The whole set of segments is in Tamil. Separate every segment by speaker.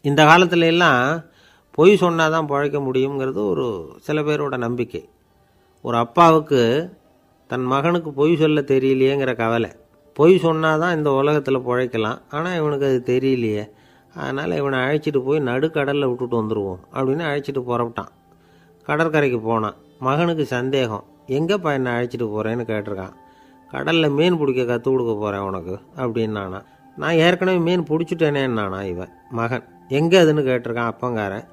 Speaker 1: இந்த காலத்துல எல்லாம் பொய் சொன்னால் தான் பிழைக்க முடியுங்கிறது ஒரு சில பேரோட நம்பிக்கை. ஒரு அப்பாவுக்கு தன் மகனுக்கு பொய் சொல்ல தெரியலையேங்கிற கவலை. பொய் சொன்னால் தான் இந்த உலகத்தில் பிழைக்கலாம், ஆனால் இவனுக்கு அது தெரியலையே, அதனால் இவனை அழைச்சிட்டு போய் நடுக்கடலில் விட்டுட்டு வந்துடுவோம் அப்படின்னு அழைச்சிட்டு புறப்பட்டான். கடற்கரைக்கு போனான். மகனுக்கு சந்தேகம், எங்கேப்பா என்னை அழைச்சிட்டு போகிறேன்னு கேட்டிருக்கான். கடலில் மீன் பிடிக்க கற்றுக் கொடுக்க போகிறேன் உனக்கு அப்படின்னானா. நான் ஏற்கனவே மீன் பிடிச்சிட்டேனேன்னானா இவன் மகன். எங்கே அதுன்னு கேட்டிருக்கான் அப்பங்காரன்.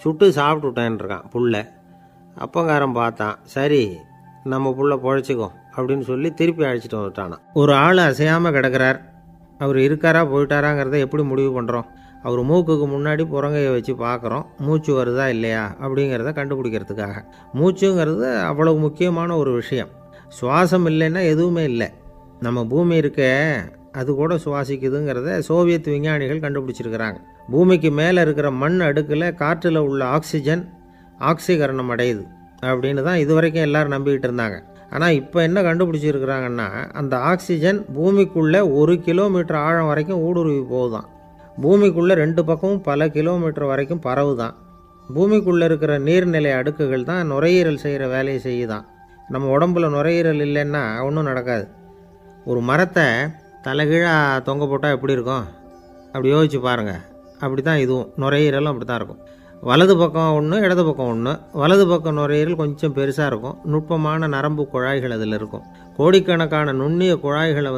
Speaker 1: சுட்டு சாப்பிட்டுட்டேன்ருக்கான் புள்ள. அப்பங்காரன் பார்த்தான், சரி நம்ம புள்ள பொழைச்சிக்கோ அப்படின்னு சொல்லி திருப்பி அழைச்சிட்டு வந்துட்டானா. ஒரு ஆள் அசையாமல் கிடக்கிறார், அவர் இருக்காரா போயிட்டாராங்கிறத எப்படி முடிவு பண்ணுறோம்? அவர் மூக்குக்கு முன்னாடி புறங்கையை வச்சு பார்க்குறோம், மூச்சு வருதா இல்லையா அப்படிங்கிறத கண்டுபிடிக்கிறதுக்காக. மூச்சுங்கிறது அவ்வளவு முக்கியமான ஒரு விஷயம். சுவாசம் இல்லைன்னா எதுவுமே இல்லை. நம்ம பூமி இருக்க அது கூட சுவாசிக்குதுங்கிறத சோவியத் விஞ்ஞானிகள் கண்டுபிடிச்சிருக்கிறாங்க. பூமிக்கு மேலே இருக்கிற மண் அடுக்கில் காற்றில் உள்ள ஆக்சிஜன் ஆக்சிகரணம் அடையுது அப்படின்னு தான் இதுவரைக்கும் எல்லோரும் நம்பிக்கிட்டு இருந்தாங்க. ஆனால் இப்போ என்ன கண்டுபிடிச்சிருக்கிறாங்கன்னா, அந்த ஆக்சிஜன் பூமிக்குள்ளே 1 கிலோமீட்டர் ஆழம் வரைக்கும் ஊடுருவி போகுதான். பூமிக்குள்ளே 2 பக்கமும் பல கிலோமீட்டர் வரைக்கும் பரவுதான். பூமிக்குள்ளே இருக்கிற நீர்நிலை அடுக்குகள் தான் நுரையீரல் செய்கிற வேலையை செய்யுதான். நம்ம உடம்புல நுரையீரல் இல்லைன்னா ஒன்றும் நடக்காது. ஒரு மரத்தை தலைகீழாக தொங்க போட்டால் எப்படி இருக்கும் அப்படி யோசிச்சு பாருங்கள். அப்படி தான் இதுவும், நுரையீரலும் அப்படி தான் இருக்கும். வலது பக்கம் ஒன்று, இடது பக்கம் ஒன்று. வலது பக்கம் நுரையீரல் கொஞ்சம் பெருசாக இருக்கும், நுட்பமான நரம்பு குழாய்கள் அதில் இருக்கும். கோடிக்கணக்கான நுண்ணிய குழாய்களை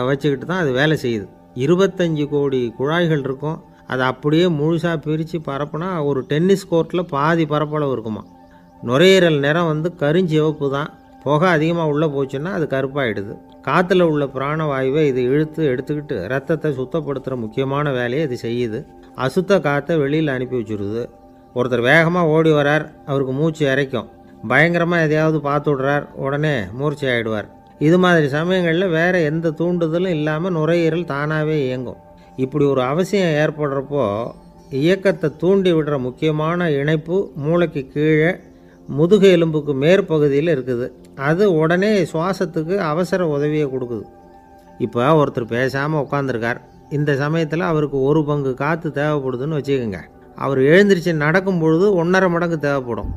Speaker 1: வச்சுக்கிட்டு தான் அது வேலை செய்யுது. 25 கோடி குழாய்கள் இருக்கும். அதை அப்படியே முழுசாக பிரித்து பரப்புனா ஒரு டென்னிஸ் கோர்ட்டில் பாதி பரப்பளவு இருக்குமா. நுரையீரல் நிறம் கருஞ்சிவப்பு தான். புகை அதிகமாக உள்ளே போச்சுன்னா அது கருப்பாயிடுது. காற்றுல உள்ள பிராணவாயுவை இது இழுத்து எடுத்துக்கிட்டு ரத்தத்தை சுத்தப்படுத்துகிற முக்கியமான வேலையை இது செய்யுது. அசுத்த காற்றை வெளியில் அனுப்பி வச்சுருது. ஒருத்தர் வேகமாக ஓடி வரார், அவருக்கு மூச்சு இறைக்கும். பயங்கரமாக எதையாவது பார்த்து விடுறார், உடனே மூர்ச்சி ஆகிடுவார். இது மாதிரி சமயங்களில் வேறு எந்த தூண்டுதலும் இல்லாமல் நுரையீரல் தானாகவே இயங்கும். இப்படி ஒரு அவசியம் ஏற்படுறப்போ இயக்கத்தை தூண்டி விடுற முக்கியமான இணைப்பு மூளைக்கு கீழே முதுகு எலும்புக்கு மேற்பகுதியில் இருக்குது. அது உடனே சுவாசத்துக்கு அவசர உதவியை கொடுக்குது. இப்போ ஒருத்தர் பேசாமல் உட்காந்துருக்கார். இந்த சமயத்தில் அவருக்கு 1 பங்கு காற்று தேவைப்படுதுன்னு வச்சுக்கோங்க. அவர் எழுந்திரிச்சு நடக்கும் பொழுது 1.5 மடங்கு தேவைப்படும்.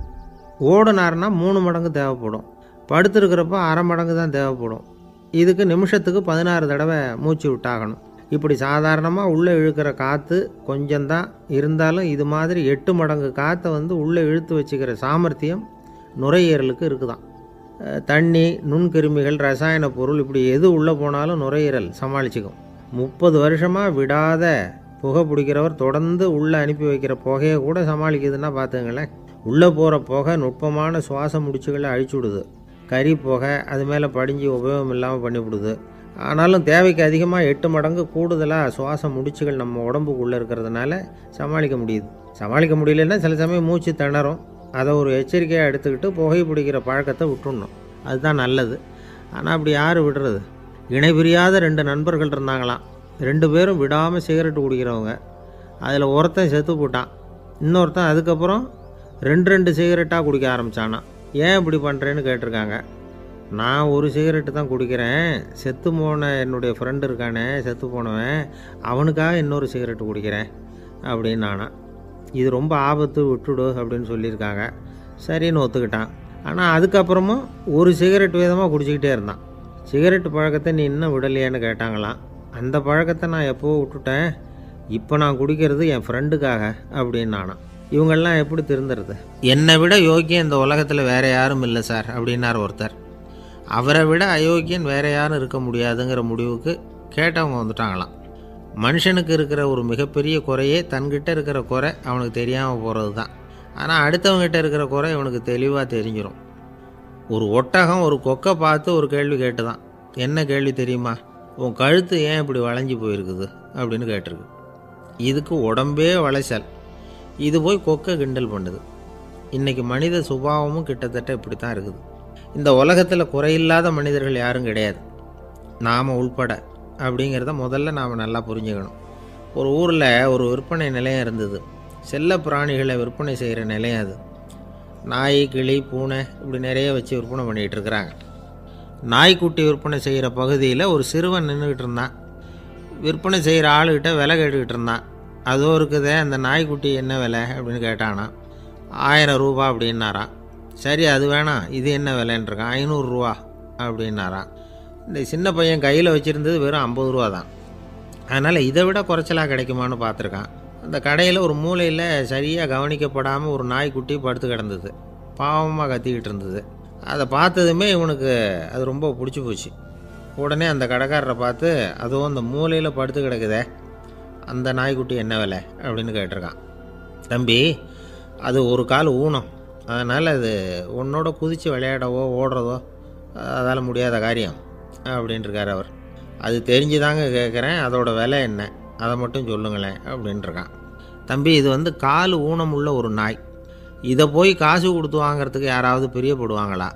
Speaker 1: ஓடினார்னா 3 மடங்கு தேவைப்படும். படுத்துருக்கிறப்ப 1/2 மடங்கு தான் தேவைப்படும். இதுக்கு நிமிஷத்துக்கு 16 தடவை மூச்சு விட்டாகணும். இப்படி சாதாரணமாக உள்ளே இழுக்கிற காற்று கொஞ்சம்தான் இருந்தாலும் இது மாதிரி 8 மடங்கு காற்றை உள்ளே இழுத்து வச்சுக்கிற சாமர்த்தியம் நுரையீரலுக்கு இருக்குதான். தண்ணி, நுண்கிருமிகள், ரசாயன பொருள் இப்படி எது உள்ளே போனாலும் நுரையீரல் சமாளிச்சுக்கும். 30 வருஷமாக விடாத புகை பிடிக்கிறவர் தொடர்ந்து உள்ளே அனுப்பி வைக்கிற புகையை கூட சமாளிக்குதுன்னா பார்த்துங்களேன். உள்ளே போகிற புகை நுட்பமான சுவாச முடிச்சுகளை அழிச்சு விடுது. கறி புகை அது மேலே படிஞ்சு உபயோகம் இல்லாமல் பண்ணிவிடுது. ஆனாலும் தேவைக்கு அதிகமாக 8 மடங்கு கூடுதலாக சுவாச முடிச்சுகள் நம்ம உடம்புக்குள்ளே இருக்கிறதுனால சமாளிக்க முடியுது. சமாளிக்க முடியலன்னா சில சமயம் மூச்சு திணறும். அதை ஒரு எச்சரிக்கையாக எடுத்துக்கிட்டு புகை பிடிக்கிற பழக்கத்தை விட்டுடணும். அதுதான் நல்லது. ஆனால் அப்படி யார் விடுறது? இணை பிரியாத 2 நண்பர்கள் இருந்தாங்களாம். 2 பேரும் விடாமல் சிகரெட்டு குடிக்கிறவங்க. அதில் ஒருத்தன் செத்து போட்டான். இன்னொருத்தன் அதுக்கப்புறம் 2 சிகரெட்டாக குடிக்க ஆரம்பித்தானான். ஏன் இப்படி பண்ணுறேன்னு கேட்டிருக்காங்க. நான் ஒரு சிகரெட்டு தான் குடிக்கிறேன், செத்து போன என்னுடைய ஃப்ரெண்டு இருக்கானே செத்து போனவன், அவனுக்காக இன்னொரு சிகரெட்டு குடிக்கிறேன் அப்படின்னு நானா. இது ரொம்ப ஆபத்து, விட்டுடு அப்படின்னு சொல்லியிருக்காங்க. சரின்னு ஒத்துக்கிட்டான். ஆனால் அதுக்கப்புறமும் ஒரு சிகரெட் விதமாக குடிச்சிக்கிட்டே இருந்தான். சிகரெட்டு பழக்கத்தை நீ இன்னும் விடலையான்னு கேட்டாங்களாம். அந்த பழக்கத்தை நான் எப்போவோ விட்டுட்டேன், இப்போ நான் குடிக்கிறது என் ஃப்ரெண்டுக்காக அப்படின்னு நானா. இவங்கெல்லாம் எப்படி திருந்துறது? என்னை விட யோக்கியம் இந்த உலகத்தில் வேறு யாரும் இல்லை சார் அப்படின்னார் ஒருத்தர். அவரை விட அயோக்கியன் வேறு யாரும் இருக்க முடியாதுங்கிற முடிவுக்கு கேட்டவங்க வந்துட்டாங்களாம். மனுஷனுக்கு இருக்கிற ஒரு மிகப்பெரிய குறையே தன்கிட்ட இருக்கிற குறை அவனுக்கு தெரியாமல் போகிறது தான். ஆனால் அடுத்தவங்ககிட்ட இருக்கிற குறை இவனுக்கு தெளிவாக தெரிஞ்சிடும். ஒரு ஒட்டகம் ஒரு கொக்கை பார்த்து ஒரு கேள்வி கேட்டுதான். என்ன கேள்வி தெரியுமா? உன் கழுத்து ஏன் இப்படி வளைஞ்சி போயிருக்குது அப்படின்னு கேட்டிருக்கு. இதுக்கு உடம்பே வளைச்சல். இது போய் கொக்கை கிண்டல் பண்ணுது. இன்றைக்கி மனித சுபாவமும் கிட்டத்தட்ட இப்படி தான் இருக்குது. இந்த உலகத்தில் குறையில்லாத மனிதர்கள் யாரும் கிடையாது, நாம் உள்பட அப்படிங்கிறத முதல்ல நாம் நல்லா புரிஞ்சுக்கணும். ஒரு ஊரில் ஒரு விற்பனை நிலையம் இருந்தது. செல்ல பிராணிகளை விற்பனை செய்கிற நிலையம் அது. நாய், கிளி, பூனை இப்படி நிறைய வச்சு விற்பனை பண்ணிகிட்டு இருக்கிறாங்க. நாய்க்குட்டி விற்பனை செய்கிற பகுதியில் ஒரு சிறுவன் நின்றுக்கிட்டு இருந்தான். விற்பனை செய்கிற ஆளுகிட்ட விலை கேட்டுக்கிட்டு இருந்தான். அதோ இருக்குதே அந்த நாய்க்குட்டி என்ன விலை அப்படின்னு கேட்டானா. 1000 ரூபா அப்படின்னாரான். சரி அது வேணாம், இது என்ன விலைன்றிருக்கான். 500 ரூபா அப்படின்னாரான். இந்த சின்ன பையன் கையில் வச்சுருந்தது வெறும் 50 ரூபா தான். அதனால் இதை விட குறைச்சலாக கிடைக்குமான்னு பார்த்துருக்கான். அந்த கடையில் ஒரு மூலையில் சரியாக கவனிக்கப்படாமல் ஒரு நாய்க்குட்டி படுத்து கிடந்தது. பாவமாக கத்திக்கிட்டு இருந்தது. அதை பார்த்ததுமே இவனுக்கு அது ரொம்ப பிடிச்சி போச்சு. உடனே அந்த கடைக்காரரை பார்த்து, அதுவும் அந்த மூலையில் படுத்து கிடக்குதே அந்த நாய்க்குட்டி என்ன விலை அப்படின்னு கேட்டிருக்கான். தம்பி, அது ஒரு கால் ஊனம், அதனால் அது உன்னோட குதித்து விளையாடவோ ஓடுறதோ அதால் முடியாத காரியம் அப்படின்ட்டுருக்கார் அவர். அது தெரிஞ்சுதாங்க கேட்குறேன், அதோட விலை என்ன அதை மட்டும் சொல்லுங்களேன் அப்படின்ட்டுருக்கான். தம்பி, இது வந்து கால் ஊனம் உள்ள ஒரு நாய். இதை போய் காசு கொடுத்து வாங்கிறதுக்கு யாராவது பிரியப்படுவாங்களா?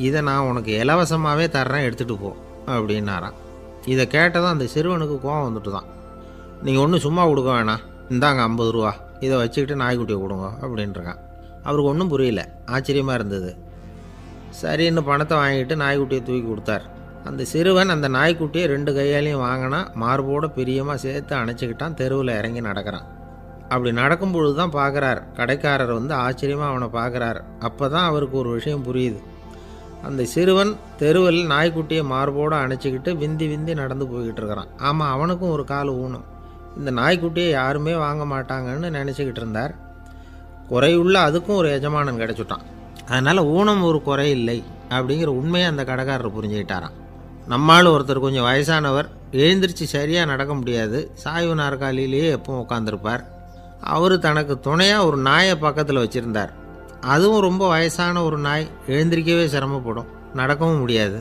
Speaker 1: இதை நான் உனக்கு இலவசமாகவே தர்றேன், எடுத்துகிட்டு போ அப்படின்னாரான். இதை கேட்டதும் அந்த சிறுவனுக்கு கோவம் வந்துட்டு தான். நீங்கள் ஒன்றும் சும்மா கொடுக்க வேணாம், இந்தாங்க 50 ரூபா, இதை வச்சுக்கிட்டு நாய்க்குட்டியை கொடுங்க அப்படின்ட்டுருக்கான். அவருக்கு ஒன்றும் புரியல, ஆச்சரியமாக இருந்தது. சரின்னு பணத்தை வாங்கிட்டு நாய்க்குட்டியை தூக்கி கொடுத்தார். அந்த சிறுவன் அந்த நாய்க்குட்டியை 2 கையாலையும் வாங்கினா, மார்போடு பிரியமாக சேர்த்து அணைச்சிக்கிட்டான். தெருவில் இறங்கி நடக்கிறான். அப்படி நடக்கும்பொழுது தான் பார்க்குறார், கடைக்காரர் வந்து ஆச்சரியமாக அவனை பார்க்குறார். அப்போ தான் அவருக்கு ஒரு விஷயம் புரியுது. அந்த சிறுவன் தெருவில் நாய்க்குட்டியை மார்போடு அணைச்சிக்கிட்டு விந்தி விந்தி நடந்து போய்கிட்டு இருக்கிறான். ஆமாம், அவனுக்கும் ஒரு கால் ஊனம். இந்த நாய்க்குட்டியை யாருமே வாங்க மாட்டாங்கன்னு நினச்சிக்கிட்டு இருந்தார். குறையுள்ள அதுக்கும் ஒரு எஜமானன் கிடச்சிட்டான். அதனால் ஊனம் ஒரு குறை இல்லை அப்படிங்கிற உண்மையை அந்த கடைக்காரர் புரிஞ்சுக்கிட்டாராம். நம்மால் ஒருத்தர் கொஞ்சம் வயசானவர், எழுந்திரிச்சு சரியாக நடக்க முடியாது, சாய்வு நாற்காலியிலேயே எப்பவும் உட்காந்துருப்பார். அவர் தனக்கு துணையாக ஒரு நாயை பக்கத்தில் வச்சுருந்தார். அதுவும் ரொம்ப வயசான ஒரு நாய், எழுந்திரிக்கவே சிரமப்படும், நடக்கவும் முடியாது.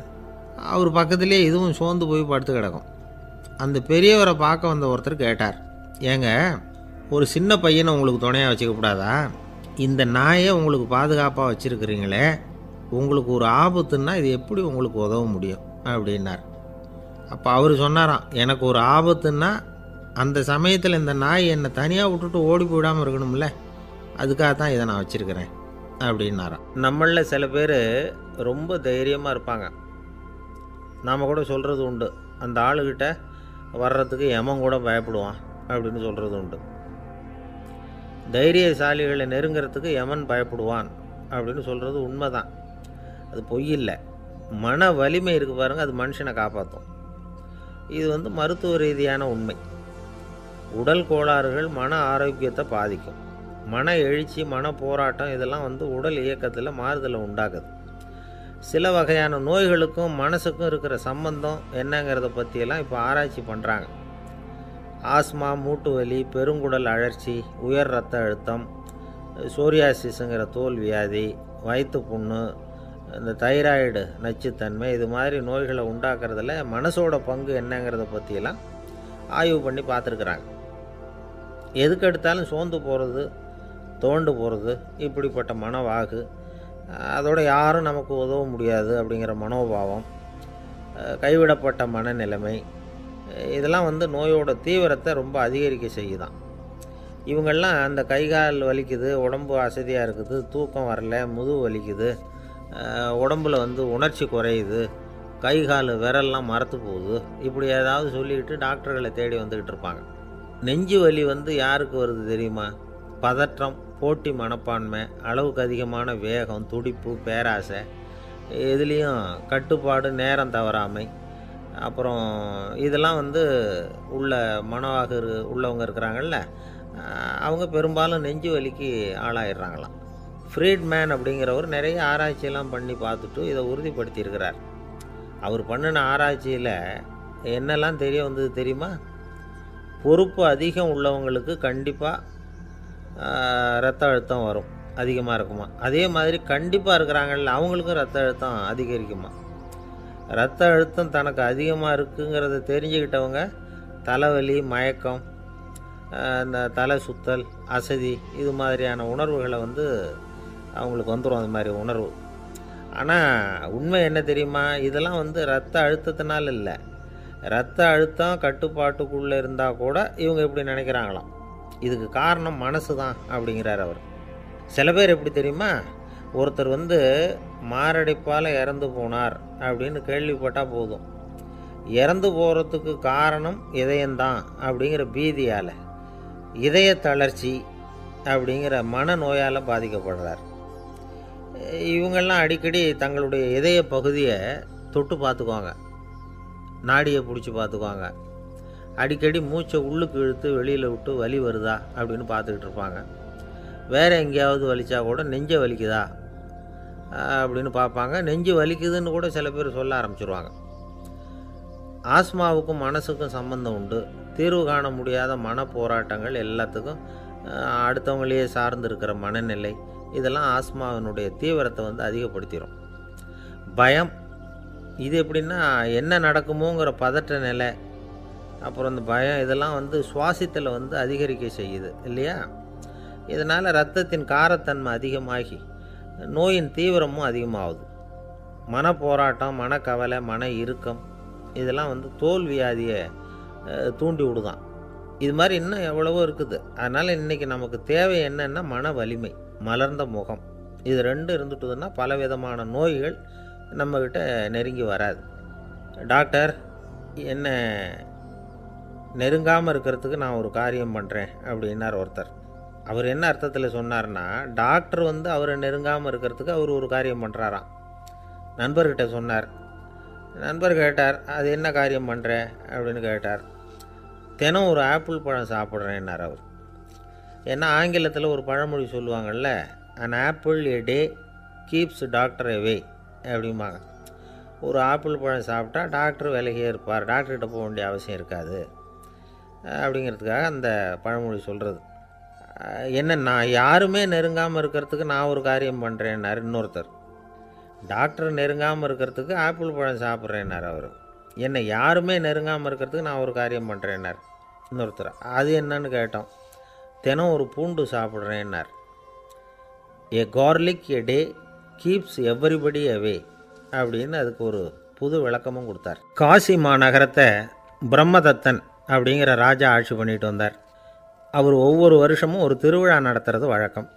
Speaker 1: அவர் பக்கத்துலேயே இதுவும் சோர்ந்து போய் படுத்து கிடக்கும். அந்த பெரியவரை பார்க்க வந்த ஒருத்தர் கேட்டார், ஏங்க, ஒரு சின்ன பையனை உங்களுக்கு துணையாக வச்சுக்கக்கூடாதா? இந்த நாயை உங்களுக்கு பாதுகாப்பாக வச்சுருக்கிறீங்களே, உங்களுக்கு ஒரு ஆபத்துன்னா இது எப்படி உங்களுக்கு உதவ முடியும் அப்படின்னார். அப்போ அவர் சொன்னாராம், எனக்கு ஒரு ஆபத்துன்னா அந்த சமயத்தில் இந்த நாய் என்னை தனியாக விட்டுட்டு ஓடி போயிடாமல் இருக்கணும்ல, அதுக்காக தான் இதை நான் வச்சுருக்கிறேன் அப்படின்னாராம். நம்மளில் சில பேர் ரொம்ப தைரியமாக இருப்பாங்க. நாம் கூட சொல்கிறது உண்டு, அந்த ஆளுகிட்ட வர்றதுக்கு எமன் கூட பயப்படுவான் அப்படின்னு சொல்கிறது உண்டு. தைரியசாலிகளை நெருங்கிறதுக்கு யமன் பயப்படுவான் அப்படின்னு சொல்கிறது உண்மை தான். அது பொய் இல்லை. மன வலிமை இருக்குது பாருங்கள், அது மனுஷனை காப்பாற்றும். இது வந்து மருத்துவ ரீதியான உண்மை. உடல் கோளாறுகள் மன ஆரோக்கியத்தை பாதிக்கும். மன எழுச்சி, மன போராட்டம் இதெல்லாம் வந்து உடல் இயக்கத்தில் மாறுதலை உண்டாக்குது. சில வகையான நோய்களுக்கும் மனசுக்கும் இருக்கிற சம்பந்தம் என்னங்கிறத பற்றியெல்லாம் இப்போ ஆராய்ச்சி பண்ணுறாங்க. ஆஸ்மா, மூட்டு வலி, பெருங்குடல் அழற்சி, உயர் இரத்த அழுத்தம், சோரியாசிஸுங்கிற தோல் வியாதி, வயிற்று புண்ணு, இந்த தைராய்டு நச்சுத்தன்மை, இது மாதிரி நோய்களை உண்டாக்குறதுல மனசோட பங்கு என்னங்கிறத பற்றியெல்லாம் ஆய்வு பண்ணி பார்த்துருக்குறாங்க. எதுக்கு எடுத்தாலும் சோர்ந்து போகிறது, தோண்டு போகிறது, இப்படிப்பட்ட மனவாகு, அதோட யாரும் நமக்கு உதவ முடியாது அப்படிங்கிற மனோபாவம், கைவிடப்பட்ட மனநிலைமை, இதெல்லாம் வந்து நோயோட தீவிரத்தை ரொம்ப அதிகரிக்க செய்யுதான். இவங்கெல்லாம் அந்த கை கால் வலிக்குது, உடம்பு அசதியாக இருக்குது, தூக்கம் வரல, முதுகு வலிக்குது, உடம்பில் வந்து உணர்ச்சி குறையுது, கை கால் விரல்லாம் மரத்து போகுது, இப்படி ஏதாவது சொல்லிக்கிட்டு டாக்டர்களை தேடி வந்துக்கிட்டு இருப்பாங்க. நெஞ்சு வலி வந்து யாருக்கு வருது தெரியுமா? பதற்றம், போட்டி மனப்பான்மை, அளவுக்கு அதிகமான வேகம், துடிப்பு, பேராசை, இதுலேயும் கட்டுப்பாடு, நேரம் தவறாமை, அப்புறம் இதெல்லாம் வந்து உள்ள மனவாக உள்ளவங்க இருக்கிறாங்கல்ல, அவங்க பெரும்பாலும் நெஞ்சு வலிக்கு ஆளாயிடுறாங்களாம். ஃப்ரீட்மேன் அப்படிங்கிறவர் நிறைய ஆராய்ச்சியெல்லாம் பண்ணி பார்த்துட்டு இதை உறுதிப்படுத்தியிருக்கிறார். அவர் பண்ணின ஆராய்ச்சியில் என்னெல்லாம் தெரிய வந்தது தெரியுமா? பொறுப்பு அதிகம் உள்ளவங்களுக்கு கண்டிப்பாக இரத்த அழுத்தம் வரும், அதிகமாக இருக்குமா. அதே மாதிரி கண்டிப்பாக இருக்கிறாங்கல்ல, அவங்களுக்கும் இரத்த அழுத்தம் அதிகரிக்குமா. இரத்த அழுத்தம் தனக்கு அதிகமாக இருக்குங்கிறத தெரிஞ்சுக்கிட்டவங்க தலைவலி, மயக்கம், இந்த தலை சுத்தல், அசதி, இது மாதிரியான உணர்வுகளை வந்து அவங்களுக்கு வந்துடும், அந்த மாதிரி உணர்வு. ஆனால் உண்மை என்ன தெரியுமா? இதெல்லாம் வந்து இரத்த அழுத்தத்தினால இல்லை. இரத்த அழுத்தம் கட்டுப்பாட்டுக்குள்ளே இருந்தால் கூட இவங்க இப்படி நினைக்கிறாங்களாம். இதுக்கு காரணம் மனசு தான் அப்படிங்கிறார் அவர். சில பேர் எப்படி தெரியுமா? ஒருத்தர் வந்து மாரடைப்பால் இறந்து போனார் அப்படின்னு கேள்விப்பட்டால் போதும், இறந்து போகிறதுக்கு காரணம் இதயம்தான் அப்படிங்கிற பீதியால் இதய தளர்ச்சி அப்படிங்கிற மனநோயால் பாதிக்கப்படுறார். இவங்கெல்லாம் அடிக்கடி தங்களுடைய இதய பகுதியை தொட்டு பார்த்துக்குவாங்க, நாடியை பிடிச்சி பார்த்துக்குவாங்க. அடிக்கடி மூச்சை உள்ளுக்கு இழுத்து வெளியில் விட்டு வலி வருதா அப்படின்னு பார்த்துக்கிட்டு இருப்பாங்க. வேறு எங்கேயாவது வலிச்சா கூட நெஞ்சை வலிக்குதா அப்படின்னு பார்ப்பாங்க. நெஞ்சு வலிக்குதுன்னு கூட சில பேர் சொல்ல ஆரம்பிச்சிருவாங்க. ஆஸ்மாவுக்கும் மனசுக்கும் சம்பந்தம் உண்டு. தீர்வு காண முடியாத மன போராட்டங்கள் எல்லாத்துக்கும் அடுத்தவங்களையே சார்ந்து இருக்கிற மனநிலை, இதெல்லாம் ஆஸ்மாவினுடைய தீவிரத்தை அதிகப்படுத்திடும். பயம், இது எப்படின்னா என்ன நடக்குமோங்கிற பதற்ற நிலை, அப்புறம் இந்த பயம் இதெல்லாம் சுவாசித்தலை அதிகரிக்க செய்யுது இல்லையா? இதனால் இரத்தத்தின் காரத்தன்மை அதிகமாகி நோயின் தீவிரமும் அதிகமாகுது. மன போராட்டம், மனக்கவலை, மன இறுக்கம் இதெல்லாம் தோல் வியாதியை தூண்டி விடுதான். இது மாதிரி இன்னும் எவ்வளவோ இருக்குது. அதனால் இன்றைக்கி நமக்கு தேவை என்னென்னா மன வலிமை, மலர்ந்த முகம். இது ரெண்டும் இருந்துட்டுதுன்னா பலவிதமான நோய்கள் நம்மக்கிட்ட நெருங்கி வராது. டாக்டர், என்ன நெருங்காமல் இருக்கிறதுக்கு நான் ஒரு காரியம் பண்ணுறேன் அப்படின்னார் ஒருத்தர். அவர் என்ன அர்த்தத்தில் சொன்னார்னா, டாக்டர் அவரை நெருங்காமல் இருக்கிறதுக்கு அவர் ஒரு காரியம் பண்ணுறாராம். நண்பர்கிட்ட சொன்னார். நண்பர் கேட்டார், அது என்ன காரியம் பண்ணுற அப்படின்னு கேட்டார். தினம் ஒரு ஆப்பிள் பழம் சாப்பிட்றேன்னார் அவர். ஏன்னா ஆங்கிலத்தில் ஒரு பழமொழி சொல்லுவாங்கள்ல, an apple a day keeps doctor away அப்படிம்பாங்க. ஒரு ஆப்பிள் பழம் சாப்பிட்டா டாக்டர் விலகியே இருப்பார், டாக்டர்கிட்ட போக வேண்டிய அவசியம் இருக்காது அப்படிங்கிறதுக்காக அந்த பழமொழி சொல்கிறது. என்ன, நான் யாருமே நெருங்காமல் இருக்கிறதுக்கு நான் ஒரு காரியம் பண்ணுறேன்னார் இன்னொருத்தர். டாக்டர் நெருங்காமல் இருக்கிறதுக்கு ஆப்பிள் பழம் சாப்பிட்றேன்னார் அவர். என்னை யாருமே நெருங்காமல் இருக்கிறதுக்கு நான் ஒரு காரியம் பண்ணுறேன்னார் இன்னொருத்தர். அது என்னன்னு கேட்டோம். தினம் ஒரு பூண்டு சாப்பிட்றேன்னார். ஏ கார்லிக் எ டே கீப்ஸ் எவ்ரிபடி அவே அப்படின்னு அதுக்கு ஒரு புது விளக்கமும் கொடுத்தார். காசி மாநகரத்தை பிரம்மதத்தன் அப்படிங்கிற ராஜா ஆட்சி பண்ணிட்டு வந்தார். அவர் ஒவ்வொரு வருஷமும் ஒரு திருவிழா நடத்துறது வழக்கம்.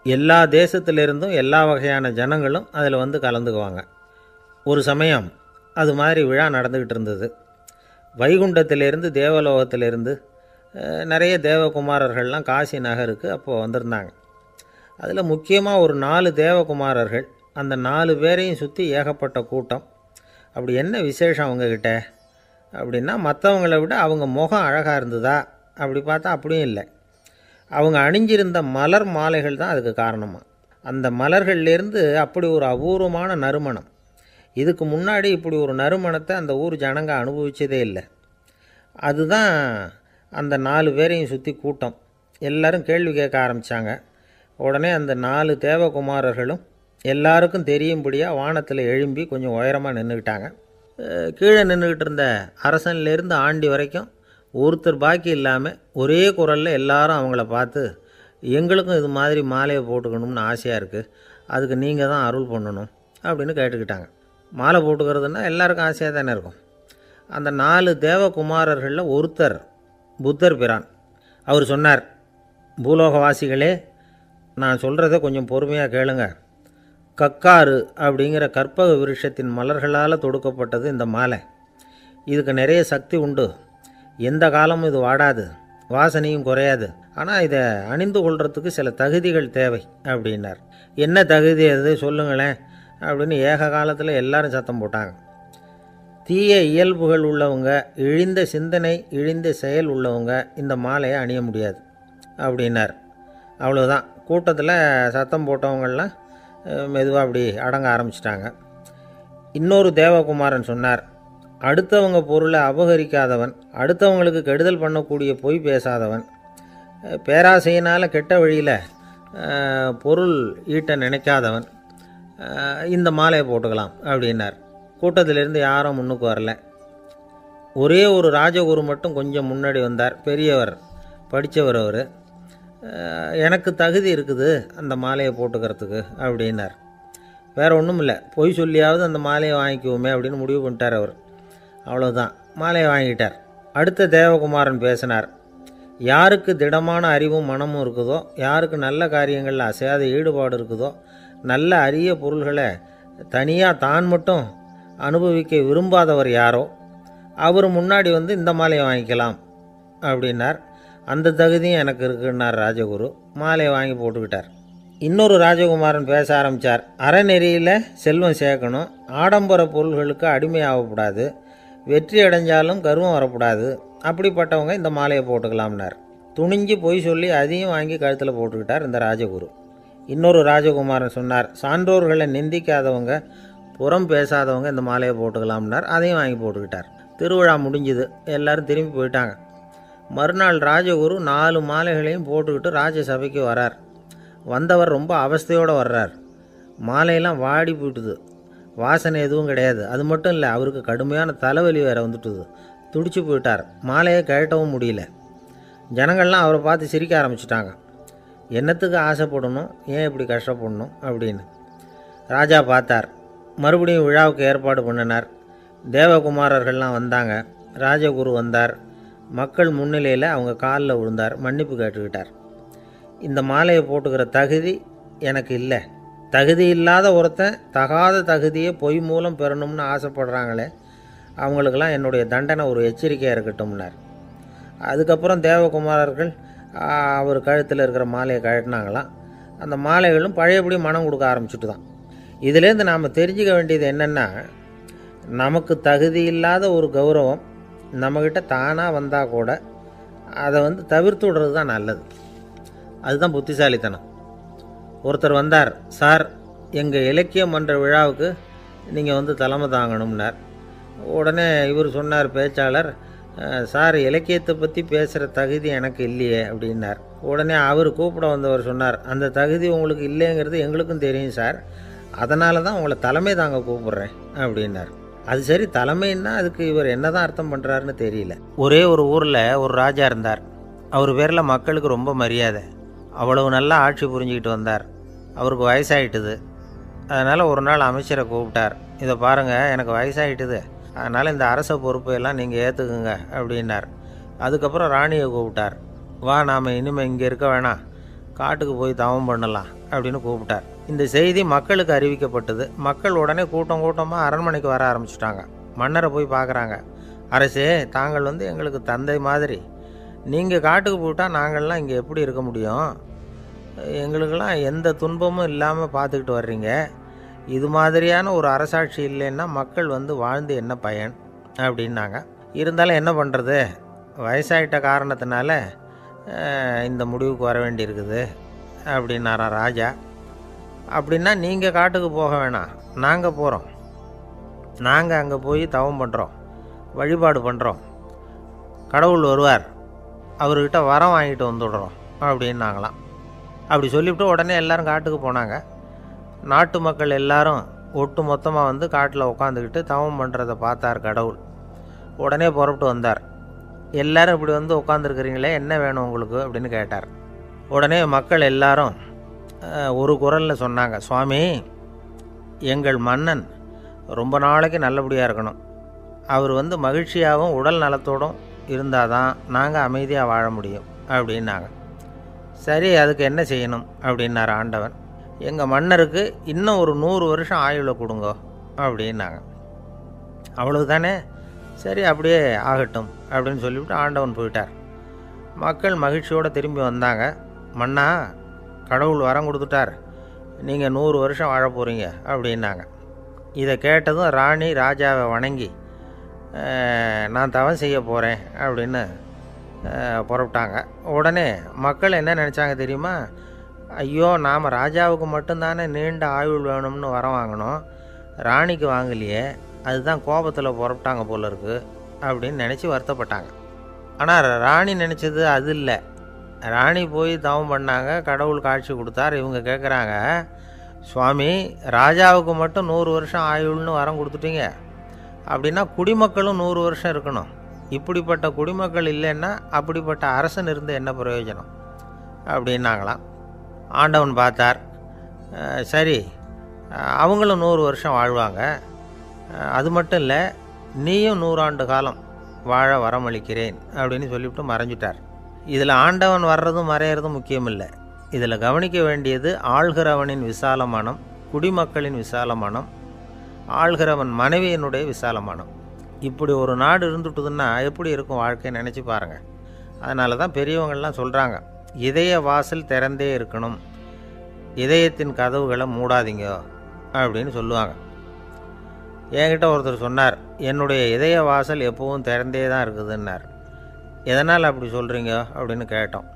Speaker 1: எல்லா தேசத்திலிருந்தும் எல்லா வகையான ஜனங்களும் அதில் கலந்துக்குவாங்க. ஒரு சமயம் அது மாதிரி விழா நடந்துக்கிட்டு இருந்தது. வைகுண்டத்திலேருந்து தேவலோகத்திலேருந்து நிறைய தேவகுமாரர்கள்லாம் காசி நகருக்கு அப்போது வந்திருந்தாங்க. அதில் முக்கியமாக ஒரு 4 தேவகுமாரர்கள். அந்த 4 பேரையும் சுற்றி ஏகப்பட்ட கூட்டம். அப்படி என்ன விசேஷம் அவங்கக்கிட்ட அப்படின்னா, மற்றவங்களை விட அவங்க முகம் அழகாக இருந்ததா அப்படி பார்த்தா அப்படியும் இல்லை. அவங்க அணிஞ்சிருந்த மலர் மாலைகள் தான் அதுக்கு காரணமாக. அந்த மலர்கள்லேருந்து அப்படி ஒரு அபூர்வமான நறுமணம். இதுக்கு முன்னாடி இப்படி ஒரு நறுமணத்தை அந்த ஊர் ஜனங்க அனுபவிச்சதே இல்லை. அதுதான் அந்த 4 பேரையும் சுற்றி கூட்டம். எல்லோரும் கேள்வி கேட்க ஆரம்பித்தாங்க. உடனே அந்த 4 தேவகுமாரர்களும் எல்லாருக்கும் தெரியும்படியாக வானத்தில் எழும்பி கொஞ்சம் உயரமாக நின்றுக்கிட்டாங்க. கீழே நின்றுக்கிட்டு இருந்த அரசன்லேருந்து ஆண்டி வரைக்கும் ஒருத்தர் பாக்கி இல்லாமல் ஒரே குரலில் எல்லாரும் அவங்கள பார்த்து, எங்களுக்கும் இது மாதிரி மாலையை போட்டுக்கணும்னு ஆசையாக இருக்குது, அதுக்கு நீங்கள் தான் அருள் பண்ணணும் அப்படின்னு கேட்டுக்கிட்டாங்க. மாலை போட்டுக்கிறதுனா எல்லாருக்கும் ஆசையாக தானே இருக்கும். அந்த 4 தேவகுமாரர்களில் ஒருத்தர் புத்தர் பிரான். அவர் சொன்னார், பூலோகவாசிகளே, நான் சொல்கிறத கொஞ்சம் பொறுமையாக கேளுங்க. கக்காரு அப்படிங்கிற கற்பக விருட்சத்தின் மலர்களால் தொடுக்கப்பட்டது இந்த மாலை. இதுக்கு நிறைய சக்தி உண்டு. எந்த காலமும் இது வாடாது, வாசனையும் குறையாது. ஆனால் இதை அணிந்து கொள்கிறதுக்கு சில தகுதிகள் தேவை அப்படின்னார். என்ன தகுதி அது சொல்லுங்களேன் அப்படின்னு ஏக காலத்தில் எல்லாரும் சத்தம் போட்டாங்க. தீய இயல்புகள் உள்ளவங்க, இழிந்த சிந்தனை, இழிந்த செயல் உள்ளவங்க இந்த மாலையை அணிய முடியாது அப்படின்னார். அவ்வளோதான். கூட்டத்தில் சத்தம் போட்டவங்கள்லாம் மெதுவாக அப்படி அடங்க ஆரம்பிச்சிட்டாங்க. இன்னொரு தேவகுமாரன் சொன்னார், அடுத்தவங்க பொருளை அபகரிக்காதவன், அடுத்தவங்களுக்கு கெடுதல் பண்ணக்கூடிய பொய் பேசாதவன், பேராசையினால் கெட்ட வழியில் பொருள் ஈட்ட நினைக்காதவன் இந்த மாலையை போட்டுக்கலாம் அப்படின்னார். கூட்டத்திலேருந்து யாரும் முன்னுக்கு வரல. ஒரே ஒரு ராஜகுரு மட்டும் கொஞ்சம் முன்னாடி வந்தார். பெரியவர், படித்தவர். அவர், எனக்கு தகுதி இருக்குது அந்த மாலையை போட்டுக்கிறதுக்கு அப்படின்னார். வேறு ஒன்றும் இல்லை, பொய் சொல்லியாவது அந்த மாலையை வாங்கிக்குவோமே அப்படின்னு முடிவு பண்ணிட்டார் அவர். அவ்வளோதான், மாலையை வாங்கிட்டார். அடுத்த தேவகுமாரன் பேசினார். யாருக்கு திடமான அறிவும் மனமும் இருக்குதோ, யாருக்கு நல்ல காரியங்களில் அசையாத ஈடுபாடு இருக்குதோ, நல்ல அரிய பொருள்களை தனியாக தான் மட்டும் அனுபவிக்க விரும்பாதவர் யாரோ அவர் முன்னாடி இந்த மாலையை வாங்கிக்கலாம் அப்படின்னார். அந்த தகுதியும் எனக்கு இருக்குன்னார் ராஜகுரு. மாலையை வாங்கி போட்டுக்கிட்டார். இன்னொரு ராஜகுமாரன் பேச ஆரம்பித்தார். அறநெறியில் செல்வம் சேர்க்கணும், ஆடம்பர பொருள்களுக்கு அடிமையாகக்கூடாது, வெற்றி அடைஞ்சாலும் கர்வம் வரக்கூடாது, அப்படிப்பட்டவங்க இந்த மாலையை போட்டுக்கலாம்னார். துணிஞ்சு பொய் சொல்லி அதையும் வாங்கி கழுத்தில் போட்டுக்கிட்டார் இந்த ராஜகுரு. இன்னொரு ராஜகுமாரன் சொன்னார், சான்றோர்களை நிந்திக்காதவங்க, புறம் பேசாதவங்க இந்த மாலையை போட்டுக்கலாம்னார். அதையும் வாங்கி போட்டுக்கிட்டார். திருவிழா முடிஞ்சுது, எல்லோரும் திரும்பி போயிட்டாங்க. மறுநாள் ராஜகுரு 4 மாலைகளையும் போட்டுக்கிட்டு ராஜசபைக்கு வரார். வந்தவர் ரொம்ப அவஸ்தையோடு வர்றார். மாலையெல்லாம் வாடி போயிட்டுது, வாசனை எதுவும் கிடையாது. அது மட்டும் இல்லை, அவருக்கு கடுமையான தலைவலி வேறு வந்துட்டுது. துடிச்சு போயிட்டார். மாலையை கழட்டவும் முடியல. ஜனங்கள்லாம் அவரை பார்த்து சிரிக்க ஆரம்பிச்சிட்டாங்க. என்னத்துக்கு ஆசைப்படணும், ஏன் இப்படி கஷ்டப்படணும் அப்படின்னு. ராஜா பார்த்தார். மறுபடியும் விழாவுக்கு ஏற்பாடு பண்ணினார். தேவகுமாரர்கள்லாம் வந்தாங்க. ராஜகுரு வந்தார். மக்கள் முன்னிலையில் அவங்க காலில் விழுந்தார், மன்னிப்பு கேட்டுக்கிட்டார். இந்த மாலையை போட்டுக்கிற தகுதி எனக்கு இல்லை. தகுதி இல்லாத ஒருத்தன் தகாத தகுதியை பொய் மூலம் பெறணும்னு ஆசைப்படுறாங்களே, அவங்களுக்கெல்லாம் என்னுடைய தண்டனை ஒரு எச்சரிக்கையாக இருக்கட்டும்னார். அதுக்கப்புறம் தேவகுமாரர்கள் அவர் கழுத்தில் இருக்கிற மாலையை கழட்டினாங்களாம். அந்த மாலைகளும் பழையபடி மனம் கொடுக்க ஆரம்பிச்சுட்டு தான். இதுலேருந்து நாம் தெரிஞ்சுக்க வேண்டியது என்னென்னா, நமக்கு தகுதி இல்லாத ஒரு கௌரவம் நம்மக்கிட்ட தானாக வந்தால் கூட அதை தவிர்த்து விடுறது தான் நல்லது. அதுதான் புத்திசாலித்தனம். ஒருத்தர் வந்தார். சார், எங்கள் இலக்கிய மன்ற விழாவுக்கு நீங்கள் தலைமை தாங்கணும்னார். உடனே இவர் சொன்னார், பேச்சாளர், சார், இலக்கியத்தை பற்றி பேசுகிற தகுதி எனக்கு இல்லையே அப்படின்னார். உடனே அவர் கூப்பிட வந்தவர் சொன்னார், அந்த தகுதி உங்களுக்கு இல்லைங்கிறது எங்களுக்கும் தெரியும் சார், அதனால தான் உங்களை தலைமை தாங்க கூப்பிட்றேன் அப்படின்னார். அது சரி, தலைமைன்னா அதுக்கு இவர் என்ன தான் அர்த்தம் பண்ணுறாருன்னு தெரியல. ஒரே ஒரு ஊரில் ஒரு ராஜா இருந்தார். அவர் பேரில் மக்களுக்கு ரொம்ப மரியாதை. அவ்வளவு நல்லா ஆட்சி புரிஞ்சுக்கிட்டு வந்தார். அவருக்கு வயசாகிட்டுது. அதனால் ஒரு நாள் அமைச்சரை கூப்பிட்டார். இதை பாருங்கள், எனக்கு வயசாகிட்டுது, அதனால் இந்த அரச பொறுப்பையெல்லாம் நீங்கள் ஏற்றுக்குங்க அப்படின்னார். அதுக்கப்புறம் ராணியை கூப்பிட்டார். வா, நாம் இனிமேல் இங்கே இருக்க வேணாம், காட்டுக்கு போய் தவம் பண்ணலாம் அப்படின்னு கூப்பிட்டார். இந்த செய்தி மக்களுக்கு அறிவிக்கப்பட்டது. மக்கள் உடனே கூட்டம் கூட்டமாக அரண்மனைக்கு வர ஆரம்பிச்சிட்டாங்க. மன்னரை போய் பார்க்குறாங்க. அரசே, தாங்கள் எங்களுக்கு தந்தை மாதிரி. நீங்கள் காட்டுக்கு போயிட்டால் நாங்கள்லாம் இங்கே எப்படி இருக்க முடியும்? எங்களுக்கெல்லாம் எந்த துன்பமும் இல்லாமல் பார்த்துக்கிட்டு வர்றீங்க. இது மாதிரியான ஒரு அரசாட்சி இல்லைன்னா மக்கள் வாழ்ந்து என்ன பயன் அப்படின்னாங்க. இருந்தாலும் என்ன பண்ணுறது, வயசாகிட்ட காரணத்தினால இந்த முடிவுக்கு வர வேண்டியிருக்குது அப்படின்னாராம் ராஜா. அப்படின்னா நீங்கள் காட்டுக்கு போக வேணாம், நாங்கள் போகிறோம். நாங்கள் அங்கே போய் தவம் பண்ணுறோம், வழிபாடு பண்ணுறோம். கடவுள் வருவார், அவர்கிட்ட வரம் வாங்கிட்டு வந்துடுறோம் அப்படின்னாங்களாம். அப்படி சொல்லிவிட்டு உடனே எல்லோரும் காட்டுக்கு போனாங்க. நாட்டு மக்கள் எல்லாரும் ஒட்டு மொத்தமாக காட்டில் உட்காந்துக்கிட்டு தவம் பண்ணுறதை பார்த்தார் கடவுள். உடனே புறப்பட்டு வந்தார். எல்லோரும் இப்படி உட்காந்துருக்கிறீங்களே, என்ன வேணும் உங்களுக்கு அப்படின்னு கேட்டார். உடனே மக்கள் எல்லாரும் ஒரு குரலில் சொன்னாங்க, சுவாமி, எங்கள் மன்னன் ரொம்ப நாளைக்கு நல்லபடியாக இருக்கணும். அவர் மகிழ்ச்சியாகவும் உடல் நலத்தோடும் இருந்தால் தான் நாங்கள் அமைதியாக வாழ முடியும் அப்படின்னாங்க. சரி, அதுக்கு என்ன செய்யணும் அப்படின்னார் ஆண்டவன். எங்கள் மன்னருக்கு இன்னும் ஒரு 100 வருஷம் ஆயுளை கொடுங்க அப்படின்னாங்க. அவ்வளவு தானே, சரி அப்படியே ஆகட்டும் அப்படின்னு சொல்லிவிட்டு ஆண்டவன் போயிட்டார். மக்கள் மகிழ்ச்சியோடு திரும்பி வந்தாங்க. மன்னா, கடவுள் வரம் கொடுத்துட்டார், நீங்கள் 100 வருஷம் வாழ போகிறீங்க அப்படின்னாங்க. இதை கேட்டதும் ராணி ராஜாவை வணங்கி, நான் தவம் செய்ய போகிறேன் அப்படின்னு புறப்பட்டாங்க. உடனே மக்கள் என்ன நினச்சாங்க தெரியுமா? ஐயோ, நாம் ராஜாவுக்கு மட்டும்தானே நீண்ட ஆயுள் வேணும்னு வரம் வாங்கினோம், ராணிக்கு வாங்கலையே, அதுதான் கோபத்தில் புறப்பட்டாங்க போல இருக்குது அப்படின்னு நினச்சி வருத்தப்பட்டாங்க. ஆனால் ராணி நினச்சது அது இல்லை. ராணி போய் தவம் பண்ணாங்க, கடவுள் காட்சி கொடுத்தார். இவங்க கேட்குறாங்க, சுவாமி, ராஜாவுக்கு மட்டும் 100 வருஷம் ஆயுள்னு வரம் கொடுத்துட்டீங்க, அப்படின்னா குடிமக்களும் 100 வருஷம் இருக்கணும். இப்படிப்பட்ட குடிமக்கள் இல்லைன்னா அப்படிப்பட்ட அரசன் இருந்து என்ன பிரயோஜனம் அப்படின்னாங்களாம். ஆண்டவன் பார்த்தார். சரி, அவங்களும் 100 வருஷம் வாழ்வாங்க, அது மட்டும் இல்லை, நீயும் 100 ஆண்டு காலம் வாழ வரமளிக்கிறேன் அப்படின்னு சொல்லிவிட்டு மறைஞ்சிட்டார். இதில் ஆண்டவன் வர்றதும் மறையிறதும் முக்கியம் இல்லை. இதில் கவனிக்க வேண்டியது ஆள்கிறவனின் விசால மனம், குடிமக்களின் விசால மனம், ஆள்கிறவன் மனைவியினுடைய விசால மனம். இப்படி ஒரு நாடு இருந்துட்டுதுன்னா எப்படி இருக்கும் வாழ்க்கை நினச்சி பாருங்கள். அதனால தான் பெரியவங்கள்லாம் சொல்கிறாங்க, இதய வாசல் திறந்தே இருக்கணும், இதயத்தின் கதவுகளை மூடாதீங்க அப்படின்னு சொல்லுவாங்க. என்கிட்ட ஒருத்தர் சொன்னார், என்னுடைய இதய வாசல் எப்பவும் திறந்தே தான் இருக்குதுன்னார். எதனால் அப்படி சொல்கிறீங்க அப்படின்னு கேட்டோம்.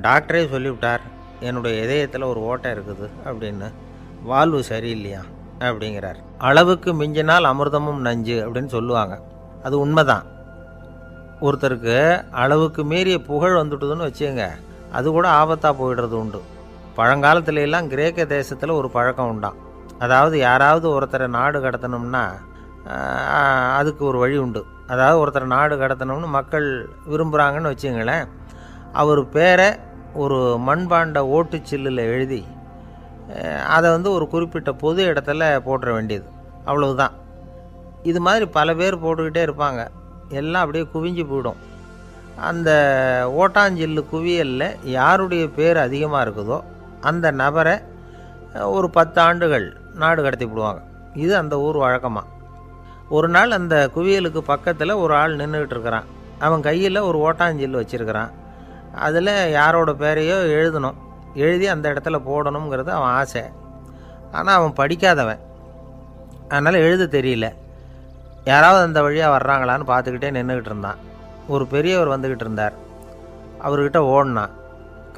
Speaker 1: டாக்டரே சொல்லிவிட்டார், என்னுடைய இதயத்தில் ஒரு ஓட்டை இருக்குது அப்படின்னு, வால்வு சரியில்லையா அப்படிங்கிறார். அளவுக்கு மிஞ்சினால் அமிர்தமும் நஞ்சு அப்படின்னு சொல்லுவாங்க. அது உண்மைதான். ஒருத்தருக்கு அளவுக்கு மீறிய புகழ் வந்துட்டுதுன்னு வச்சுங்க, அது கூட ஆபத்தாக போயிடுறது உண்டு. பழங்காலத்துல எல்லாம் கிரேக்க தேசத்தில் ஒரு பழக்கம் உண்டாம். அதாவது யாராவது ஒருத்தரை நாடு கடத்தணும்னா அதுக்கு ஒரு வழி உண்டு. அதாவது ஒருத்தரை நாடு கடத்தணும்னு மக்கள் விரும்புகிறாங்கன்னு வச்சுங்களேன், அவர் பேரை ஒரு மண்பாண்ட ஓட்டுச்சில்லில் எழுதி அதை ஒரு குறிப்பிட்ட பொது இடத்துல போட்டுற வேண்டியது, அவ்வளவுதான். இது மாதிரி பல பேர் போட்டுக்கிட்டே இருப்பாங்க, எல்லாம் அப்படியே குவிஞ்சு போயிடும். அந்த ஓட்டாஞ்சில்லு குவியலில் யாருடைய பேர் அதிகமாக இருக்குதோ அந்த நபரை ஒரு 10 ஆண்டுகள் நாடு கடத்தி விடுவாங்க. இது அந்த ஊர் வழக்கமாக. ஒரு நாள் அந்த குவியலுக்கு பக்கத்தில் ஒரு ஆள் நின்றுக்கிட்டு இருக்கிறான். அவன் கையில் ஒரு ஓட்டாஞ்சில்லு வச்சுருக்கிறான். அதில் யாரோட பேரையோ எழுதணும், எழுதி அந்த இடத்துல போடணுங்கிறது அவன் ஆசை. ஆனால் அவன் படிக்காதவன், அதனால் எழுத தெரியல. யாராவது அந்த வழியாக வர்றாங்களான்னு பார்த்துக்கிட்டே நின்றுக்கிட்டு இருந்தான். ஒரு பெரியவர் வந்துக்கிட்டு இருந்தார். அவர்கிட்ட ஓடினான்.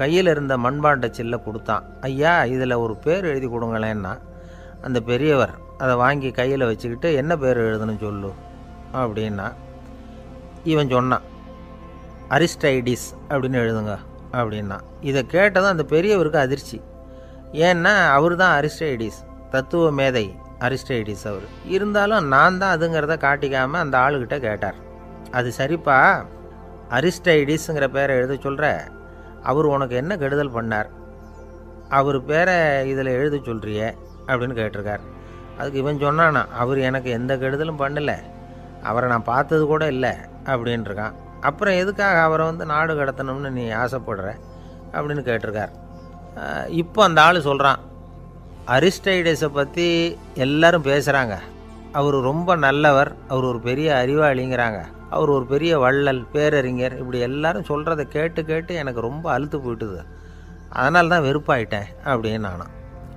Speaker 1: கையில் இருந்த மண்பாண்ட சில்லை கொடுத்தான். ஐயா, இதில் ஒரு பேர் எழுதி கொடுங்களேன்னா. அந்த பெரியவர் அதை வாங்கி கையில் வச்சுக்கிட்டு, என்ன பேர் எழுதணும் சொல்லு அப்படின்னா. இவன் சொன்னான், அரிஸ்டைடிஸ் அப்படின்னு எழுதுங்க அப்படின்னா. இதை கேட்டதும் அந்த பெரியவருக்கு அதிர்ச்சி. ஏன்னா அவர் தான் அரிஸ்டைடிஸ், தத்துவ மேதை அரிஸ்டைடிஸ் அவர். இருந்தாலும் நான் தான் அதுங்கிறத காட்டிக்காமல் அந்த ஆளுகிட்ட கேட்டார். அது சரிப்பா, அரிஸ்டைடிஸுங்கிற பேரை எழுத சொல்கிற, அவர் உனக்கு என்ன கெடுதல் பண்ணார், அவர் பேரை இதில் எழுத சொல்கிறியே அப்படின்னு கேட்டிருக்கார். அதுக்கு இவன் சொன்னானா, அவர் எனக்கு எந்த கெடுதலும் பண்ணலை, அவரை நான் பார்த்தது கூட இல்லை அப்படின்ட்டுருக்கான். அப்புறம் எதுக்காக அவரை நாடு கடத்தணும்னு நீ ஆசைப்படுற அப்படின்னு கேட்டிருக்கார். இப்போ அந்த ஆள் சொல்கிறான், அரிஸ்டைடஸை பற்றி எல்லாரும் பேசுகிறாங்க, அவர் ரொம்ப நல்லவர், அவர் ஒரு பெரிய அறிவாளிங்கிறாங்க, அவர் ஒரு பெரிய வள்ளல், பேரறிஞர், இப்படி எல்லாரும் சொல்கிறத கேட்டு கேட்டு எனக்கு ரொம்ப அலுத்து போயிட்டுது, அதனால தான் வெறுப்பாயிட்டேன் அப்படின்னு நானும்.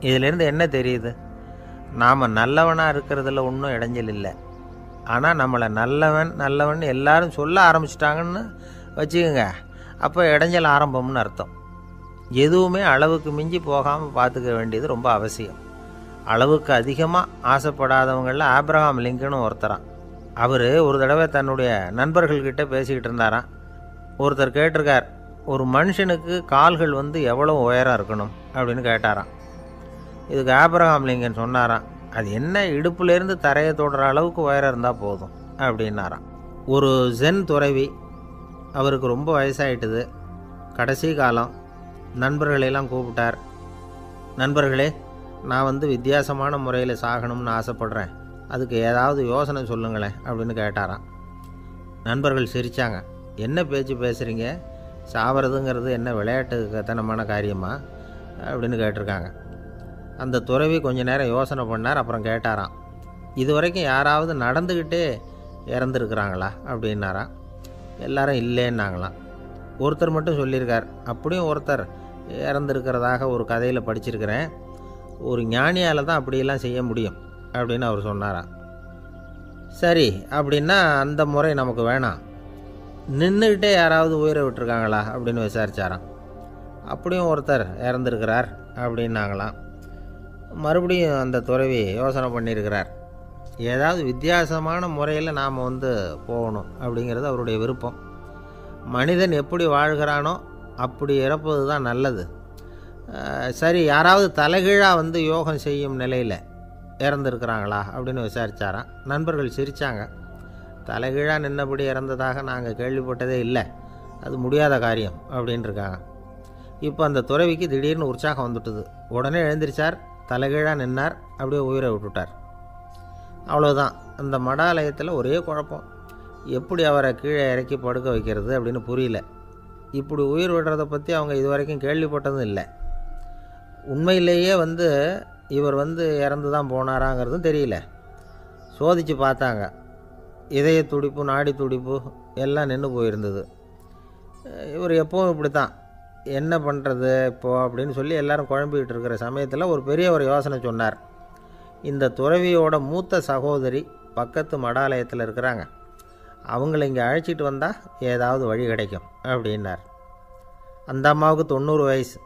Speaker 1: இதிலேருந்து என்ன தெரியுது, நாம் நல்லவனாக இருக்கிறதுல ஒன்றும் இடைஞ்சல் இல்லை. ஆனால் நம்மளை நல்லவன் நல்லவன் எல்லாரும் சொல்ல ஆரம்பிச்சிட்டாங்கன்னு வச்சுக்கோங்க, அப்போ இடைஞ்சல் ஆரம்பம்னு அர்த்தம். எதுவுமே அளவுக்கு மிஞ்சி போகாமல் பார்த்துக்க வேண்டியது ரொம்ப அவசியம். அளவுக்கு அதிகமாக ஆசைப்படாதவங்களில் ஆப்ரஹாம் லிங்கனும் ஒருத்தரான். அவர் ஒரு தடவை தன்னுடைய நண்பர்கள்கிட்ட பேசிக்கிட்டு இருந்தாராம். ஒருத்தர் கேட்டிருக்கார், ஒரு மனுஷனுக்கு கால்கள் எவ்வளோ உயரம் இருக்கணும் அப்படின்னு கேட்டாராம். இதுக்கு ஆப்ரஹாம் லிங்கன் சொன்னாராம், அது என்ன, இடுப்புலேருந்து தரையை தொடுற அளவுக்கு உயரம் இருந்தால் போதும் அப்படின்னாராம். ஒரு ஜென் துறவி, அவருக்கு ரொம்ப வயசாகிட்டுது, கடைசி காலம். நண்பர்களெல்லாம் கூப்பிட்டார். நண்பர்களே, நான் வித்தியாசமான முறையில் சாகணும்னு ஆசைப்படுறேன், அதுக்கு ஏதாவது யோசனை சொல்லுங்களேன் அப்படின்னு கேட்டாராம். நண்பர்கள் சிரித்தாங்க. என்ன பேச்சு பேசுகிறீங்க, சாவறதுங்கிறது என்ன விளையாட்டு கத்தனமான காரியமா அப்படின்னு கேட்டிருக்காங்க. அந்த துறவி கொஞ்ச நேரம் யோசனை பண்ணார். அப்புறம் கேட்டாராம், இது வரைக்கும் யாராவது நடந்துக்கிட்டே இறந்துருக்குறாங்களா அப்படின்னாராம். எல்லாரும் இல்லைன்னாங்களாம். ஒருத்தர் மட்டும் சொல்லியிருக்கார், அப்படியும் ஒருத்தர் இறந்துருக்கிறதாக ஒரு கதையில் படிச்சிருக்கிறேன், ஒரு ஞானியால் தான் அப்படியெல்லாம் செய்ய முடியும் அப்படின்னு அவர் சொன்னாராம். சரி, அப்படின்னா அந்த முறை நமக்கு வேணாம், நின்றுக்கிட்டே யாராவது உயிரை விட்டுருக்காங்களா அப்படின்னு விசாரித்தாராம். அப்படியும் ஒருத்தர் இறந்துருக்கிறார் அப்படின்னாங்களாம். மறுபடியும் அந்த துறவி யோசனை பண்ணியிருக்கிறார், ஏதாவது வித்தியாசமான முறையில் நாம் போகணும் அப்படிங்கிறது அவருடைய விருப்பம். மனிதன் எப்படி வாழ்கிறானோ அப்படி இறப்பது தான் நல்லது. சரி, யாராவது தலைகீழாக யோகம் செய்யும் நிலையில் இறந்துருக்கிறாங்களா அப்படின்னு விசாரித்தாராம். நண்பர்கள் சிரித்தாங்க. தலைகீழாக நின்னபடி இறந்ததாக நாங்கள் கேள்விப்பட்டதே இல்லை, அது முடியாத காரியம் அப்படின்ட்டுருக்காங்க. இப்போ அந்த துறவிக்கு திடீர்னு உற்சாகம் வந்துட்டுது. உடனே எழுந்திரிச்சார், தலைகீழாக நின்னார், அப்படியே உயிரை விட்டுட்டார். அவ்வளோதான். அந்த மடாலயத்தில் ஒரே குழப்பம், எப்படி அவரை கீழே இறக்கி படுக்க வைக்கிறது அப்படின்னு புரியல. இப்படி உயிர் விடுறதை பற்றி அவங்க இது வரைக்கும் கேள்விப்பட்டதும் இல்லை. உண்மையிலேயே இவர் இறந்து தான் போனாராங்கிறதும் தெரியல. சோதித்து பார்த்தாங்க, இதய துடிப்பு நாடி துடிப்பு எல்லாம் நின்று போயிருந்தது. இவர் எப்பவும் இப்படி தான், என்ன பண்ணுறது இப்போது அப்படின்னு சொல்லி எல்லோரும் குழம்பிக்கிட்டு இருக்கிற சமயத்தில் ஒரு பெரிய ஒரு யோசனை சொன்னார். இந்த துறவியோட மூத்த சகோதரி பக்கத்து மடாலயத்தில் இருக்கிறாங்க, அவங்கள இங்கே அழைச்சிட்டு வந்தால் ஏதாவது வழி கிடைக்கும் அப்படின்னார். அந்த அம்மாவுக்கு 90 வயசு.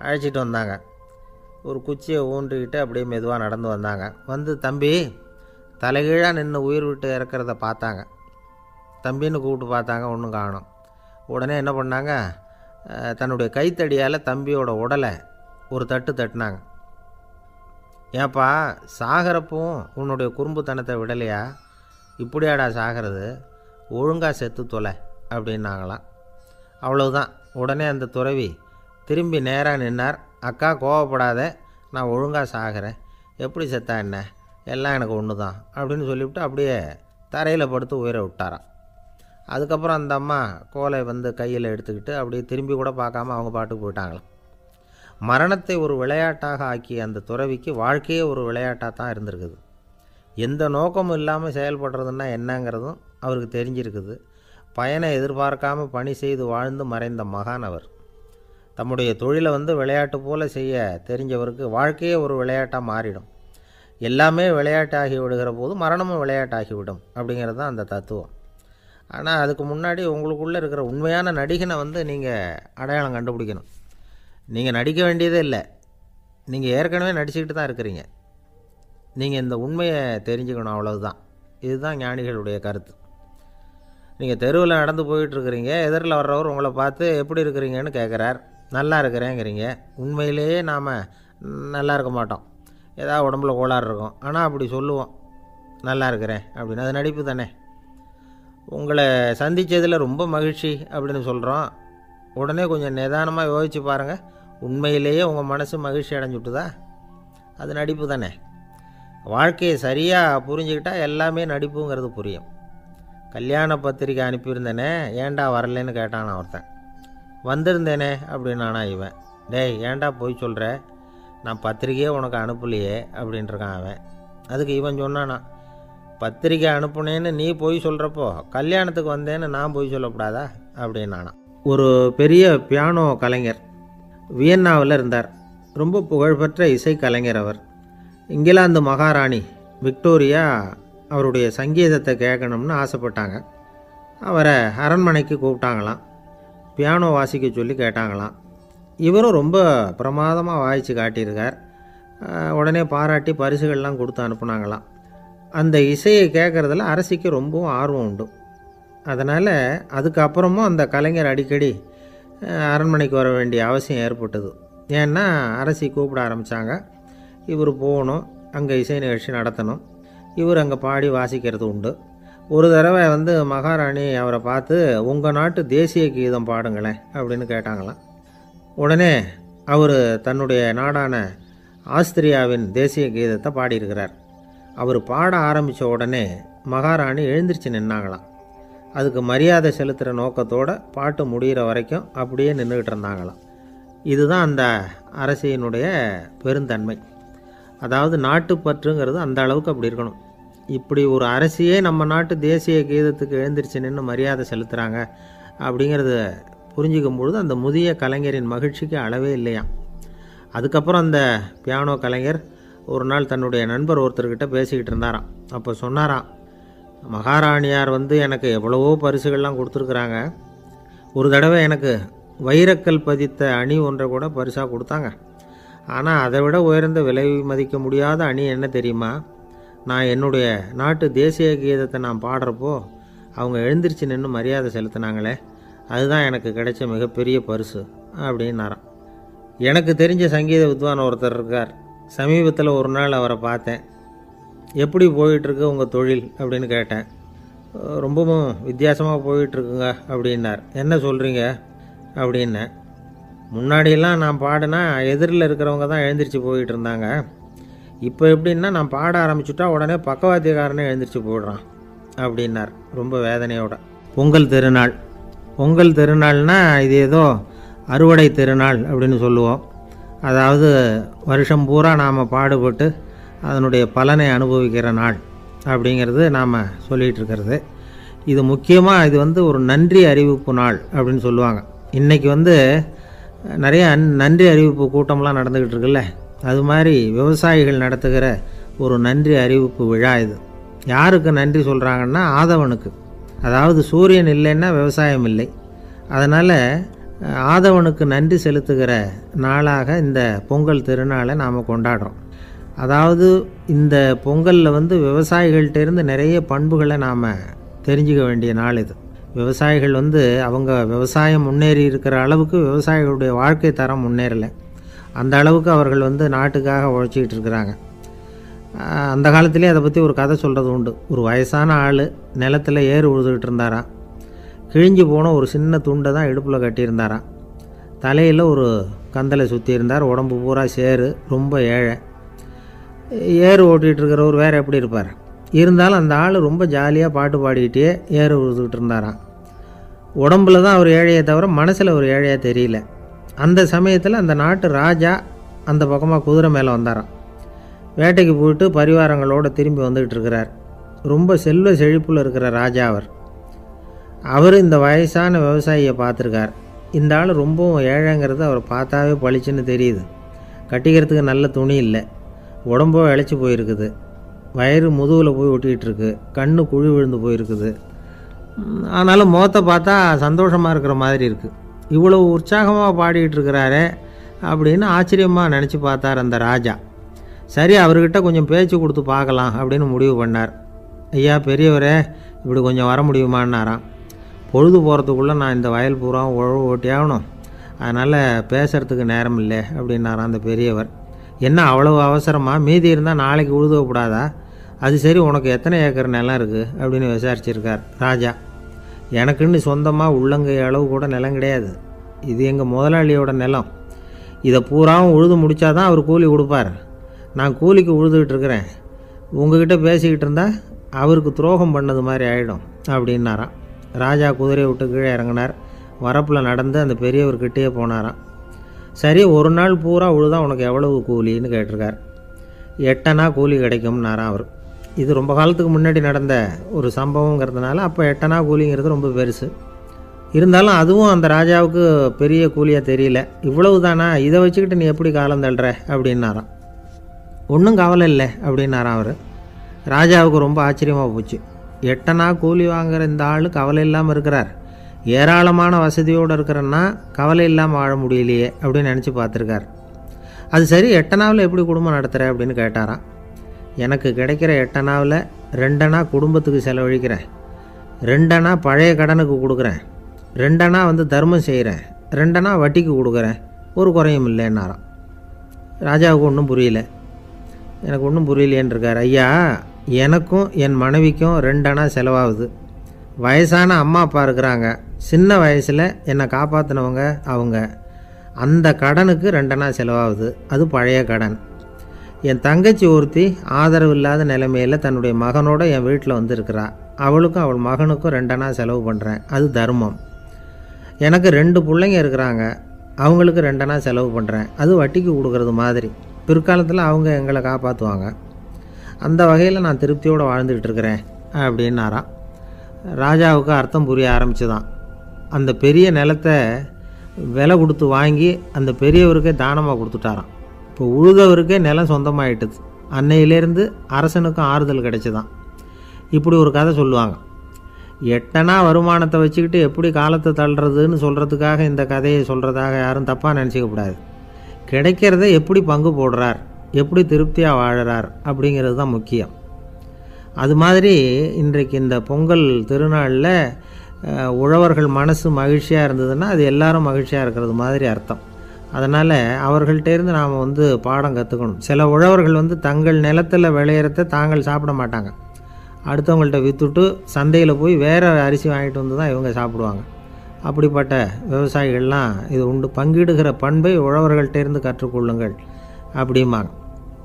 Speaker 1: அழைச்சிட்டு வந்தாங்க. ஒரு குச்சியை ஊன்றிக்கிட்டு அப்படியே மெதுவாக நடந்து வந்தாங்க. வந்து தம்பி தலைகீழாக நின்று உயிர் விட்டு இறக்கிறத பார்த்தாங்க. தம்பின்னு கூப்பிட்டு பார்த்தாங்க, ஒன்றும் காணோம். உடனே என்ன பண்ணாங்க, தன்னுடைய கைத்தடியால் தம்பியோட உடலை ஒரு தட்டு தட்டினாங்க. ஏப்பா சாகிறப்பவும் உன்னுடைய குறும்புத்தனத்தை விடலையா, இப்படியாடா சாகிறது, ஒழுங்காக செத்து தொலை அப்படின்னாங்களாம். அவ்வளவுதான். உடனே அந்த துறவி திரும்பி நேராக நின்னார். அக்கா கோவப்படாத, நான் ஒழுங்காக சாகிறேன், எப்படி செத்தா என்ன, எல்லாம் எனக்கு ஒன்று தான் அப்படின்னு சொல்லிவிட்டு அப்படியே தரையில் படுத்து உயிரை விட்டாராம். அதுக்கப்புறம் அந்த அம்மா கோலை வந்து கையில் எடுத்துக்கிட்டு அப்படியே திரும்பி கூட பார்க்காம அவங்க பாட்டுக்கு போயிட்டாங்களாம். மரணத்தை ஒரு விளையாட்டாக ஆக்கிய அந்த துறவிக்கு வாழ்க்கையே ஒரு விளையாட்டாக தான் இருந்திருக்குது. எந்த நோக்கமும் இல்லாமல் செயல்படுறதுன்னா என்னங்கிறதும் அவருக்கு தெரிஞ்சிருக்குது. பயனை எதிர்பார்க்காமல் பணி செய்து வாழ்ந்து மறைந்த மகான் அவர். தம்முடைய தொழிலை வந்து விளையாட்டு போல் செய்ய தெரிஞ்சவருக்கு வாழ்க்கையே ஒரு விளையாட்டாக மாறிடும். எல்லாமே விளையாட்டாகி விடுகிற போது மரணமும் விளையாட்டாகிவிடும் அப்படிங்கிறது தான் அந்த தத்துவம். ஆனால் அதுக்கு முன்னாடி உங்களுக்குள்ளே இருக்கிற உண்மையான நடிகனை வந்து நீங்கள் அடையாளம் கண்டுபிடிக்கணும். நீங்கள் நடிக்க வேண்டியதே இல்லை, நீங்கள் ஏற்கனவே நடிச்சுக்கிட்டு தான் இருக்கிறீங்க. நீங்கள் இந்த உண்மையை தெரிஞ்சுக்கணும், அவ்வளவுதான். இதுதான் ஞானிகளுடைய கருத்து. நீங்கள் தெருவில் நடந்து போயிட்டுருக்கிறீங்க, எதிரில் வர்றவர் உங்களை பார்த்து எப்படி இருக்கிறீங்கன்னு கேட்குறார். நல்லா இருக்கிறேங்கிறீங்க. உண்மையிலேயே நாம் நல்லா இருக்க மாட்டோம், ஏதாவது உடம்புல கோளாறு இருக்கும். ஆனால் அப்படி சொல்லுவோம் நல்லா இருக்கிறேன் அப்படின்னு. அது நடிப்பு தானே. உங்களை சந்தித்ததில் ரொம்ப மகிழ்ச்சி அப்படின்னு சொல்கிறோம். உடனே கொஞ்சம் நிதானமாக யோசித்து பாருங்கள், உண்மையிலேயே உங்கள் மனசு மகிழ்ச்சி அடைஞ்சுட்டுதா? அது நடிப்பு தானே. வாழ்க்கையை சரியாக புரிஞ்சுக்கிட்டால் எல்லாமே நடிப்புங்கிறது புரியும். கல்யாண பத்திரிக்கை அனுப்பியிருந்தேனே, ஏன்டா வரலன்னு கேட்டான் ஒருத்தன். வந்திருந்தேனே அப்படின்னானா இவன். டேய் ஏன்டா போய் சொல்கிற, நான் பத்திரிக்கையே உனக்கு அனுப்பலையே அப்படின்ட்டுருக்கான் அவன். அதுக்கு இவன் சொன்னானா, பத்திரிக்கை அனுப்புனேன்னு நீ போய் சொல்கிறப்போ கல்யாணத்துக்கு வந்தேன்னு நான் போய் சொல்லக்கூடாதா அப்படின்னானா. ஒரு பெரிய பியானோ கலைஞர் வியன்னாவில் இருந்தார். ரொம்ப புகழ்பெற்ற இசை கலைஞர் அவர். இங்கிலாந்து மகாராணி விக்டோரியா அவருடைய சங்கீதத்தை கேட்கணும்னு ஆசைப்பட்டாங்க. அவரை அரண்மனைக்கு கூப்பிட்டாங்களாம். பியானோ வாசிக்க சொல்லி கேட்டாங்களாம். இவரும் ரொம்ப பிரமாதமாக வாய்ச்சி காட்டியிருக்கார். உடனே பாராட்டி பரிசுகள்லாம் கொடுத்து அனுப்புனாங்களாம். அந்த இசையை கேட்குறதுல அரசிக்கு ரொம்பவும் ஆர்வம் உண்டு. அதனால் அதுக்கப்புறமும் அந்த கலைஞர் அடிக்கடி அரண்மனைக்கு வர வேண்டிய அவசியம் ஏற்பட்டது. ஏன்னா அரசி கூப்பிட ஆரம்பித்தாங்க. இவர் போகணும், அங்கே இசை நிகழ்ச்சி நடத்தணும். இவர் அங்கே பாடி வாசிக்கிறது உண்டு. ஒரு தடவை வந்து மகாராணி அவரை பார்த்து உங்கள் நாட்டு தேசிய கீதம் பாடுங்களேன் அப்படின்னு கேட்டாங்களாம். உடனே அவர் தன்னுடைய நாடான ஆஸ்திரியாவின் தேசிய கீதத்தை பாடியிருக்கிறார். அவர் பாட ஆரம்பித்த உடனே மகாராணி எழுந்திரிச்சு நின்னாங்களாம். அதுக்கு மரியாதை செலுத்துகிற நோக்கத்தோடு பாட்டு முடிகிற வரைக்கும் அப்படியே நின்றுக்கிட்டு இருந்தாங்களாம். இதுதான் அந்த அரசியினுடைய பெருந்தன்மை. அதாவது நாட்டுப்பற்றுங்கிறது அந்த அளவுக்கு அப்படி இருக்கணும். இப்படி ஒரு அரசியே நம்ம நாட்டு தேசிய கீதத்துக்கு எழுந்திரிச்சு நின்று மரியாதை செலுத்துகிறாங்க அப்படிங்கிறத புரிஞ்சிக்கும் பொழுது அந்த முதிய கலைஞரின் மகிழ்ச்சிக்கு அளவே இல்லையாம். அதுக்கப்புறம் அந்த பியானோ கலைஞர் ஒரு நாள் தன்னுடைய நண்பர் ஒருத்தர்கிட்ட பேசிக்கிட்டு இருந்தாராம். அப்போ சொன்னாராம், மகாராணியார் வந்து எனக்கு எவ்வளவோ பரிசுகள்லாம் கொடுத்துருக்குறாங்க. ஒரு தடவை எனக்கு வைரக்கல் பதித்த அணி ஒன்றை கூட பரிசாக கொடுத்தாங்க. ஆனால் அதை விட உயர்ந்த விலை மதிக்க முடியாத அணி என்ன தெரியுமா, நான் என்னுடைய நாட்டு தேசிய கீதத்தை நான் பாடுறப்போ அவங்க எழுந்திரிச்சு நின்று மரியாதை செலுத்தினாங்களே, அதுதான் எனக்கு கிடைச்ச மிகப்பெரிய பரிசு அப்படின்னாராம். எனக்கு தெரிஞ்ச சங்கீத வித்வான் ஒருத்தர் இருக்கார். சமீபத்தில் ஒரு நாள் அவரை பார்த்தேன். எப்படி போயிட்டுருக்கு உங்கள் தொழில் அப்படின்னு கேட்டேன். ரொம்பவும் வித்தியாசமாக போயிட்டுருக்குங்க அப்படின்னார். என்ன சொல்கிறீங்க அப்படின்னேன். முன்னாடியெல்லாம் நான் பாடினா எதிரில் இருக்கிறவங்க தான் எழுந்திரிச்சு போயிட்டு இருந்தாங்க. இப்போ எப்படின்னா நான் பாட ஆரம்பிச்சுட்டா உடனே பக்கவாத்தியக்காரனே எழுந்திரிச்சு போயிடுறான் அப்படின்னார் ரொம்ப வேதனையோட. பொங்கல் திருநாள், பொங்கல் திருநாள்னால் இது ஏதோ அறுவடை திருநாள் அப்படின்னு சொல்லுவோம். அதாவது வருஷம் பூரா நாம் பாடுபட்டு அதனுடைய பலனை அனுபவிக்கிற நாள் அப்படிங்கிறது நாம் சொல்லிகிட்டு இருக்கிறது. இது முக்கியமாக இது வந்து ஒரு நன்றி அறிவிப்பு நாள் அப்படின்னு சொல்லுவாங்க. இன்றைக்கி வந்து நிறைய நன்றி அறிவிப்பு கூட்டம்லாம் நடந்துக்கிட்டு இருக்குல்ல, அது மாதிரி விவசாயிகள் நடத்துகிற ஒரு நன்றி அறிவிப்பு விழா இது. யாருக்கு நன்றி சொல்கிறாங்கன்னா ஆதவனுக்கு. அதாவது சூரியன் இல்லைன்னா விவசாயம் இல்லை. அதனால் ஆதவனுக்கு நன்றி செலுத்துகிற நாளாக இந்த பொங்கல் திருநாளை நாம் கொண்டாடுறோம். அதாவது இந்த பொங்கலில் வந்து விவசாயிகள்கிட்டேருந்து நிறைய பண்புகளை நாம் தெரிஞ்சுக்க வேண்டிய நாள் இது. விவசாயிகள் வந்து அவங்க விவசாயம் முன்னேறி இருக்கிற அளவுக்கு விவசாயிகளுடைய வாழ்க்கை தரம் முன்னேறலை. அந்த அளவுக்கு அவர்கள் வந்து நாட்டுக்காக உழைச்சிக்கிட்டு இருக்கிறாங்க. அந்த காலத்திலே அதை பற்றி ஒரு கதை சொல்கிறது உண்டு. ஒரு வயசான ஆள் நிலத்தில் ஏறு உழுதுகிட்டு இருந்தாராம். கிழிஞ்சு போன ஒரு சின்ன துண்டை தான் இடுப்பில் கட்டியிருந்தாராம். தலையில் ஒரு கந்தலை சுற்றி இருந்தார். உடம்பு பூரா சேரு, ரொம்ப ஏழை. ஏறு ஓட்டிகிட்டு இருக்கிறவர் வேறு எப்படி இருப்பார்? இருந்தாலும் அந்த ஆள் ரொம்ப ஜாலியாக பாட்டு பாடிக்கிட்டே ஏறு உழுதுகிட்டு இருந்தாராம். உடம்புல தான் அவர் ஏழையை தவிர மனசில் ஒரு ஏழையாக தெரியல. அந்த சமயத்தில் அந்த நாட்டு ராஜா அந்த பக்கமாக குதிரை மேலே வந்தாராம். வேட்டைக்கு போயிட்டு பரிவாரங்களோடு திரும்பி வந்துக்கிட்டு இருக்கிறார். ரொம்ப செல்வ செழிப்பில் இருக்கிற ராஜா அவர் இந்த வயசான விவசாயியை பார்த்துருக்கார். இந்த ஆள் ரொம்பவும் ஏழைங்கிறது அவர் பார்த்தாவே பளிச்சுன்னு தெரியுது. கட்டிக்கிறதுக்கு நல்ல துணி இல்லை, உடம்போ இழைச்சி போயிருக்குது, வயிறு முதுகில் போய் ஒட்டிக்கிட்டு இருக்கு, கண்ணு குழி விழுந்து போயிருக்குது. ஆனாலும் முகத்தை பார்த்தா சந்தோஷமாக இருக்கிற மாதிரி இருக்குது. இவ்வளோ உற்சாகமாக பாடிக்கிட்டு இருக்கிறாரே அப்படின்னு ஆச்சரியமாக நினச்சி பார்த்தார் அந்த ராஜா. சரி, அவர்கிட்ட கொஞ்சம் பேச்சு கொடுத்து பார்க்கலாம் அப்படின்னு முடிவு பண்ணார். ஐயா பெரியவரே, இப்படி கொஞ்சம் வர முடியுமான்னாராம். பொழுது போகிறதுக்குள்ளே நான் இந்த வயல் பூரா உழவு ஓட்டி ஆகணும், அதனால் பேசுகிறதுக்கு நேரம் இல்லை அப்படின்னாராம் அந்த பெரியவர். என்ன அவ்வளவு அவசரமாக? மீதி இருந்தால் நாளைக்கு உழுதக்கூடாதா? அது சரி, உனக்கு எத்தனை ஏக்கர் நிலம் இருக்குது அப்படின்னு விசாரிச்சிருக்கார் ராஜா. எனக்குன்னு சொந்தமாக உள்ளங்கை அளவு கூட நிலம் கிடையாது. இது எங்கள் முதலாளியோட நிலம். இதை பூராவும் உழுது முடித்தா தான் அவர் கூலி கொடுப்பார். நான் கூலிக்கு உழுதுகிட்டு இருக்கிறேன். உங்ககிட்ட பேசிக்கிட்டு இருந்தால் அவருக்கு துரோகம் பண்ணது மாதிரி ஆகிடும் அப்படின்னாராம். ராஜா குதிரையை விட்டு கீழே இறங்கினார். வரப்பில் நடந்து அந்த பெரியவர்கிட்டே போனாராம். சரி, ஒரு நாள் பூரா உழுதா உனக்கு எவ்வளவு கூலின்னு கேட்டிருக்கார். 8 அணா கூலி கிடைக்கும்னாராம் அவர். இது ரொம்ப காலத்துக்கு முன்னாடி நடந்த ஒரு சம்பவங்கிறதுனால அப்போ 8 அணா கூலிங்கிறது ரொம்ப பெருசு. இருந்தாலும் அதுவும் அந்த ராஜாவுக்கு பெரிய கூலியாக தெரியல. இவ்வளவு தானா, இதை வச்சுக்கிட்டு நீ எப்படி காலம் தள்ளுற அப்படின்னாராம். ஒன்றும் கவலை இல்லை அப்படின்னாராம் அவர். ராஜாவுக்கு ரொம்ப ஆச்சரியமாக போச்சு. 8 அணா கூலி வாங்குகிற இந்த ஆள் கவலை இல்லாமல் இருக்கிறார், ஏராளமான வசதியோடு இருக்கிறன்னா கவலை இல்லாமல் வாழ முடியலையே அப்படின்னு நினச்சி பார்த்துருக்கார். அது சரி, 8 அணாவில் எப்படி குடும்பம் நடத்துகிற அப்படின்னு கேட்டாராம். எனக்கு கிடைக்கிற 8 அணாவில் 2 அணா குடும்பத்துக்கு செலவழிக்கிறேன், 2 அணா பழைய கடனுக்கு கொடுக்குறேன், 2 அணா வந்து தர்மம் செய்கிறேன், 2 அணா வட்டிக்கு கொடுக்குறேன், ஒரு குறையும் இல்லைன்னாராம். ராஜாவுக்கு ஒன்றும் புரியல. எனக்கு ஒன்றும் புரியலேன்னு இருக்கார். ஐயா, எனக்கும் என் மனைவிக்கும் 2 அணா செலவாகுது. வயசான அம்மா அப்பா இருக்கிறாங்க, சின்ன வயசில் என்னை காப்பாற்றினவங்க அவங்க. அந்த கடனுக்கு 2 அணா செலவாகுது, அது பழைய கடன். என் தங்கச்சி ஒருத்தி ஆதரவு இல்லாத நிலைமையில் தன்னுடைய மகனோட என் வீட்டில் வந்து இருக்கிறா. அவளுக்கும் அவள் மகனுக்கும் 2 அணா செலவு பண்ணுறேன், அது தர்மம். எனக்கு 2 பிள்ளைங்க இருக்கிறாங்க, அவங்களுக்கு 2 அணா செலவு பண்ணுறேன், அது வட்டிக்கு கொடுக்கறது மாதிரி. பிற்காலத்தில் அவங்க எங்களை காப்பாற்றுவாங்க. அந்த வகையில் நான் திருப்தியோடு வாழ்ந்துக்கிட்டு இருக்கிறேன் அப்படின்னாராம். ராஜாவுக்கு அர்த்தம் புரிய ஆரம்பிச்சுதான். அந்த பெரிய நிலத்தை விலை கொடுத்து வாங்கி அந்த பெரியவருக்கே தானமாக கொடுத்துட்டாராம். இப்போ உழுதவருக்கே நிலம் சொந்தமாயிட்டுது. அன்னையிலேருந்து அரசனுக்கும் ஆறுதல் கிடைச்சிதான். இப்படி ஒரு கதை சொல்லுவாங்க. 8 அணா வருமானத்தை வச்சுக்கிட்டு எப்படி காலத்தை தள்ளுறதுன்னு சொல்கிறதுக்காக இந்த கதையை சொல்கிறதாக யாரும் தப்பாக நினச்சிக்கக்கூடாது. கிடைக்கிறத எப்படி பங்கு போடுறார், எப்படி திருப்தியாக வாழறார் அப்படிங்கிறது தான் முக்கியம். அது மாதிரி இன்றைக்கு இந்த பொங்கல் திருநாளில் உழவர்கள் மனசு மகிழ்ச்சியாக இருந்ததுன்னா அது எல்லாரும் மகிழ்ச்சியாக இருக்கிறது மாதிரி அர்த்தம். அதனால் அவர்கள்ட்டேருந்து நாம் வந்து பாடம் கற்றுக்கணும். சில உழவர்கள் வந்து தங்கள் நிலத்தில் விளையிறத தாங்கள் சாப்பிட மாட்டாங்க, அடுத்தவங்கள்ட்ட விற்றுட்டு சந்தையில் போய் வேறு அரிசி வாங்கிட்டு வந்து தான் இவங்க சாப்பிடுவாங்க. அப்படிப்பட்ட விவசாயிகள்லாம் இது உண்டு. பங்கிடுகிற பண்பை உழவர்கள்ட்டேருந்து கற்றுக்கொள்ளுங்கள் அப்படிம்பாங்க.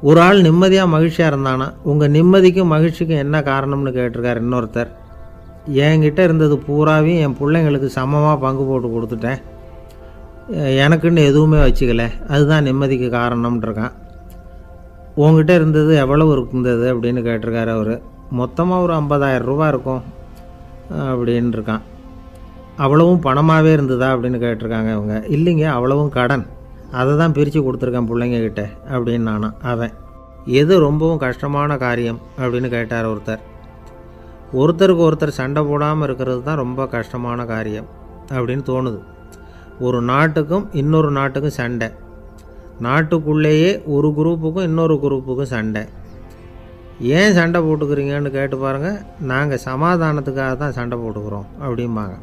Speaker 1: ஒரு ஆள் நிம்மதியாக மகிழ்ச்சியாக இருந்தானா, உங்கள் நிம்மதிக்கும் மகிழ்ச்சிக்கும் என்ன காரணம்னு கேட்டிருக்கார் இன்னொருத்தர். என்கிட்ட இருந்தது பூராவையும் என் பிள்ளைங்களுக்கு சமமாக பங்கு போட்டு கொடுத்துட்டேன், எனக்குன்னு எதுவுமே வச்சுக்கல, அதுதான் நிம்மதிக்கு காரணம்ன்றிருக்கான். உங்ககிட்ட இருந்தது எவ்வளவு இருந்தது அப்படின்னு கேட்டிருக்காரு அவர். மொத்தமாக ஒரு 50,000 ரூபா இருக்கும். அப்படின்னு இருக்கான். அவ்வளவும் பணமாகவே இருந்ததா அப்படின்னு கேட்டிருக்காங்க இவங்க. இல்லைங்க, அவ்வளவும் கடன், அதை தான் பிரித்து கொடுத்துருக்கேன் பிள்ளைங்கக்கிட்ட அப்படின்னு நானும். அவன் எது ரொம்பவும் கஷ்டமான காரியம் அப்படின்னு கேட்டார் ஒருத்தர். ஒருத்தருக்கு ஒருத்தர் சண்டை போடாமல் இருக்கிறது தான் ரொம்ப கஷ்டமான காரியம் அப்படின்னு தோணுது. ஒரு நாட்டுக்கும் இன்னொரு நாட்டுக்கும் சண்டை, நாட்டுக்குள்ளேயே ஒரு குரூப்புக்கும் இன்னொரு குரூப்புக்கும் சண்டை. ஏன் சண்டை போட்டுக்கிறீங்கன்னு கேட்டு பாருங்கள். நாங்கள் சமாதானத்துக்காக தான் சண்டை போட்டுக்கிறோம் அப்படிம்பாங்க.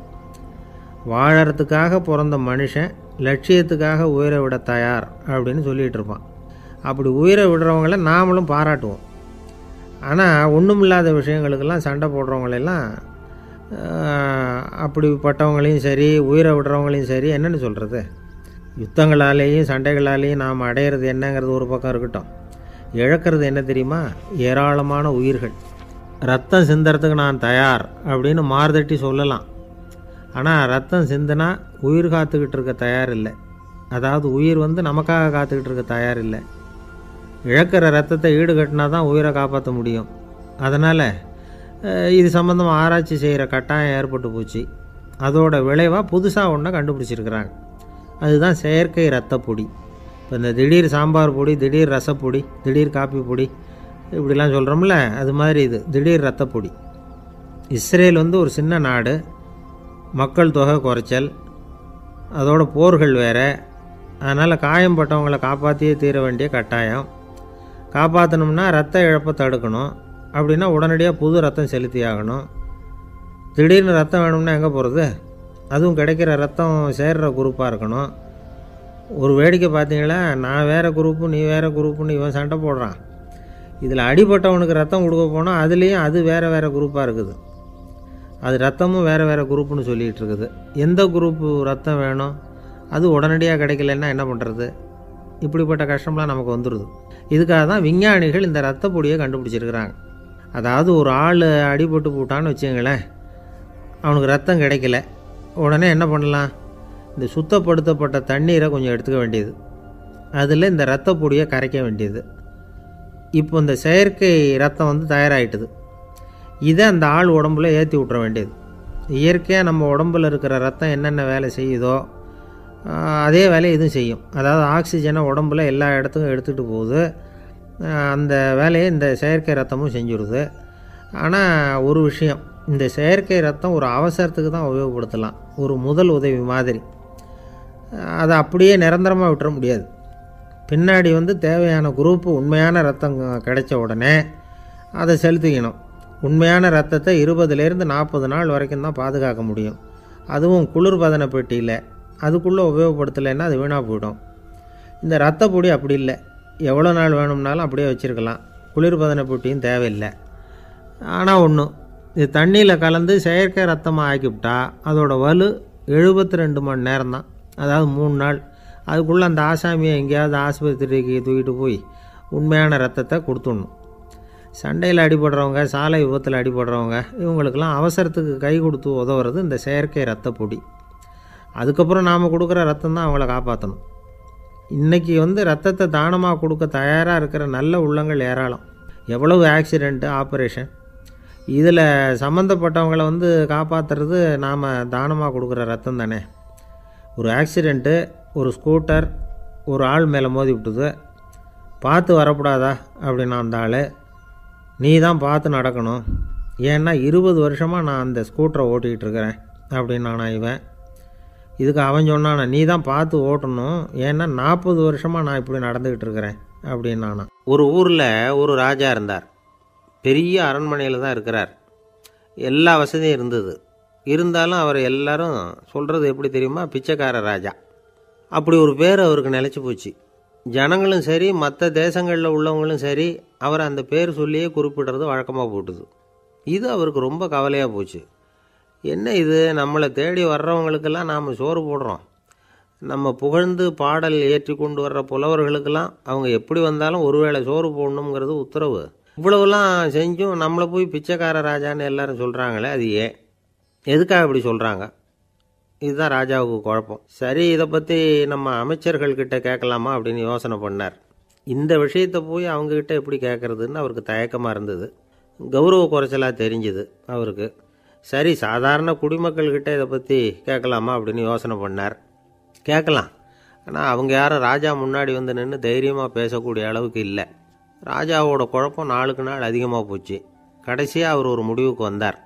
Speaker 1: வாழறதுக்காக பிறந்த மனுஷன் லட்சியத்துக்காக உயிரை விட தயார் அப்படின்னு சொல்லிகிட்டு இருப்பான். அப்படி உயிரை விடுறவங்கள நாமளும் பாராட்டுவோம். ஆனால் ஒன்றுமில்லாத விஷயங்களுக்கெல்லாம் சண்டை போடுறவங்களெல்லாம், அப்படிப்பட்டவங்களையும் சரி உயிரை விடுறவங்களையும் சரி என்னென்னு சொல்கிறது, யுத்தங்களாலேயும் சண்டைகளாலேயும் நாம் அடையிறது என்னங்கிறது ஒரு பக்கம் இருக்கட்டும், இழக்கிறது என்ன தெரியுமா? ஏராளமான உயிர்கள். ரத்தம் சிந்துறதுக்கு நான் தயார் அப்படின்னு மார்தட்டி சொல்லலாம். ஆனால் ரத்தம் சிந்தினா உயிர் காத்துக்கிட்டு இருக்க தயார் இல்லை. அதாவது உயிர் நமக்காக காத்துக்கிட்டு இருக்க தயார் இல்லை. இழக்கிற ரத்தத்தை ஈடுகட்டினா தான் உயிரை காப்பாற்ற முடியும். அதனால் இது சம்மந்தமாக ஆராய்ச்சி செய்கிற கட்டாயம் ஏற்பட்டு போச்சு. அதோட விளைவாக புதுசாக ஒன்றை கண்டுபிடிச்சிருக்கிறாங்க. அதுதான் செயற்கை ரத்தப்பொடி. இப்போ இந்த திடீர் சாம்பார் பொடி, திடீர் ரசப்பொடி, திடீர் காப்பி பொடி இப்படிலாம் சொல்கிறோம்ல, அது மாதிரி இது திடீர் ரத்தப்பொடி. இஸ்ரேல் ஒரு சின்ன நாடு, மக்கள் தொகை குறைச்சல், அதோட போர்கள் வேறு. அதனால் காயம்பட்டவங்களை காப்பாற்றியே தீர வேண்டிய கட்டாயம். காப்பாற்றணும்னா ரத்த இழப்பை தடுக்கணும். அப்படின்னா உடனடியாக புது ரத்தம் செலுத்தி ஆகணும். திடீர்னு ரத்தம் வேணும்னா எங்கே போகிறது? அதுவும் கிடைக்கிற ரத்தம் சேர்கிற குரூப்பாக இருக்கணும். ஒரு வேடிக்கை பார்த்தீங்களா, நான் வேறு குரூப்பு நீ வேறு குரூப்புன்னு இவன் சண்டை போடுறான். இதில் அடிபட்டவனுக்கு ரத்தம் கொடுக்க போனால் அதுலேயும் அது வேறு வேறு குரூப்பாக இருக்குது. அது ரத்தமும் வேறு வேறு குரூப்புன்னு சொல்லிகிட்டு இருக்குது. எந்த குரூப்பு ரத்தம் வேணும்? அது உடனடியாக கிடைக்கலன்னா என்ன பண்ணுறது? இப்படிப்பட்ட கஷ்டம்லாம் நமக்கு வந்துடுது. இதுக்காக தான் விஞ்ஞானிகள் இந்த ரத்த பொடியை கண்டுபிடிச்சிருக்கிறாங்க. அதாவது ஒரு ஆள் அடிபட்டு போட்டான்னு வச்சுங்களேன், அவனுக்கு ரத்தம் கிடைக்கல, உடனே என்ன பண்ணலாம்? இந்த சுத்தப்படுத்தப்பட்ட தண்ணீரை கொஞ்சம் எடுத்துக்க வேண்டியது, அதில் இந்த ரத்த பொடியை கரைக்க வேண்டியது. இப்போ இந்த செயற்கை ரத்தம் தயாராகிட்டுது. இதை அந்த ஆள் உடம்புல ஏற்றி விட்ற வேண்டியது. இயற்கையாக நம்ம உடம்பில் இருக்கிற ரத்தம் என்னென்ன வேலை செய்யுதோ அதே வேலையை இதுவும் செய்யும். அதாவது ஆக்சிஜனை உடம்புல எல்லா இடத்துக்கும் எடுத்துகிட்டு போகுது. அந்த வேலையை இந்த செயற்கை ரத்தமும் செஞ்சுடுது. ஆனால் ஒரு விஷயம், இந்த செயற்கை ரத்தம் ஒரு அவசரத்துக்கு தான் உபயோகப்படுத்தலாம், ஒரு முதல் உதவி மாதிரி. அதை அப்படியே நிரந்தரமாக விட்டுற முடியாது. பின்னாடி தேவையான குரூப்பு உண்மையான ரத்தம் கிடைச்ச உடனே அதை செலுத்திக்கணும். உண்மையான ரத்தத்தை 20லேருந்து 40 நாள் வரைக்கும் தான் பாதுகாக்க முடியும். அதுவும் குளிர்பதன பெட்டியில். அதுக்குள்ளே உபயோகப்படுத்தலைன்னா அது வீணாக போயிடும். இந்த ரத்த பொடி அப்படி இல்லை, எவ்வளோ நாள் வேணும்னாலும் அப்படியே வச்சுருக்கலாம். குளிர்பதன பெட்டியும் தேவையில்லை. ஆனால் ஒன்று, இது தண்ணியில் கலந்து செயற்கை ரத்தமாக ஆக்கிவிட்டா அதோட வலு 72 மணி நேரம் தான். அதாவது 3 நாள். அதுக்குள்ளே அந்த ஆசாமியை எங்கேயாவது ஆஸ்பத்திரிக்கு தூக்கிட்டு போய் உண்மையான ரத்தத்தை கொடுத்துடணும். சண்டையில் அடிபடுறவங்க, சாலை விபத்தில் அடிபடுறவங்க, இவங்களுக்கெல்லாம் அவசரத்துக்கு கை கொடுத்து உதவுறது இந்த செயற்கை ரத்த பொடி. அதுக்கப்புறம் நாம் கொடுக்குற ரத்தம் தான் அவங்கள காப்பாற்றணும். இன்றைக்கி ரத்தத்தை தானமாக கொடுக்க தயாராக இருக்கிற நல்ல உள்ளங்கள் ஏராளம். எவ்வளவு ஆக்சிடெண்ட்டு, ஆப்ரேஷன், இதில் சம்மந்தப்பட்டவங்களை காப்பாற்றுறது நாம் தானமாக கொடுக்குற ரத்தம் தானே. ஒரு ஆக்சிடெண்ட்டு, ஒரு ஸ்கூட்டர் ஒரு ஆள் மேலே மோதி விட்டுது, பார்த்து வரக்கூடாதா அப்படின்னா அந்த ஆள், நீ தான் பார்த்து நடக்கணும், ஏன்னா 20 வருஷமாக நான் அந்த ஸ்கூட்டரை ஓட்டிகிட்டு இருக்கிறேன் அப்படின்னு இவன். இதுக்கு அவன் சொன்னானா, நீ தான் பார்த்து ஓட்டணும், ஏன்னா 40 வருஷமாக நான் இப்படி நடந்துக்கிட்டு இருக்கிறேன் அப்படின்னு. ஒரு ஊரில் ஒரு ராஜா இருந்தார். பெரிய அரண்மனையில் தான் இருக்கிறார். எல்லா வசதியும் இருந்தது. இருந்தாலும் அவர் எல்லாரும் சொல்கிறது எப்படி தெரியுமா? பிச்சைக்கார ராஜா. அப்படி ஒரு பேர் அவருக்கு நிலச்சி போச்சு. ஜனங்களும் சரி, மற்ற தேசங்களில் உள்ளவங்களும் சரி, அவர் அந்த பேர் சொல்லியே குறிப்பிடுறது வழக்கமாக போட்டுது. இது அவருக்கு ரொம்ப கவலையாக போச்சு. என்ன இது, நம்மளை தேடி வர்றவங்களுக்கெல்லாம் நாம் சோறு போடுறோம், நம்ம புகழ்ந்து பாடல் ஏற்றி கொண்டு வர்ற புலவர்களுக்கெல்லாம் அவங்க எப்படி வந்தாலும் ஒருவேளை சோறு போடணுங்கிறது உத்தரவு. இவ்வளவுலாம் செஞ்சும் நம்மளை போய் பிச்சைக்கார ராஜான்னு எல்லாரும் சொல்கிறாங்களே, அது ஏன், எதுக்காக இப்படி சொல்கிறாங்க? இதுதான் ராஜாவுக்கு குழப்பம். சரி, இதை பற்றி நம்ம அமைச்சர்கள்கிட்ட கேட்கலாமா அப்படின்னு யோசனை பண்ணார். இந்த விஷயத்தை போய் அவங்கக்கிட்ட எப்படி கேட்குறதுன்னு அவருக்கு தயக்கமாக இருந்தது. கௌரவ குறைச்சலாக தெரிஞ்சுது அவருக்கு. சரி, சாதாரண குடிமக்கள்கிட்ட இதை பற்றி கேட்கலாமா அப்படின்னு யோசனை பண்ணார். கேட்கலாம், ஆனால் அவங்க யாரும் ராஜா முன்னாடி வந்து நின்று தைரியமாக பேசக்கூடிய அளவுக்கு இல்லை. ராஜாவோட குழப்பம் நாளுக்கு நாள் அதிகமாக போச்சு. கடைசியாக அவர் ஒரு முடிவுக்கு வந்தார்.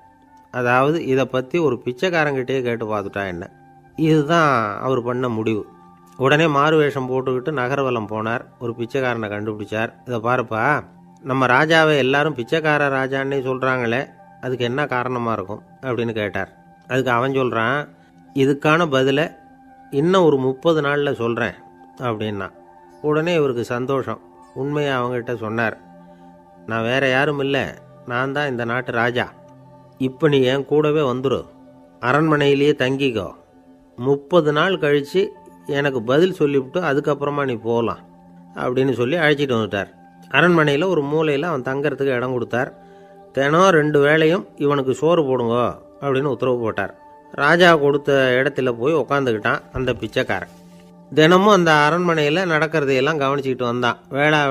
Speaker 1: அதாவது இதை பற்றி ஒரு பிச்சைக்காரங்கிட்டே கேட்டு பார்த்துட்டா என்ன. இதுதான் அவர் பண்ண முடிவு. உடனே மாறு வேஷம் போட்டுக்கிட்டு நகர்வலம் போனார். ஒரு பிச்சைக்காரனை கண்டுபிடிச்சார். இதை பாருப்பா, நம்ம ராஜாவை எல்லாரும் பிச்சைக்கார ராஜான்னே சொல்கிறாங்களே, அதுக்கு என்ன காரணமாக இருக்கும் அப்படின்னு கேட்டார். அதுக்கு அவன் சொல்கிறான், இதுக்கான பதிலை இன்னும் ஒரு 30 நாளில் சொல்கிறேன் அப்படின்னா. உடனே இவருக்கு சந்தோஷம். உண்மையை அவங்ககிட்ட சொன்னார். நான் வேற யாரும் இல்லை, நான் தான் இந்த நாட்டு ராஜா. இப்போ நீ என் கூடவே வந்துடு, அரண்மனையிலேயே தங்கிக்கோ. 30 நாள் கழித்து எனக்கு பதில் சொல்லிவிட்டு அதுக்கப்புறமா நீ போகலாம் அப்படின்னு சொல்லி அழைச்சிட்டு வந்துட்டார். அரண்மனையில் ஒரு மூலையில் அவன் தங்கறதுக்கு இடம் கொடுத்தார். தினம் 2 வேளையும் இவனுக்கு சோறு போடுங்க அப்படின்னு உத்தரவு போட்டார். ராஜா கொடுத்த இடத்துல போய் உக்காந்துக்கிட்டான் அந்த பிச்சைக்காரன். தினமும் அந்த அரண்மனையில் நடக்கிறதையெல்லாம் கவனிச்சிக்கிட்டு வந்தான்.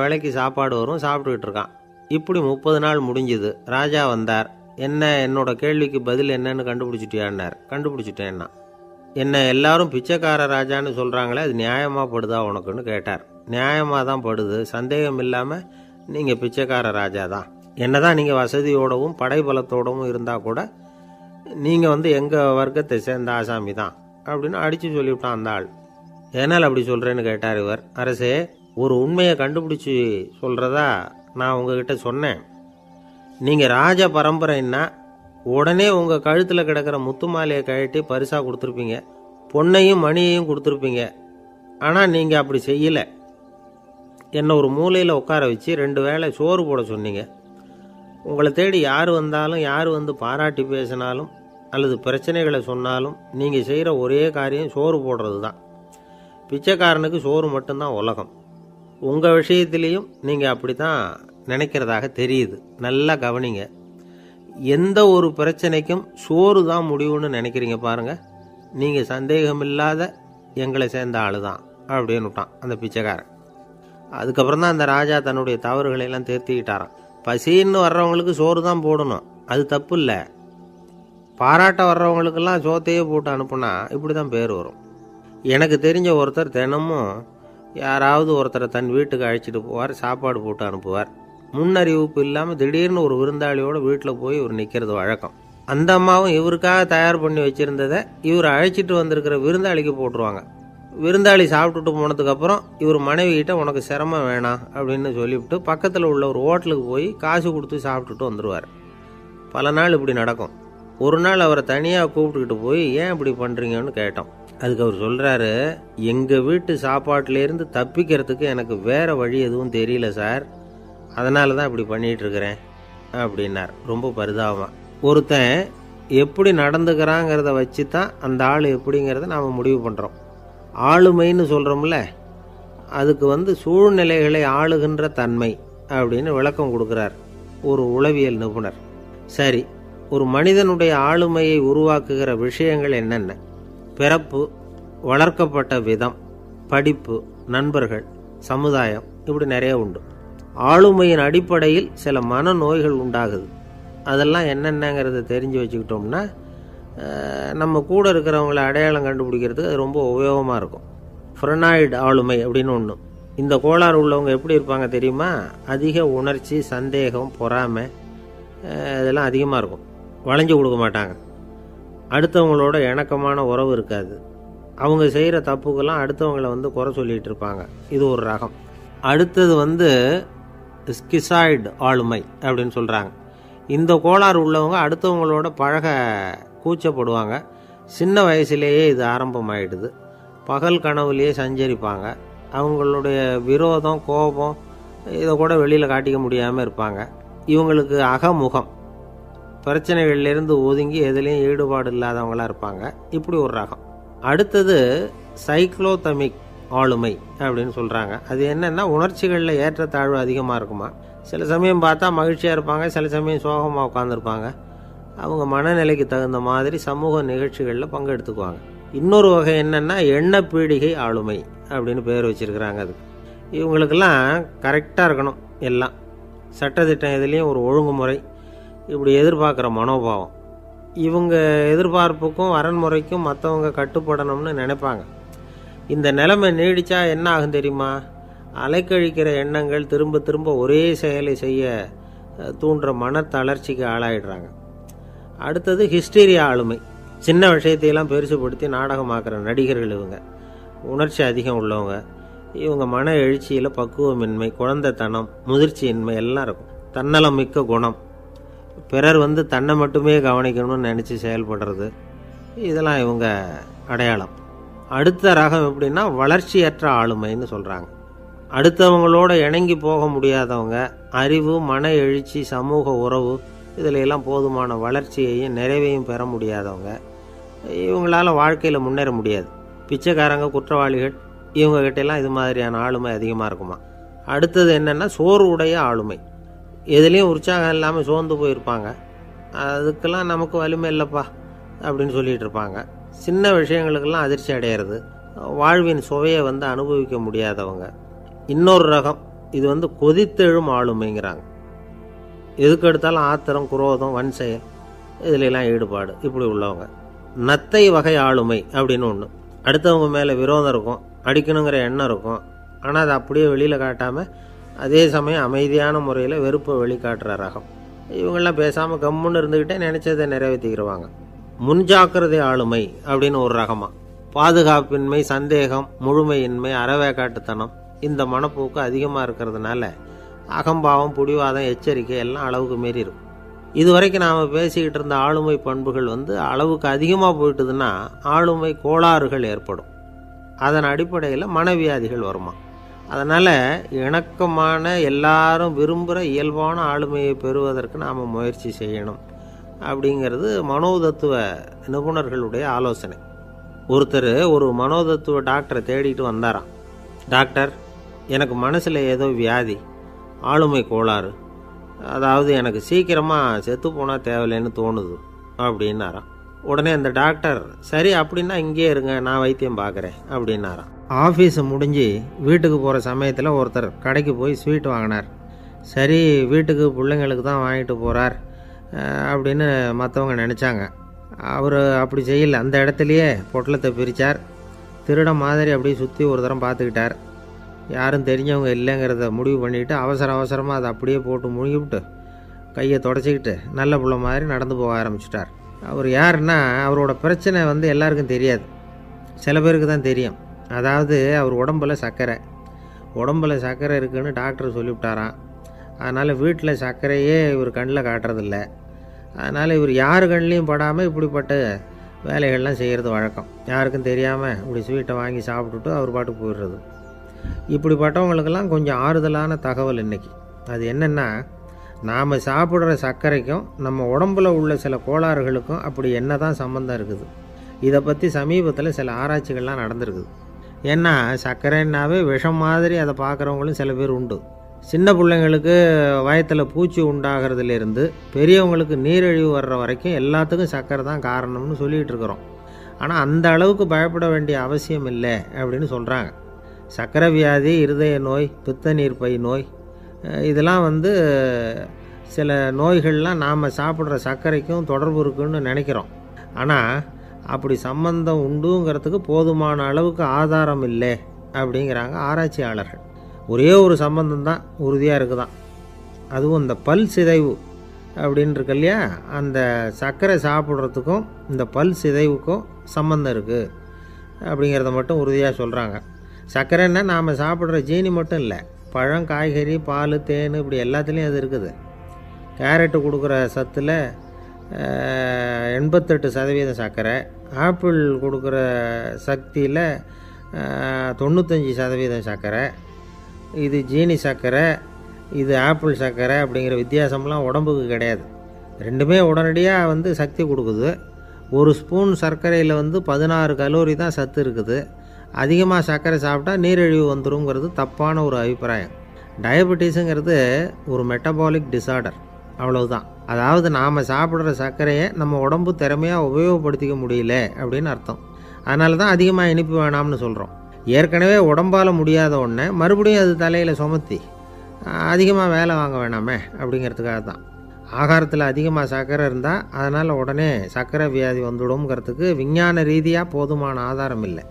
Speaker 1: வேளைக்கு சாப்பாடு வரும், சாப்பிட்டுக்கிட்டு இருக்கான். இப்படி 30 நாள் முடிஞ்சுது. ராஜா வந்தார். என்ன, என்னோட கேள்விக்கு பதில் என்னன்னு கண்டுபிடிச்சிட்டியான்னார். கண்டுபிடிச்சிட்டேன்னா. என்ன எல்லாரும் பிச்சைக்கார ராஜான்னு சொல்கிறாங்களே, அது நியாயமாக படுதா உனக்குன்னு கேட்டார். நியாயமாக தான் படுது, சந்தேகம் இல்லாமல் நீங்கள் பிச்சைக்கார ராஜா தான். என்னதான் நீங்கள் வசதியோடவும் படைபலத்தோடவும் இருந்தால் கூட நீங்கள் எங்கள் வர்க்கத்தை சேர்ந்த ஆசாமி தான் அப்படின்னு அடித்து சொல்லிவிட்டான் அந்த ஆள். ஏனால் அப்படி சொல்கிறேன்னு கேட்டார் இவர். அரசே, ஒரு உண்மையை கண்டுபிடிச்சி சொல்கிறதா நான் உங்ககிட்ட சொன்னேன். நீங்கள் ராஜ பரம்பரைன்னா உடனே உங்கள் கழுத்தில் கிடக்கிற முத்து மாலையை கழட்டி பரிசாக கொடுத்துருப்பீங்க, பொன்னையும் மணியையும் கொடுத்துருப்பீங்க. ஆனால் நீங்கள் அப்படி செய்யலை. என்னை ஒரு மூலையில் உட்கார வச்சு 2 வேளை சோறு போட சொன்னீங்க. உங்களை தேடி யார் வந்தாலும், யார் பாராட்டி பேசினாலும் அல்லது பிரச்சனைகளை சொன்னாலும் நீங்கள் செய்கிற ஒரே காரியம் சோறு போடுறது தான். பிச்சைக்காரனுக்கு சோறு மட்டும்தான் உலகம். உங்கள் விஷயத்திலையும் நீங்கள் அப்படி தான் நினைக்கிறதாக தெரியுது. நல்லா கவனிங்க. எந்த ஒரு பிரச்சனைக்கும் சோறு தான் முடிவுன்னு நினைக்கிறீங்க பாருங்கள். நீங்கள் சந்தேகமில்லாத எங்களை சேர்ந்த ஆள் தான் அப்படின்னு விட்டான் அந்த பிச்சைக்காரன். அதுக்கப்புறம் தான் அந்த ராஜா தன்னுடைய தவறுகளை எல்லாம் திருத்திக்கிட்டாராம். பசின்னு வர்றவங்களுக்கு சோறு தான் போடணும், அது தப்பு இல்லை. பாராட்ட வர்றவங்களுக்கெல்லாம் சோத்தையே போட்டு அனுப்புனா இப்படி தான் பேர் வரும். எனக்கு தெரிஞ்ச ஒருத்தர் தினமும் யாராவது ஒருத்தரை தன் வீட்டுக்கு அழைச்சிட்டு போவார், சாப்பாடு போட்டு அனுப்புவார். முன்னறிவிப்பு இல்லாமல் திடீர்னு ஒரு விருந்தாளியோட வீட்டில் போய் இவர் நிற்கிறது வழக்கம். அந்த அம்மாவும் இவருக்காக தயார் பண்ணி வச்சுருந்ததை இவர் அழைச்சிட்டு வந்திருக்கிற விருந்தாளிக்கு போட்டுருவாங்க. விருந்தாளி சாப்பிட்டுட்டு போனதுக்கப்புறம் இவர் மனைவிகிட்ட உனக்கு சிரமம் வேணாம் அப்படின்னு சொல்லிவிட்டு பக்கத்தில் உள்ள ஒரு ஹோட்டலுக்கு போய் காசு கொடுத்து சாப்பிட்டுட்டு வந்துடுவார். பல நாள் இப்படி நடக்கும். ஒரு நாள் அவரை தனியாக கூப்பிட்டுக்கிட்டு போய் ஏன் இப்படி பண்ணுறீங்கன்னு கேட்டோம். அதுக்கு அவர் சொல்கிறாரு, எங்கள் வீட்டு சாப்பாட்டிலேருந்து தப்பிக்கிறதுக்கு எனக்கு வேறு வழி எதுவும் தெரியல சார், அதனால தான் இப்படி பண்ணிகிட்ருக்கிறேன் அப்படின்னார் ரொம்ப பரிதாபமாக. ஒருத்தன் எப்படி நடந்துக்கிறாங்கிறத வச்சு தான் அந்த ஆள் எப்படிங்கிறத நாம் முடிவு பண்ணுறோம். ஆளுமைன்னு சொல்கிறோம்ல, அதுக்கு சூழ்நிலைகளை ஆளுகின்ற தன்மை அப்படின்னு விளக்கம் கொடுக்குறார் ஒரு உளவியல் நிபுணர். சரி, ஒரு மனிதனுடைய ஆளுமையை உருவாக்குகிற விஷயங்கள் என்னென்ன? பிறப்பு, வளர்க்கப்பட்ட விதம், படிப்பு, நண்பர்கள், சமுதாயம், இப்படி நிறைய உண்டு. ஆளுமையின் அடிப்படையில் சில மனநோய்கள் உண்டாகுது. அதெல்லாம் என்னென்னங்கிறத தெரிஞ்சு வச்சுக்கிட்டோம்னா நம்ம கூட இருக்கிறவங்கள அடையாளம் கண்டுபிடிக்கிறதுக்கு அது ரொம்ப உபயோகமாக இருக்கும். ஃப்ரெனாய்டு ஆளுமை அப்படின்னு ஒன்று. இந்த கோளாறு உள்ளவங்க எப்படி இருப்பாங்க தெரியுமா? அதிக உணர்ச்சி, சந்தேகம், பொறாமை இதெல்லாம் அதிகமாக இருக்கும். வளைஞ்சு கொடுக்க மாட்டாங்க. அடுத்தவங்களோட இணக்கமான உறவு இருக்காது. அவங்க செய்கிற தப்புக்கெல்லாம் அடுத்தவங்களை குறை சொல்லிகிட்டு இருப்பாங்க. இது ஒரு ரகம். அடுத்தது ஸ்கிசாய்டு ஆளுமை அப்படின்னு சொல்கிறாங்க. இந்த கோளாறு உள்ளவங்க அடுத்தவங்களோட பழக கூச்சப்படுவாங்க. சின்ன வயசுலேயே இது ஆரம்பமாயிடுது. பகல் கனவுலேயே சஞ்சரிப்பாங்க. அவங்களுடைய விரோதம், கோபம் இதை கூட வெளியில் காட்டிக்க முடியாமல் இருப்பாங்க. இவங்களுக்கு அகமுகம், பிரச்சனைகள்லேருந்து ஒதுங்கி எதுலேயும் ஈடுபாடு இல்லாதவங்களாக இருப்பாங்க. இப்படி ஒரு ரகம். அடுத்தது சைக்ளோதமிக் ஆளுமை அப்படின்னு சொல்கிறாங்க. அது என்னென்னா, உணர்ச்சிகளில் ஏற்றத்தாழ்வு அதிகமாக இருக்குமா. சில சமயம் பார்த்தா மகிழ்ச்சியாக இருப்பாங்க, சில சமயம் சோகமாக உட்காந்துருப்பாங்க. அவங்க மனநிலைக்கு தகுந்த மாதிரி சமூக நிகழ்ச்சிகளில் பங்கெடுத்துக்குவாங்க. இன்னொரு வகை என்னென்னா எண்ணப்பீடிகை ஆளுமை அப்படின்னு பேர் வச்சுருக்கிறாங்க. அது இவங்களுக்கெல்லாம் கரெக்டாக இருக்கணும், எல்லாம் சட்டத்திட்டம் எதுலேயும் ஒரு ஒழுங்குமுறை, இப்படி எதிர்பார்க்குற மனோபாவம். இவங்க எதிர்பார்ப்புக்கும் வரன்முறைக்கும் மற்றவங்க கட்டுப்படணும்னு நினைப்பாங்க. இந்த நிலைமை நீடித்தா என்ன ஆகும் தெரியுமா? அலைக்கழிக்கிற எண்ணங்கள் திரும்ப திரும்ப ஒரே செயலை செய்ய தூண்டுற மனத்தளர்ச்சிக்கு ஆளாயிடுறாங்க. அடுத்தது ஹிஸ்டீரியா ஆளுமை. சின்ன விஷயத்தையெல்லாம் பெருசுப்படுத்தி நாடகமாக்குற நடிகர்கள் இவங்க. உணர்ச்சி அதிகம் உள்ளவங்க. இவங்க மன எழுச்சியில் பக்குவமின்மை, குழந்தைத்தனம், முதிர்ச்சியின்மை எல்லாம் இருக்கும். தன்னலம் மிக்க குணம். பிறர் தன்னை மட்டுமே கவனிக்கணும்னு நினச்சி செயல்படுறது, இதெல்லாம் இவங்க அடையாளம். அடுத்த ரகம் எப்படின்னா வளர்ச்சியற்ற ஆளுமைன்னு சொல்கிறாங்க. அடுத்தவங்களோட இணங்கி போக முடியாதவங்க. அறிவு, மன எழுச்சி, சமூக உறவு இதில் எல்லாம் போதுமான வளர்ச்சியையும் நிறைவையும் பெற முடியாதவங்க. இவங்களால வாழ்க்கையில் முன்னேற முடியாது. பிச்சைக்காரங்க, குற்றவாளிகள் இவங்ககிட்டெல்லாம் இது மாதிரியான ஆளுமை அதிகமாக இருக்குமா. அடுத்தது என்னென்னா சோர்வுடைய ஆளுமை. எதுலேயும் உற்சாகம் இல்லாமல் சோர்ந்து போயிருப்பாங்க. அதுக்கெல்லாம் நமக்கு வலிமை இல்லைப்பா அப்படின்னு சொல்லிகிட்டு இருப்பாங்க. சின்ன விஷயங்களுக்கெல்லாம் அதிர்ச்சி அடையிறது. வாழ்வின் சுவையை அனுபவிக்க முடியாதவங்க. இன்னொரு ரகம் இது கொதித்தெழும் ஆளுமைங்கிறாங்க. எதுக்கு எடுத்தாலும் ஆத்திரம், குரோதம், வன் செயல் இதிலெல்லாம் ஈடுபாடு இப்படி உள்ளவங்க. நத்தை வகை ஆளுமை அப்படின்னு ஒன்று. அடுத்தவங்க மேலே விரோதம் இருக்கும், அடிக்கணுங்கிற எண்ணம் இருக்கும். ஆனால் அதை அப்படியே வெளியில் காட்டாமல் அதே சமயம் அமைதியான முறையில் வெறுப்பை வெளிக்காட்டுற ரகம். இவங்கெல்லாம் பேசாமல் கம்முன்னு இருந்துக்கிட்டே நினச்சதை நிறைவேற்றிக்கிடுவாங்க. முன்ஜாக்கிரதை ஆளுமை அப்படின்னு ஒரு ரகமாக. பாதுகாப்பின்மை, சந்தேகம், முழுமையின்மை, அறவேக்காட்டுத்தனம் இந்த மனப்போக்கு அதிகமாக இருக்கிறதுனால அகம்பாவம், புடிவாதம், எச்சரிக்கை எல்லாம் அளவுக்கு மீறி இருக்கும். இதுவரைக்கும் நாம் பேசிக்கிட்டு இருந்த ஆளுமை பண்புகள் அளவுக்கு அதிகமாக போயிட்டுதுன்னா ஆளுமை கோளாறுகள் ஏற்படும். அதன் அடிப்படையில் மனவியாதிகள் வருமா. அதனால் இணக்கமான, எல்லாரும் விரும்புகிற இயல்பான ஆளுமையை பெறுவதற்கு நாம் முயற்சி செய்யணும் அப்படிங்கிறது மனோதத்துவ நிபுணர்களுடைய ஆலோசனை. ஒருத்தர் ஒரு மனோதத்துவ டாக்டரை தேடிட்டு வந்தாராம். டாக்டர், எனக்கு மனசில் ஏதோ வியாதி, ஆளுமை கோளாறு, அதாவது எனக்கு சீக்கிரமாக செத்து போனால் தேவையில்லைன்னு தோணுது அப்படின்னாராம். உடனே அந்த டாக்டர், சரி அப்படின்னா இங்கே இருங்க, நான் வைத்தியம் பார்க்குறேன் அப்படின்னாராம். ஆஃபீஸு முடிஞ்சு வீட்டுக்கு போகிற சமயத்தில் ஒருத்தர் கடைக்கு போய் ஸ்வீட் வாங்கினார். சரி, வீட்டுக்கு பிள்ளைங்களுக்கு தான் வாங்கிட்டு போகிறார் அப்படின்னு மற்றவங்க நினச்சாங்க. அவர் அப்படி செய்யலை. அந்த இடத்துலையே பொட்டலத்தை பிரித்தார். திருட மாதிரி அப்படியே சுற்றி ஒரு தரம் பார்த்துக்கிட்டார். யாரும் தெரிஞ்சவங்க இல்லைங்கிறத முடிவு பண்ணிவிட்டு அவசரமாக அதை அப்படியே போட்டு முழுங்கிவிட்டு கையை தொடச்சிக்கிட்டு நல்ல பிள்ளை மாதிரி நடந்து போக ஆரம்பிச்சிட்டார். அவர் யாருன்னா, அவரோட பிரச்சனை எல்லாருக்கும் தெரியாது, சில பேருக்கு தான் தெரியும். அதாவது அவர் உடம்பில் சர்க்கரை இருக்குதுன்னு டாக்டர் சொல்லிவிட்டாராம். அதனால் வீட்டில் சர்க்கரையே இவர் கண்ணில் காட்டுறதில்ல. அதனால் இவர் யார் கண்ணிலையும் படாமல் இப்படிப்பட்ட வேலைகள்லாம் செய்கிறது வழக்கம். யாருக்கும் தெரியாமல் இப்படி ஸ்வீட்டை வாங்கி சாப்பிட்டுட்டு அவர் பாட்டுக்கு போயிடுறது. இப்படிப்பட்டவங்களுக்கெல்லாம் கொஞ்சம் ஆறுதலான தகவல் இன்றைக்கி. அது என்னென்னா, நாம் சாப்பிட்ற சர்க்கரைக்கும் நம்ம உடம்பில் உள்ள சில கோளாறுகளுக்கும் அப்படி என்ன தான் சம்மந்தம் இருக்குது. இதை பற்றி சமீபத்தில் சில ஆராய்ச்சிகள்லாம் நடந்திருக்குது. ஏன்னா சர்க்கரைன்னாவே விஷம் மாதிரி அதை பார்க்குறவங்களும் சில பேர் உண்டு. சின்ன பிள்ளைங்களுக்கு வயத்தில் பூச்சி உண்டாகிறதுலேருந்து பெரியவங்களுக்கு நீரிழிவு வர்ற வரைக்கும் எல்லாத்துக்கும் சர்க்கரை தான் காரணம்னு சொல்லிகிட்டு இருக்கிறோம். ஆனால் அந்த அளவுக்கு பயப்பட வேண்டிய அவசியம் இல்லை அப்படின்னு சொல்கிறாங்க. சர்க்கரை வியாதி, இருதய நோய், பித்த நீர்ப்பை நோய் இதெல்லாம் சில நோய்கள்லாம் நாம் சாப்பிட்ற சர்க்கரைக்கும் தொடர்பு இருக்குன்னு நினைக்கிறோம். ஆனால் அப்படி சம்பந்தம் உண்டுங்கிறதுக்கு போதுமான அளவுக்கு ஆதாரம் இல்லை அப்படிங்கிறாங்க ஆராய்ச்சியாளர்கள். ஒரே ஒரு சம்பந்தம் தான் உறுதியாக இருக்குதான். அதுவும் இந்த பல் சிதைவு அப்படின்னு இருக்கு இல்லையா, அந்த சர்க்கரை சாப்பிட்றதுக்கும் இந்த பல் சிதைவுக்கும் சம்பந்தம் இருக்குது அப்படிங்கிறத மட்டும் உறுதியாக சொல்கிறாங்க. சர்க்கரைன்னா நாம் சாப்பிட்ற ஜீனி மட்டும் இல்லை, பழம், காய்கறி, பால், தேன் இப்படி எல்லாத்துலேயும் அது இருக்குது. கேரட்டு கொடுக்குற சத்தில் 88% சர்க்கரை, ஆப்பிள் கொடுக்குற சக்தியில் 95% சர்க்கரை. இது ஜீனி சர்க்கரை, இது ஆப்பிள் சர்க்கரை அப்படிங்கிற வித்தியாசம்லாம் உடம்புக்கு கிடையாது. ரெண்டுமே உடனடியாக சக்தி கொடுக்குது. ஒரு ஸ்பூன் சர்க்கரையில் 16 கலோரி தான் சத்து இருக்குது. அதிகமாக சர்க்கரை சாப்பிட்டா நீரிழிவு வந்துருங்கிறது தப்பான ஒரு அபிப்பிராயம். டயபெட்டிஸுங்கிறது ஒரு மெட்டபாலிக் டிசார்டர், அவ்வளவுதான். அதாவது நாம் சாப்பிட்ற சர்க்கரையை நம்ம உடம்பு திறமையாக உபயோகப்படுத்திக்க முடியல அப்படின்னு அர்த்தம். அதனால தான் அதிகமாக இனிப்பு வேணாம்னு சொல்கிறோம். ஏற்கனவே உடம்பால் முடியாத ஒன்றை மறுபடியும் அது தலையில் சுமத்தி அதிகமாக வேலை வாங்க வேணாமே அப்படிங்கிறதுக்காக தான். ஆகாரத்தில் அதிகமாக சர்க்கரை இருந்தால் அதனால் உடனே சர்க்கரை வியாதி வந்துடும்ங்கிறதுக்கு விஞ்ஞான ரீதியாக போதுமான ஆதாரம் இல்லை.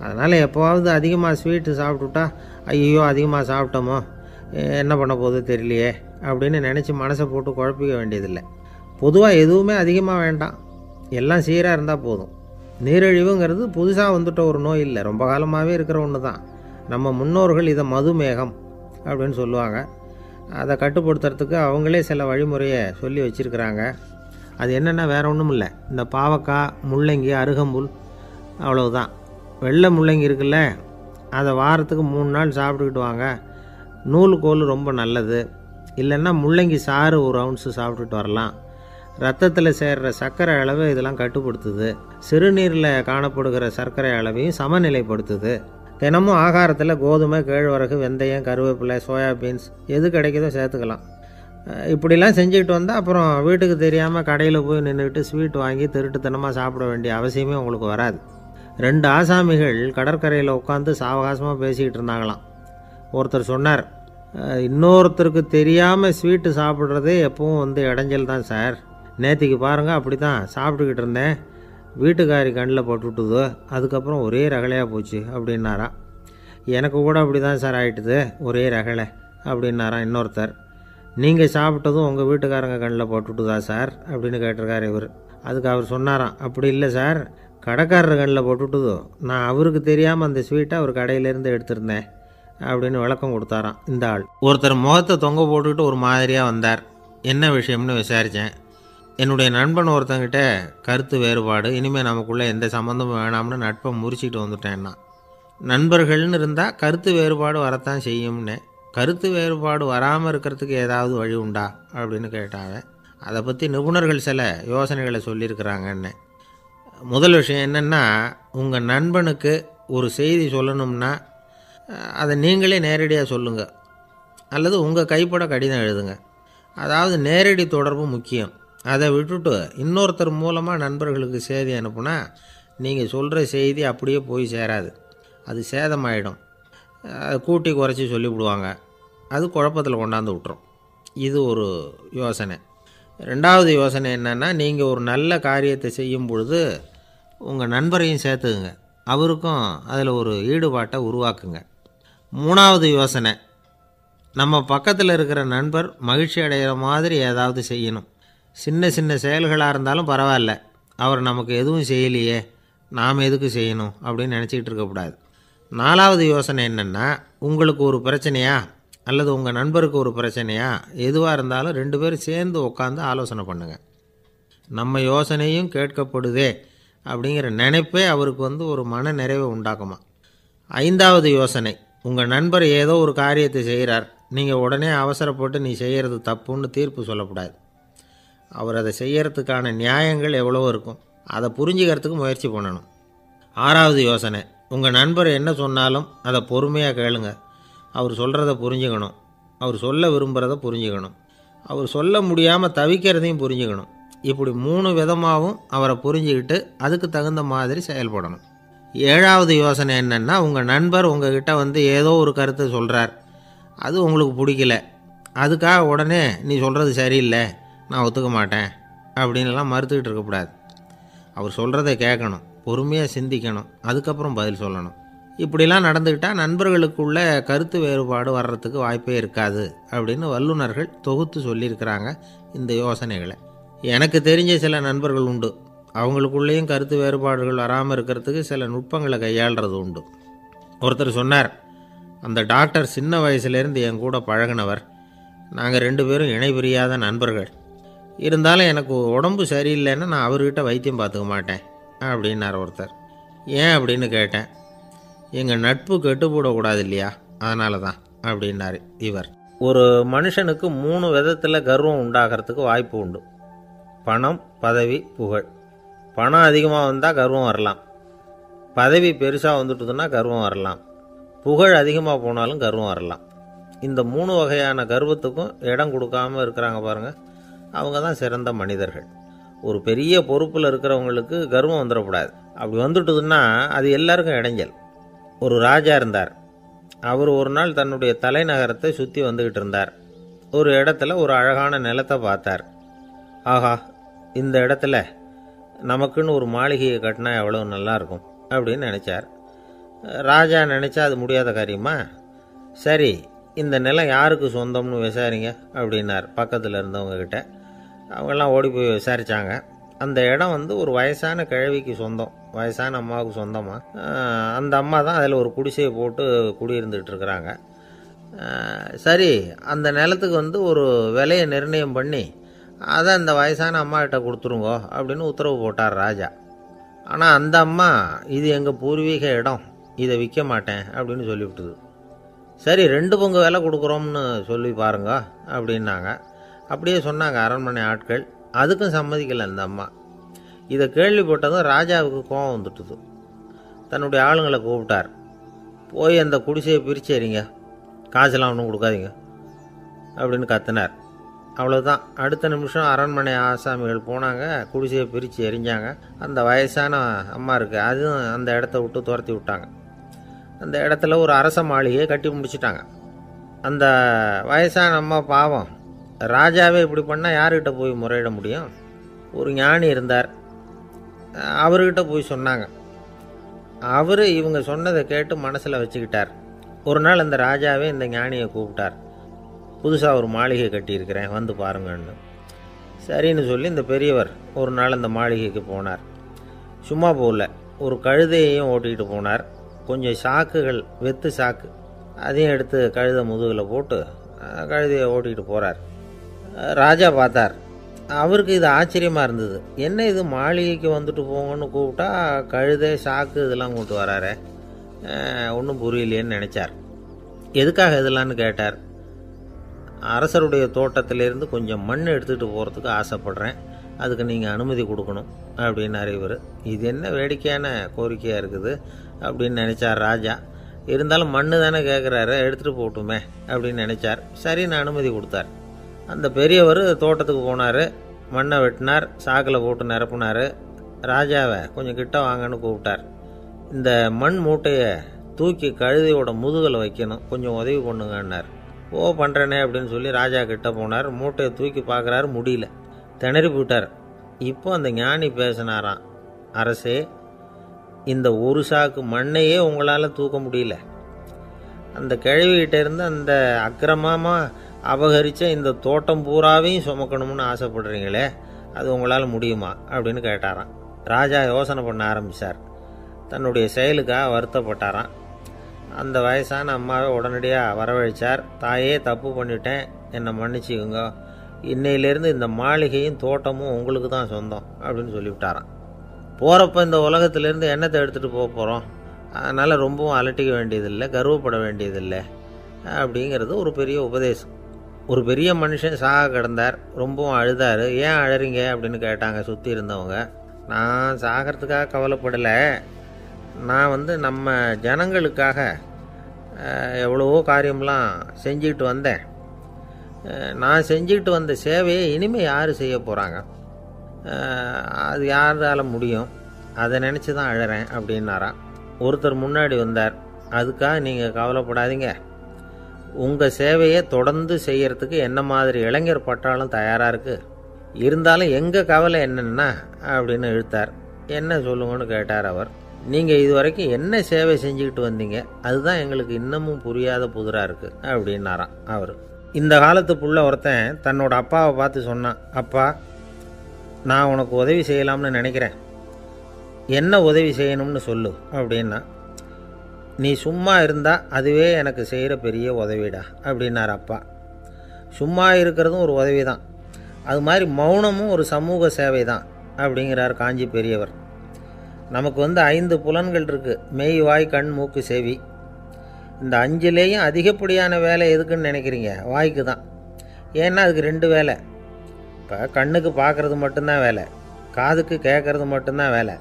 Speaker 1: அதனால் எப்போவாவது அதிகமாக ஸ்வீட்டு சாப்பிட்டுட்டா ஐயோ அதிகமாக சாப்பிட்டோமோ என்ன பண்ண போகுது தெரியலையே அப்படின்னு நினச்சி மனசை போட்டு குழப்பிக்க வேண்டியதில்லை. பொதுவாக எதுவுமே அதிகமாக வேண்டாம், எல்லாம் சீராக இருந்தால் போதும். நீரிழிவுங்கிறது புதுசாக வந்துட்ட ஒரு நோய் இல்லை, ரொம்ப காலமாகவே இருக்கிற ஒன்று தான். நம்ம முன்னோர்கள் இதை மதுமேகம் அப்படின்னு சொல்லுவாங்க. அதை கட்டுப்படுத்துறதுக்கு அவங்களே சில வழிமுறையை சொல்லி வச்சுருக்கிறாங்க. அது என்னென்னா வேறு ஒன்றும் இல்லை, இந்த பாவக்காய், முள்ளங்கி, அருகம்புல் அவ்வளவுதான். வெள்ளை முள்ளங்கி இருக்குல்ல, அதை வாரத்துக்கு 3 நாள் சாப்பிட்டுக்கிட்டு வாங்க. நூலுக்கோல் ரொம்ப நல்லது. இல்லைன்னா முள்ளங்கி சாறு 1 ounce சாப்பிட்டுட்டு வரலாம். ரத்தத்தில் சேர்கிற சர்க்கரை அளவு இதெல்லாம் கட்டுப்படுத்துது. சிறுநீரில் காணப்படுகிற சர்க்கரை அளவையும் சமநிலைப்படுத்துது. தினமும் ஆகாரத்தில் கோதுமை, கேழ்வரகு, வெந்தயம், கருவேப்பிலை, சோயாபீன்ஸ் எது கிடைக்குதோ சேர்த்துக்கலாம். இப்படிலாம் செஞ்சுக்கிட்டு வந்தால் அப்புறம் வீட்டுக்கு தெரியாமல் கடையில் போய் நின்றுக்கிட்டு ஸ்வீட் வாங்கி திருட்டுத்தனமாக சாப்பிட வேண்டிய அவசியமே உங்களுக்கு வராது. 2 ஆசாமிகள் கடற்கரையில் உட்காந்து சாவகாசமாக பேசிக்கிட்டு இருந்தாங்களாம். ஒருத்தர் சொன்னார், இன்னொருத்தருக்கு தெரியாமல் ஸ்வீட்டு சாப்பிட்றதே எப்பவும் இடைஞ்சல் தான் சார். நேற்றுக்கு பாருங்கள் அப்படி தான் சாப்பிட்டுக்கிட்டு இருந்தேன், வீட்டுக்காரி கண்ணில் போட்டுவிட்டுது, அதுக்கப்புறம் ஒரே ரகலையாக போச்சு அப்படின்னாரா. எனக்கு கூட அப்படி தான் சார் ஆகிட்டுது, ஒரே ரகலை அப்படின்னாரா இன்னொருத்தர். நீங்கள் சாப்பிட்டதும் உங்கள் வீட்டுக்காரங்க கண்ணில் போட்டுவிட்டுதா சார் அப்படின்னு கேட்டிருக்கார் இவர். அதுக்கு அவர் சொன்னாராம், அப்படி இல்லை சார், கடைக்காரர் கண்ணில் போட்டுவிட்டுதோ, நான் அவருக்கு தெரியாமல் அந்த ஸ்வீட்டை அவர் கடையிலேருந்து எடுத்திருந்தேன் அப்படின்னு விளக்கம் கொடுத்தாராம் இந்த ஆள். ஒருத்தர் முகத்தை தொங்க போட்டுக்கிட்டு ஒரு மாதிரியாக வந்தார். என்ன விஷயம்னு விசாரித்தேன். என்னுடைய நண்பன் ஒருத்தங்கிட்ட கருத்து வேறுபாடு, இனிமேல் நமக்குள்ளே எந்த சம்மந்தமும் வேணாம்னு நட்பை முறிச்சிட்டு வந்துட்டேன்னா. நண்பர்கள்னு இருந்தால் கருத்து வேறுபாடு வரத்தான் செய்யும்னு. கருத்து வேறுபாடு வராமல் இருக்கிறதுக்கு ஏதாவது வழி உண்டா அப்படின்னு கேட்டாங்க. அதை பற்றி நிபுணர்கள் சில யோசனைகளை சொல்லியிருக்கிறாங்கன்னு. முதல் விஷயம் என்னென்னா, உங்கள் நண்பனுக்கு ஒரு செய்தி சொல்லணும்னா அதை நீங்களே நேரடியாக சொல்லுங்கள், அல்லது உங்கள் கைப்பட கடிதம் எழுதுங்க. அதாவது நேரடி தொடர்பு முக்கியம். அதை விட்டுட்டு இன்னொருத்தர் மூலமாக நண்பர்களுக்கு செய்தி அனுப்புனா நீங்கள் சொல்கிற செய்தி அப்படியே போய் சேராது, அது சேதமாயிடும். கூட்டி குறைச்சி சொல்லிவிடுவாங்க, அது குழப்பத்தில் கொண்டாந்து விட்டுரும். இது ஒரு யோசனை. 2வது யோசனை என்னென்னா, நீங்கள் ஒரு நல்ல காரியத்தை செய்யும் பொழுது உங்கள் நண்பரையும் சேர்த்துக்குங்க, அவருக்கும் அதில் ஒரு ஈடுபாட்டை உருவாக்குங்க. 3வது யோசனை, நம்ம பக்கத்தில் இருக்கிற நண்பர் மகிழ்ச்சி அடைகிற மாதிரி ஏதாவது செய்யணும். சின்ன சின்ன செயல்களாக இருந்தாலும் பரவாயில்ல, அவர் நமக்கு எதுவும் செய்யலையே, நாம் எதுக்கு செய்யணும் அப்படின்னு நினச்சிக்கிட்டு இருக்கக்கூடாது. 4வது யோசனை என்னென்னா, உங்களுக்கு ஒரு பிரச்சனையா அல்லது உங்கள் நண்பருக்கு ஒரு பிரச்சனையா, எதுவாக இருந்தாலும் 2 பேரும் சேர்ந்து உட்காந்து ஆலோசனை பண்ணுங்கள். நம்ம யோசனையும் கேட்கப்படுதே அப்படிங்கிற நினைப்பே அவருக்கு ஒரு மன நிறைவை உண்டாக்குமா. 5வது யோசனை, உங்கள் நண்பர் ஏதோ ஒரு காரியத்தை செய்கிறார், நீங்கள் உடனே அவசரப்பட்டு நீ செய்கிறது தப்புன்னு தீர்ப்பு சொல்லக்கூடாது. அவர் அதை செய்கிறதுக்கான நியாயங்கள் எவ்வளோ இருக்கும், அதை புரிஞ்சுக்கிறதுக்கு முயற்சி பண்ணணும். 6வது யோசனை, உங்கள் நண்பர் என்ன சொன்னாலும் அதை பொறுமையாக கேளுங்க. அவர் சொல்கிறத புரிஞ்சுக்கணும், அவர் சொல்ல விரும்புகிறத புரிஞ்சுக்கணும், அவர் சொல்ல முடியாமல் தவிக்கிறதையும் புரிஞ்சுக்கணும். இப்படி 3 விதமாகவும் அவரை புரிஞ்சுக்கிட்டு அதுக்கு தகுந்த மாதிரி செயல்படணும். 7வது யோசனை என்னென்னா, உங்கள் நண்பர் உங்ககிட்ட ஏதோ ஒரு கருத்தை சொல்கிறார், அது உங்களுக்கு பிடிக்கல, அதுக்காக உடனே நீ சொல்கிறது சரியில்லை, நான் ஒத்துக்க மாட்டேன் அப்படின்லாம் மறுத்துக்கிட்டு இருக்கக்கூடாது. அவர் சொல்கிறத கேட்கணும், பொறுமையாக சிந்திக்கணும், அதுக்கப்புறம் பதில் சொல்லணும். இப்படிலாம் நடந்துக்கிட்டால் நண்பர்களுக்குள்ள கருத்து வேறுபாடு வர்றதுக்கு வாய்ப்பே இருக்காது அப்படின்னு வல்லுநர்கள் தொகுத்து சொல்லியிருக்கிறாங்க இந்த யோசனைகளை. எனக்கு தெரிஞ்ச சில நண்பர்கள் உண்டு, அவங்களுக்குள்ளேயும் கருத்து வேறுபாடுகள் வராமல் இருக்கிறதுக்கு சில நுட்பங்களை கையாளுறது உண்டு. ஒருத்தர் சொன்னார், அந்த டாக்டர் சின்ன வயசுலேருந்து என் கூட பழகினவர், நாங்கள் 2 பேரும் இணை பிரியாத நண்பர்கள். இருந்தாலும் எனக்கு உடம்பு சரியில்லைன்னா நான் அவர்கிட்ட வைத்தியம் பார்த்துக்க மாட்டேன் அப்படின்னார் ஒருத்தர். ஏன் அப்படின்னு கேட்டேன். எங்கள் நட்பு கெட்டுப்போடக்கூடாது இல்லையா, அதனால தான் அப்படின்னார் இவர். ஒரு மனுஷனுக்கு 3 விதத்தில் கர்வம் உண்டாகிறதுக்கு வாய்ப்பு உண்டு. பணம், பதவி, புகழ். பணம் அதிகமாக வந்தால் கர்வம் வரலாம், பதவி பெருசாக வந்துட்டுதுன்னா கர்வம் வரலாம், புகழ் அதிகமாக போனாலும் கர்வம் வரலாம். இந்த 3 வகையான கர்வத்துக்கும் இடம் கொடுக்காமல் இருக்கிறாங்க பாருங்கள், அவங்க தான் சிறந்த மனிதர்கள். ஒரு பெரிய பொறுப்பில் இருக்கிறவங்களுக்கு கர்வம் வந்துடக்கூடாது. அப்படி வந்துட்டுதுன்னா அது எல்லாருக்கும் இடைஞ்சல். ஒரு ராஜா இருந்தார். அவர் ஒரு நாள் தன்னுடைய தலைநகரத்தை சுற்றி வந்துக்கிட்டு இருந்தார். ஒரு இடத்துல ஒரு அழகான நிலத்தை பார்த்தார். ஆஹா, இந்த இடத்துல நமக்குன்னு ஒரு மாளிகையை கட்டினா எவ்வளோ நல்லாயிருக்கும் அப்படின்னு நினச்சார். ராஜா நினச்சா அது முடியாத காரியமா? சரி, இந்த நிலம் யாருக்கு சொந்தம்னு விசாரிங்க அப்படின்னார் பக்கத்தில் இருந்தவங்கக்கிட்ட. அவங்கெல்லாம் ஓடி போய் விசாரித்தாங்க. அந்த இடம் ஒரு வயசான கிழவிக்கு சொந்தம், வயசான அம்மாவுக்கு சொந்தமாக. அந்த அம்மா தான் அதில் ஒரு குடிசையை போட்டு குடியிருந்துகிட்டு இருக்கிறாங்க. சரி, அந்த நிலத்துக்கு ஒரு விலையை நிர்ணயம் பண்ணி அதை அந்த வயசான அம்மாக்கிட்ட கொடுத்துருங்கோ அப்படின்னு உத்தரவு போட்டார் ராஜா. ஆனால் அந்த அம்மா, இது எங்கள் பூர்வீக இடம், இதை விற்க மாட்டேன் அப்படின்னு சொல்லிவிட்டுது. சரி, 2 பங்கு விலை கொடுக்குறோம்னு சொல்லி பாருங்க அப்படின்னாங்க. அப்படியே சொன்னாங்க அரண்மனை ஆட்கள். அதுக்கும் சம்மதிக்கலை அந்த அம்மா. இதை கேள்விப்பட்டதும் ராஜாவுக்கு கோபம் வந்துட்டுது. தன்னுடைய ஆளுங்களை கூப்பிட்டார். போய் அந்த குடிசையை பிரித்து எறிங்க, காசெல்லாம் ஒன்றும் கொடுக்காதீங்க அப்படின்னு கத்தினார். அவ்வளோதான். அடுத்த நிமிஷம் அரண்மனை ஆசாமிகள் போனாங்க, குடிசையை பிரித்து எரிஞ்சாங்க. அந்த வயசான அம்மா இருக்குது, அதுவும் அந்த இடத்த விட்டு துரத்தி விட்டாங்க. அந்த இடத்துல ஒரு அரச மாளிகையை கட்டி முடிச்சிட்டாங்க. அந்த வயசான அம்மா பாவம், ராஜாவே இப்படி பண்ணால் யார்கிட்ட போய் முறையிட முடியும்? ஒரு ஞானி இருந்தார், அவர்கிட்ட போய் சொன்னாங்க. அவர் இவங்க சொன்னதை கேட்டு மனசில் வச்சுக்கிட்டார். ஒரு நாள் அந்த ராஜாவே இந்த ஞானியை கூப்பிட்டார். புதுசாக ஒரு மாளிகை கட்டியிருக்கிறேன், வந்து பாருங்கன்னு. சரின்னு சொல்லி இந்த பெரியவர் ஒரு நாள் அந்த மாளிகைக்கு போனார். சும்மா போகல, ஒரு கழுதையையும் ஓட்டிகிட்டு போனார். கொஞ்சம் சாக்குகள், வெத்து சாக்கு, அதையும் எடுத்து கழுதை முதுகில் போட்டு கழுதையை ஓட்டிகிட்டு போகிறார். ராஜா பார்த்தார். அவருக்கு இது ஆச்சரியமாக இருந்தது. என்ன இது, மாளிகைக்கு வந்துட்டு போங்கன்னு கூப்பிட்டா கழுதை சாக்கு இதெல்லாம் கொண்டு வராரே, ஒன்றும் புரியலையேன்னு நினச்சார். எதுக்காக இதெல்லாம்னு கேட்டார். அரசருடைய தோட்டத்திலேருந்து கொஞ்சம் மண் எடுத்துகிட்டு போகிறதுக்கு ஆசைப்படுறேன், அதுக்கு நீங்கள் அனுமதி கொடுக்கணும் அப்படின்னாரு இவர். இது என்ன வேடிக்கையான கோரிக்கையாக இருக்குது அப்படின்னு நினச்சார் ராஜா. இருந்தாலும் மண்ணு தானே கேட்குறாரு, எடுத்துகிட்டு போகட்டுமே அப்படின்னு நினச்சார். சரி, நான் அனுமதி கொடுத்தார். அந்த பெரியவர் தோட்டத்துக்கு போனார், மண்ணை வெட்டினார், சாக்கில் போட்டு நிரப்புனார். ராஜாவை கொஞ்சம் கிட்ட வாங்கன்னு கூப்பிட்டார். இந்த மண் மூட்டையை தூக்கி கழுதையோட முதுகில் வைக்கணும், கொஞ்சம் உதவி பண்ணுங்கன்னார். ஓ, பண்ணுறேனே அப்படின்னு சொல்லி ராஜா கிட்ட போனார். மூட்டையை தூக்கி பார்க்குறாரு, முடியல, திணறி போட்டார். இப்போ அந்த ஞானி பேசினாராம். அரசே, இந்த ஒரு சாக்கு மண்ணையே உங்களால் தூக்க முடியல, அந்த கிழவிகிட்ட இருந்து அந்த அக்கிரமமாக அபகரித்த இந்த தோட்டம் பூராவையும் சுமக்கணும்னு ஆசைப்படுறீங்களே, அது உங்களால் முடியுமா அப்படின்னு கேட்டாராம். ராஜா யோசனை பண்ண ஆரம்பித்தார். தன்னுடைய செயலுக்காக வருத்தப்பட்டாராம். அந்த வயசான அம்மாவை உடனடியாக வரவழைச்சார். தாயே, தப்பு பண்ணிட்டேன், என்னை மன்னிச்சுக்குங்க, இன்னையிலேருந்து இந்த மாளிகையும் தோட்டமும் உங்களுக்கு தான் சொந்தம் அப்படின்னு சொல்லிவிட்டாராம். போகிறப்ப இந்த உலகத்திலேருந்து எண்ணத்தை எடுத்துகிட்டு போக போகிறோம், அதனால் ரொம்பவும் அலட்டிக்க வேண்டியதில்லை, கர்வப்பட வேண்டியதில்லை அப்படிங்கிறது ஒரு பெரிய உபதேசம். ஒரு பெரிய மனுஷன் சாக கிடந்தார், ரொம்பவும் அழுதார். ஏன் அழறீங்க அப்படின்னு கேட்டாங்க சுற்றி இருந்தவங்க. நான் சாகிறதுக்காக கவலைப்படலை, நான் நம்ம ஜனங்களுக்காக எவ்வளவோ காரியம்லாம் செஞ்சுக்கிட்டு வந்தேன். நான் செஞ்சுக்கிட்டு வந்த சேவையை இனிமேல் யார் செய்ய போகிறாங்க, அது யாரால் முடியும், அதை நினச்சி தான் அழறேன் அப்படின்னாராம். ஒருத்தர் முன்னாடி வந்தார். அதுக்காக நீங்கள் கவலைப்படாதீங்க, உங்கள் சேவையை தொடர்ந்து செய்கிறதுக்கு என்ன மாதிரி இளைஞர் பட்டாலும் தயாராக இருக்குது, இருந்தாலும் எங்கள் கவலை என்னென்னா அப்படின்னு இழுத்தார். என்ன சொல்லுங்கன்னு கேட்டார் அவர். நீங்கள் இது வரைக்கும் என்ன சேவை செஞ்சுக்கிட்டு வந்தீங்க, அதுதான் எங்களுக்கு இன்னமும் புரியாத புதிராக இருக்குது அப்படின்னாராம் அவர். இந்த காலத்து புள்ள ஒருத்தன் தன்னோட அப்பாவை பார்த்து சொன்னான். அப்பா, நான் உனக்கு உதவி செய்யலாம்னு நினைக்கிறேன், என்ன உதவி செய்யணும்னு சொல்லு அப்படின்னா. நீ சும்மா இருந்தால் அதுவே எனக்கு செய்கிற பெரிய உதவிடா அப்படின்னார் அப்பா. சும்மா இருக்கிறதும் ஒரு உதவி தான், அது மாதிரி மௌனமும் ஒரு சமூக சேவை தான் அப்படிங்கிறார் காஞ்சி பெரியவர். நமக்கு 5 புலன்கள் இருக்குது, மெய், வாய், கண், மூக்கு, செவி. இந்த 5லேயும் அதிகப்படியான வேலை எதுக்குன்னு நினைக்கிறீங்க? வாய்க்கு தான். ஏன்னா அதுக்கு 2 வேலை. இப்போ கண்ணுக்கு பார்க்குறது மட்டும்தான் வேலை, காதுக்கு கேட்குறது மட்டும்தான் வேலை,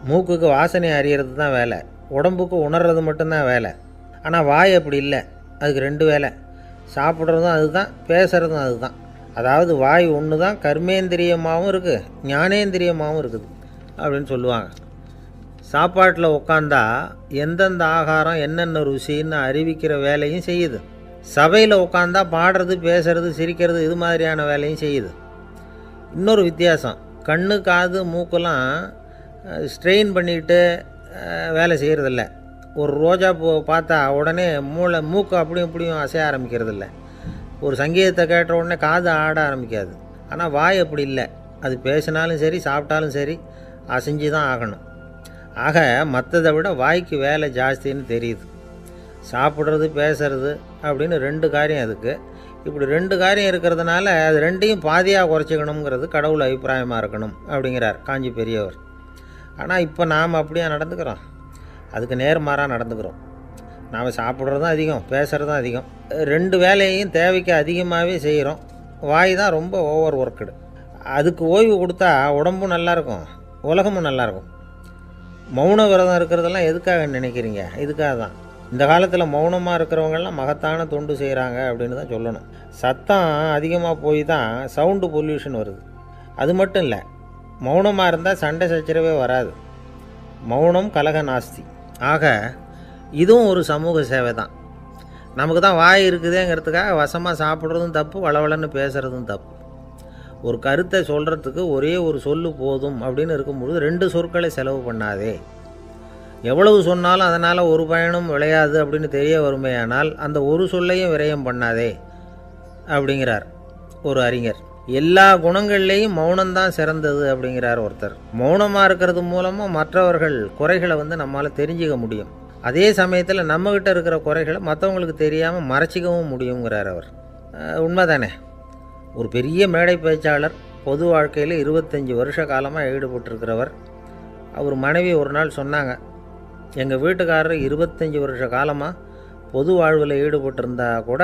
Speaker 1: மூக்குக்கு வாசனை அறியறது தான் வேலை, உடம்புக்கு உணர்றது மட்டும்தான் வேலை. ஆனால் வாய் அப்படி இல்லை, அதுக்கு 2 வேலை. சாப்பிட்றதும் அதுதான், பேசுகிறதும் அதுதான். அதாவது வாய் ஒன்று தான் கர்மேந்திரியமாகவும் இருக்குது, ஞானேந்திரியமாகவும் இருக்குது அப்படின்னு சொல்லுவாங்க. சாப்பாட்டில் உட்காந்தா எந்தெந்த ஆகாரம் என்னென்ன ருசின்னு அறிவிக்கிற வேலையும் செய்யுது. சபையில் உட்காந்தா பாடுறது, பேசுறது, சிரிக்கிறது, இது மாதிரியான வேலையும் செய்யுது. இன்னொரு வித்தியாசம், கண்ணு காது மூக்கெல்லாம் ஸ்ட்ரெயின் பண்ணிக்கிட்டு வேலை செய்கிறதில்ல. ஒரு ரோஜா பூ பார்த்தா உடனே மூக்கு அப்படியும் இப்படியும் அசைய ஆரம்பிக்கிறதில்ல. ஒரு சங்கீதத்தை கேட்ட உடனே காது ஆட ஆரம்பிக்காது. ஆனால் வாய் அப்படி இல்லை, அது பேசினாலும் சரி சாப்பிட்டாலும் சரி அசைஞ்சு தான் ஆகணும். ஆக மற்றதை விட வாய்க்கு வேலை ஜாஸ்தின்னு தெரியுது. சாப்பிட்றது பேசுறது அப்படின்னு 2 காரியம் அதுக்கு. இப்படி 2 காரியம் இருக்கிறதுனால அது 2ஐயும் பாதியாக குறைச்சிக்கணுங்கிறது கடவுள் அபிப்பிராயமாக இருக்கணும் அப்படிங்கிறார் காஞ்சி பெரியவர். ஆனால் இப்போ நாம் அப்படியே நடந்துக்கிறோம், அதுக்கு நேர்மாறாக நடந்துக்கிறோம். நாம் சாப்பிட்றதும் அதிகம், பேசுகிறதும் அதிகம், 2 வேலையையும் தேவைக்கு அதிகமாகவே செய்கிறோம். வாய் தான் ரொம்ப ஓவர் ஒர்க்குடு. அதுக்கு ஓய்வு கொடுத்தா உடம்பும் நல்லாயிருக்கும், உலகமும் நல்லாயிருக்கும். மௌன விரதம் இருக்கிறதெல்லாம் எதுக்காக நினைக்கிறீங்க? இதுக்காக தான். இந்த காலத்தில் மௌனமாக இருக்கிறவங்கெல்லாம் மகத்தான தொண்டு செய்கிறாங்க அப்படின்னு தான் சொல்லணும். சத்தம் அதிகமாக போய் தான் சவுண்டு பொல்யூஷன் வருது. அது மட்டும் இல்லை, மௌனமாக இருந்தால் சண்டை சச்சரவே வராது. மௌனம் கலக நாஸ்தி. ஆக இதுவும் ஒரு சமூக சேவை தான். நமக்கு தான் வாய் இருக்குதுங்கிறதுக்காக வசமாக சாப்பிட்றதும் தப்பு, வளவளன்னு பேசுகிறதும் தப்பு. ஒரு கருத்தை சொல்கிறதுக்கு ஒரே ஒரு சொல்லு போதும் அப்படின்னு இருக்கும்பொழுது 2 சொற்களை செலவு பண்ணாதே. எவ்வளவு சொன்னாலும் அதனால் ஒரு பயனும் விளையாது அப்படின்னு தெரிய வருமேயானால் அந்த ஒரு சொல்லையும் விரயம் பண்ணாதே அப்படிங்கிறார் ஒரு அறிஞர். எல்லா குணங்கள்லேயும் மௌனம்தான் சிறந்தது அப்படிங்கிறார் ஒருத்தர். மௌனமாக இருக்கிறது மூலமாக மற்றவர்கள் குறைகளை நம்மளால் தெரிஞ்சிக்க முடியும். அதே சமயத்தில் நம்மக்கிட்ட இருக்கிற குறைகளை மற்றவங்களுக்கு தெரியாமல் மறைச்சிக்கவும் முடியுங்கிறார் அவர். உண்மைதானே? ஒரு பெரிய மேடை பேச்சாளர், பொது வாழ்க்கையில் 25 வருஷ காலமாக ஈடுபட்டிருக்கிறவர். அவர் மனைவி ஒரு நாள் சொன்னாங்க, எங்கள் வீட்டுக்காரர் 25 வருஷ காலமாக பொது வாழ்வில் ஈடுபட்டிருந்தா கூட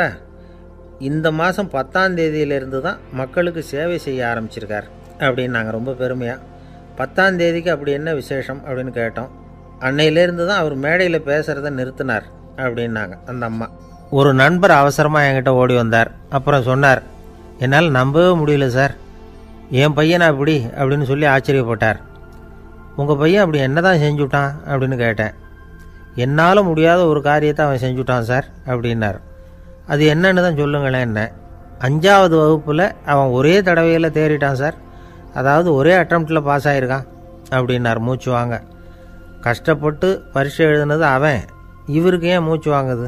Speaker 1: இந்த மாதம் 10ஆம் தேதியிலிருந்து தான் மக்களுக்கு சேவை செய்ய ஆரம்பிச்சிருக்கார் அப்படின்னாங்க ரொம்ப பெருமையாக. 10ஆம் தேதிக்கு அப்படி என்ன விசேஷம் அப்படின்னு கேட்டோம். அன்னையிலேருந்து தான் அவர் மேடையில் பேசுகிறத நிறுத்தினார் அப்படின்னாங்க அந்த அம்மா. ஒரு நண்பர் அவசரமாக என்கிட்ட ஓடி வந்தார். அப்புறம் சொன்னார், என்னால் நம்பவே முடியல சார், என் பையனை அப்படி அப்படின்னு சொல்லி ஆச்சரியப்பட்டார். உங்கள் பையன் அப்படி என்ன தான் செஞ்சுட்டான் அப்படின்னு கேட்டேன். என்னால் முடியாத ஒரு காரியத்தை அவன் செஞ்சுட்டான் சார் அப்படின்னார். அது என்னன்னு தான் சொல்லுங்களேன். என்ன, 5ஆவது வகுப்பில் அவன் ஒரே தடவையில் தேறிட்டான் சார், அதாவது ஒரே அட்டம்ப்டில் பாஸ் ஆகிருக்கான் அப்படின்னார் மூச்சு வாங்க. கஷ்டப்பட்டு பரீட்சை எழுதுனது அவன், இவருக்கு ஏன் மூச்சு வாங்குது?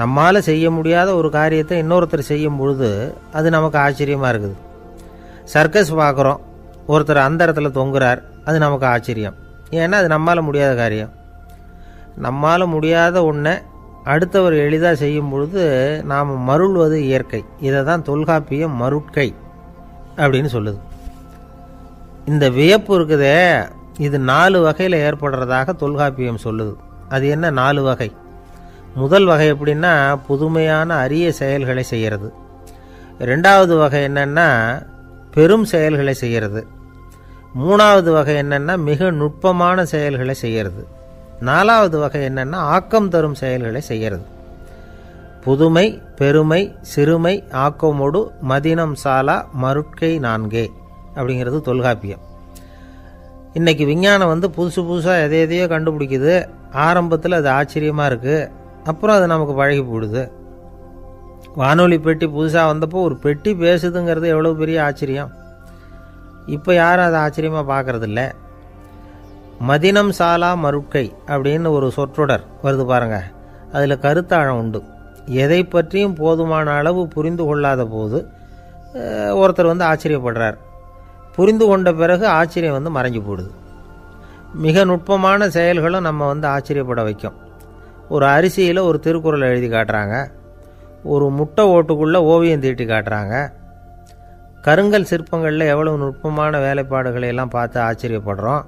Speaker 1: நம்மால் செய்ய முடியாத ஒரு காரியத்தை இன்னொருத்தர் செய்யும் பொழுது அது நமக்கு ஆச்சரியமாக இருக்குது. சர்க்கஸ் பார்க்குறோம், ஒருத்தர் அந்த இடத்துல தொங்குறார், அது நமக்கு ஆச்சரியம். ஏன்னா அது நம்மால் முடியாத காரியம். நம்மால் முடியாத ஒன்றை அடுத்தவர் எளிதாக செய்யும் பொழுது நாம் மருள்வது இயற்கை. இதை தான் தொல்காப்பியம் மருட்கை அப்படின்னு சொல்லுது. இந்த வியப்பு இருக்குதே, இது 4 வகையில் ஏற்படுறதாக தொல்காப்பியம் சொல்லுது. அது என்ன 4 வகை? முதல் வகை எப்படின்னா, புதுமையான அரிய செயல்களை செய்கிறது. 2வது வகை என்னென்னா பெரும் செயல்களை செய்கிறது. 3வது வகை என்னென்னா மிக நுட்பமான செயல்களை செய்கிறது. 4வது வகை என்னென்னா ஆக்கம் தரும் செயல்களை செய்கிறது. புதுமை, பெருமை, சிறுமை, ஆக்கமோடு மதினம் சாலா மருட்கை 4 அப்படிங்கிறது தொல்காப்பியம். இன்றைக்கி விஞ்ஞானம் புதுசு புதுசாக எதையோ கண்டுபிடிக்குது. ஆரம்பத்தில் அது ஆச்சரியமாக இருக்குது, அப்புறம் அது நமக்கு பழகி போடுது. வானொலி பெட்டி புதுசாக வந்தப்போ ஒரு பெட்டி பேசுதுங்கிறது எவ்வளோ பெரிய ஆச்சரியம். இப்போ யாரும் அதை ஆச்சரியமாக பார்க்குறதில்ல. மதினம் சாலா மருட்கை அப்படின்னு ஒரு சொற்றொடர் வருது பாருங்கள், அதில் கருத்தாழம் உண்டு. எதை பற்றியும் போதுமான அளவு புரிந்து கொள்ளாத போது ஒருத்தர் ஆச்சரியப்படுறார். புரிந்து கொண்ட பிறகு ஆச்சரியம் மறைஞ்சு போடுது. மிக நுட்பமான செயல்களும் நம்ம ஆச்சரியப்பட வைக்கும். ஒரு அரிசியில் ஒரு திருக்குறள் எழுதி காட்டுறாங்க, ஒரு முட்டை ஓட்டுக்குள்ளே ஓவியம் தீட்டி காட்டுறாங்க. கருங்கல் சிற்பங்களில் எவ்வளவு நுட்பமான வேலைப்பாடுகளை எல்லாம் பார்த்து ஆச்சரியப்படுறோம்.